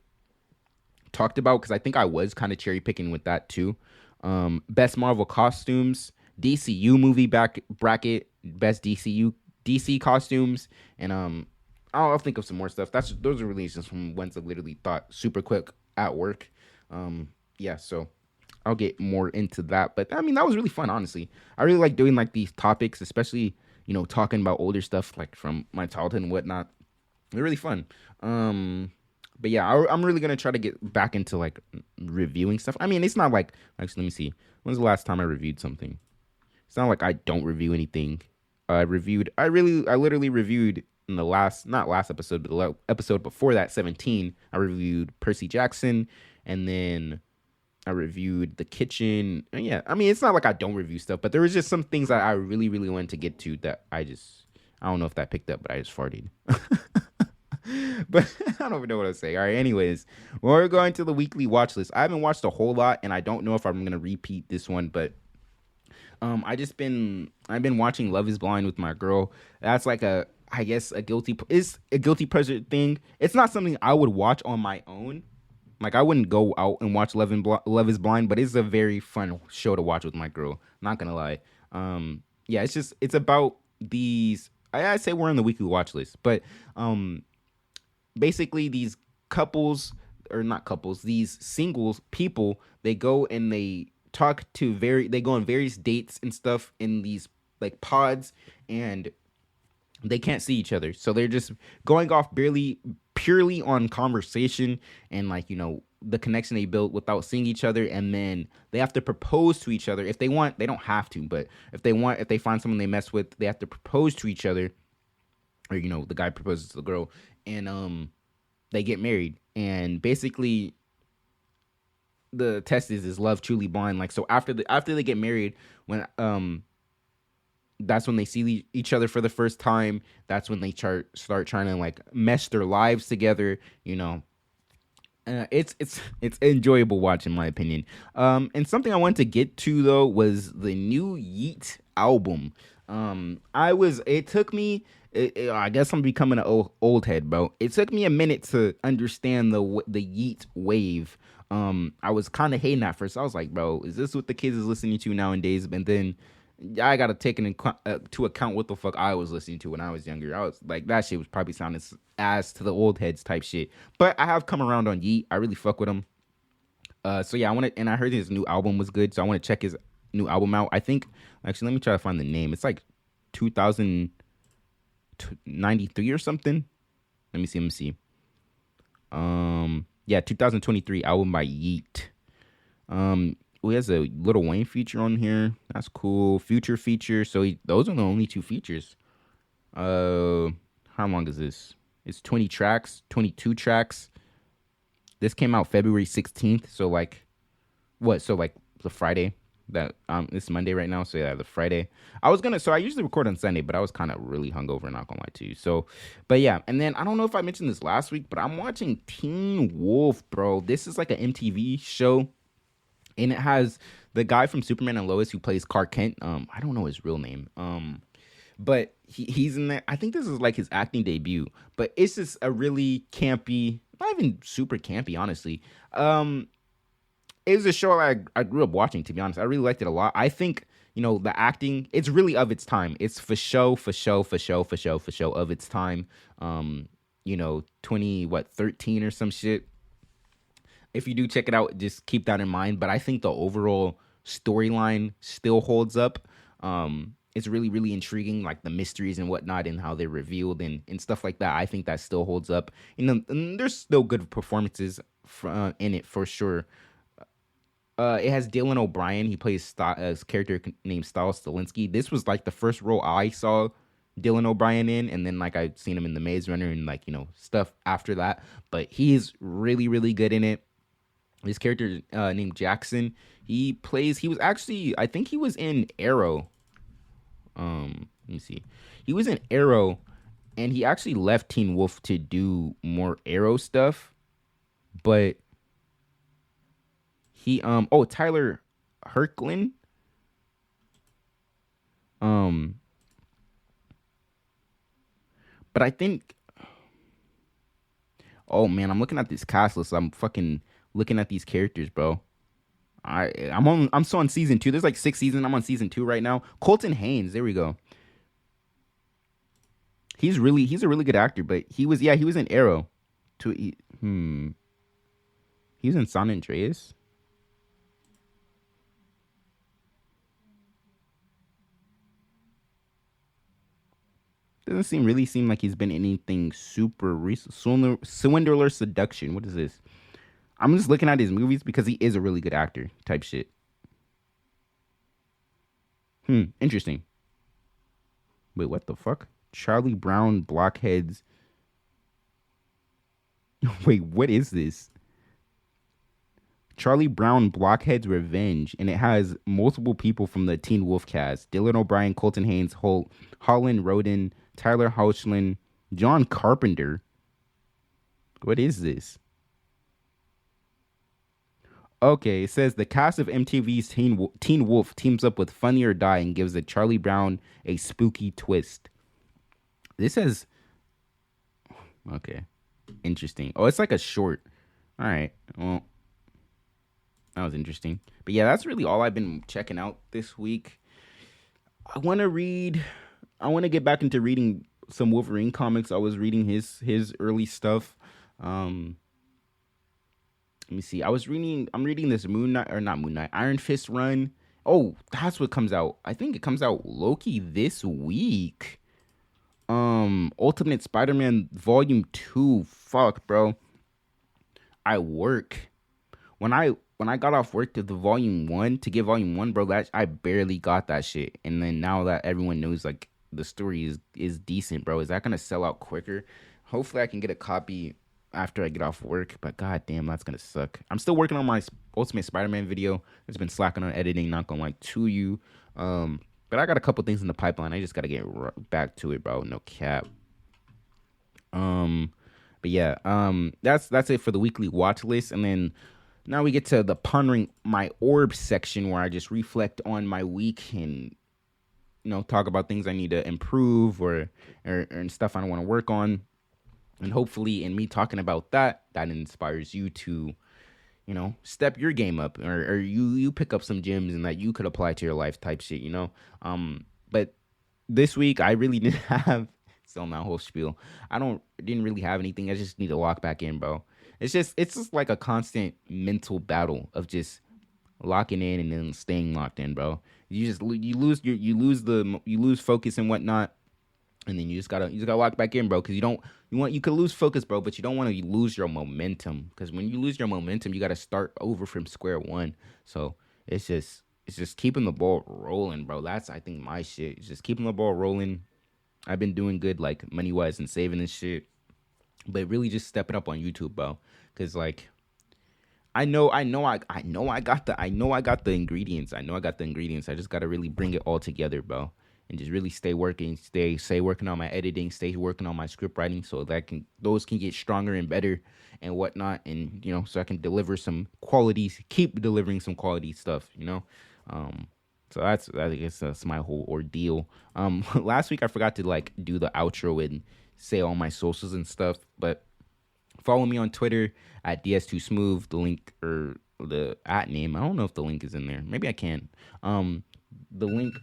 A: talked about, because I think I was kind of cherry picking with that too. Best Marvel costumes, DCU movie bracket, best DC costumes, and I'll think of some more stuff. Those are releases from ones I literally thought super quick at work. Yeah, so I'll get more into that. But I mean, that was really fun, honestly. I really like doing like these topics, especially, talking about older stuff like from my childhood and whatnot. They're really fun. But yeah, I'm really gonna try to get back into like reviewing stuff. I mean, it's not like, actually, let me see. When's the last time I reviewed something? It's not like I don't review anything. I literally reviewed in the not last episode, but the episode before that, 17. I reviewed Percy Jackson, and then I reviewed The Kitchen. And yeah, I mean, it's not like I don't review stuff, but there was just some things that I really, really wanted to get to that I don't know if that picked up, but I just farted. But I don't even know what to say. All right, anyways, we're going to the weekly watch list. I haven't watched a whole lot, and I don't know if I'm going to repeat this one, but I've been watching Love is Blind with my girl. That's like I guess a guilty pleasure thing. It's not something I would watch on my own. Like I wouldn't go out and watch Love is Blind, but it's a very fun show to watch with my girl. Not gonna lie. Yeah, it's about these. I say we're on the weekly watch list, but basically these couples, or not couples, these singles people, they go and they go on various dates and stuff in these like pods, and they can't see each other, so they're just going off purely on conversation and like the connection they built without seeing each other. And then they have to propose to each other if they want. They don't have to, but if they find someone they mess with, they have to propose to each other, or the guy proposes to the girl, and they get married. And basically the test is love truly blind? Like, so after they get married, when that's when they see each other for the first time. That's when they start trying to like mesh their lives together. It's enjoyable watch in my opinion. And something I wanted to get to though was the new Yeet album. It took me. I guess I'm becoming an old head, bro. It took me a minute to understand the Yeet wave. I was kind of hating at first. I was like, bro, is this what the kids is listening to nowadays? And then I gotta take into account what the fuck I was listening to when I was younger. I was like, that shit was probably sounding ass to the old heads type shit. But I have come around on Yeet. I really fuck with him. So yeah, I heard his new album was good, so I want to check his new album out. I think, actually, let me try to find the name. It's like 2093 or something. Let me see. Yeah, 2023 album by Yeet. He has a Lil Wayne feature on here. That's cool. Future feature. So those are the only 2 features. How long is this? It's 22 tracks. This came out February 16th. So like, what? So like the Friday. that it's Monday right now, so yeah, the Friday. I usually record on Sunday, but I was kind of really hungover, not gonna lie to you. So, but yeah, and then I don't know if I mentioned this last week, but I'm watching Teen Wolf, bro. This is like an MTV show, and it has the guy from Superman and Lois who plays Clark Kent. I don't know his real name. But he's in there. I think this is like his acting debut, but it's just a really campy, not even super campy, honestly. It was a show I grew up watching, to be honest. I really liked it a lot. I think, the acting, it's really of its time. It's for show of its time. 13 or some shit. If you do check it out, just keep that in mind. But I think the overall storyline still holds up. It's really, really intriguing, like the mysteries and whatnot and how they're revealed and stuff like that. I think that still holds up. And there's still good performances in it for sure. It has Dylan O'Brien. He plays a character named Styles Stilinski. This was like the first role I saw Dylan O'Brien in, and then like I've seen him in The Maze Runner and like stuff after that. But he's really, really good in it. This character named Jackson. He was actually, I think he was in Arrow. Let me see. He was in Arrow, and he actually left Teen Wolf to do more Arrow stuff. But he Tyler Herklin. But I think, oh man, I'm looking at this cast list. I'm fucking looking at these characters, bro. I'm still on season 2. There's like 6 seasons. I'm on season 2 right now. Colton Haynes, there we go. He's a really good actor, but he was in Arrow. He was in San Andreas. Doesn't really seem like he's been anything super recent. Swindler Seduction. What is this? I'm just looking at his movies because he is a really good actor type shit. Interesting. Wait, what the fuck? Charlie Brown Blockheads. Wait, what is this? Charlie Brown Blockheads Revenge, and it has multiple people from the Teen Wolf cast: Dylan O'Brien, Colton Haynes, Holland Roden, Tyler Hoechlin, John Carpenter. What is this? Okay, it says the cast of MTV's Teen Wolf teams up with Funny or Die and gives the Charlie Brown a spooky twist. This says, okay, interesting. Oh, it's like a short. All right, well, that was interesting. But yeah, that's really all I've been checking out this week. I want to get back into reading some Wolverine comics. I was reading his early stuff. Let me see. I'm reading this Iron Fist run. Oh, that's what comes out. I think it comes out Loki this week. Ultimate Spider-Man Volume 2. Fuck, bro. I work. When I got off work to get Volume 1, bro, I barely got that shit. And then now that everyone knows like the story is decent, bro, is that gonna sell out quicker? Hopefully I can get a copy after I get off work, but god damn, that's gonna suck. I'm still working on my Ultimate Spider-Man video. It's been slacking on editing, not gonna lie to you. But I got a couple things in the pipeline. I just gotta get back to it, bro. No cap. But yeah, that's it for the weekly watch list. And then now we get to the Pondering My Orb section, where I just reflect on my week and talk about things I need to improve or stuff I want to work on. And hopefully in me talking about that inspires you to, step your game up or you pick up some gems and that you could apply to your life type shit, But this week I really didn't have, still my whole spiel. Didn't really have anything. I just need to lock back in, bro. It's just like a constant mental battle of just locking in and then staying locked in, bro. You lose focus and whatnot. And then you just gotta lock back in, bro, because you could lose focus, bro, but you don't want to lose your momentum. Because when you lose your momentum, you gotta start over from square one. So it's just keeping the ball rolling, bro. That's I think my shit. It's just keeping the ball rolling. I've been doing good like money wise and saving this shit, but really just stepping up on YouTube, bro. Because like I got the ingredients. I know I got the ingredients. I just gotta really bring it all together, bro. And just really stay working on my editing, stay working on my script writing so that those can get stronger and better and whatnot. And so I can deliver some qualities, keep delivering some quality stuff. Um so I guess that's my whole ordeal. Last week I forgot to like do the outro and say all my socials and stuff, but follow me on Twitter at DS2Smooth. The link or the at name, I don't know if the link is in there. Maybe I can. The link,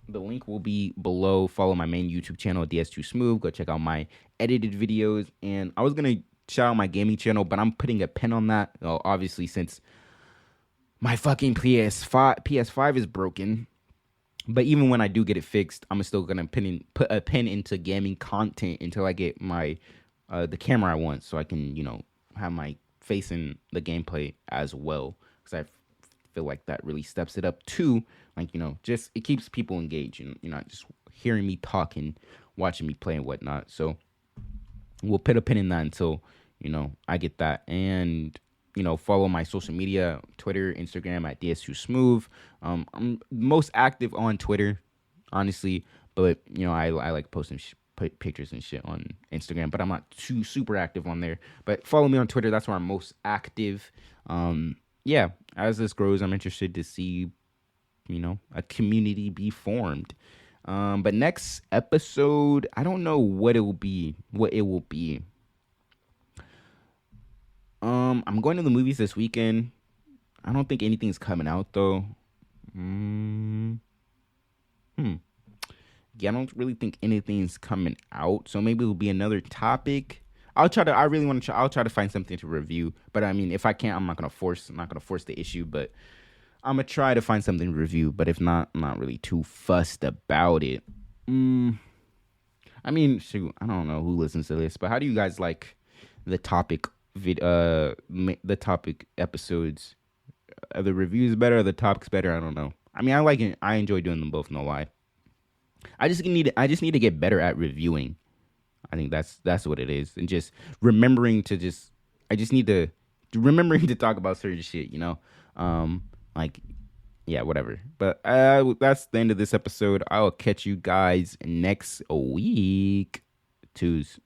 A: the link will be below. Follow my main YouTube channel, DS2Smooth. Go check out my edited videos. And I was gonna shout out my gaming channel, but I'm putting a pin on that. Well, obviously, since my fucking PS5 is broken. But even when I do get it fixed, I'm still gonna put a pin into gaming content until I get my the camera I want, so I can have my face in the gameplay as well. Because I feel like that really steps it up too. Like just it keeps people engaged, and you're not just hearing me talk and watching me play and whatnot. So we'll put a pin in that until I get that. And follow my social media, Twitter, Instagram at DS2Smooth. I'm most active on Twitter, honestly, but I like posting pictures and shit on Instagram, but I'm not too super active on there. But follow me on Twitter. That's where I'm most active. Yeah, as this grows, I'm interested to see a community be formed. But next episode, I don't know what it will be. I'm going to the movies this weekend. I don't think anything's coming out though. Yeah, I don't really think anything's coming out. So maybe it'll be another topic. I'll try to find something to review. But I mean, if I can't, I'm not gonna force the issue. But I'm gonna try to find something to review. But if not, I'm not really too fussed about it. I mean, shoot, I don't know who listens to this, but how do you guys like the topic the topic episodes? Are the reviews better? Are the topics better? I don't know. I mean, I like it. I enjoy doing them both. No lie. I just need to get better at reviewing. I think that's what it is, and just remembering to remembering to talk about certain shit. Like yeah, whatever. But that's the end of this episode. I'll catch you guys next week. Twos.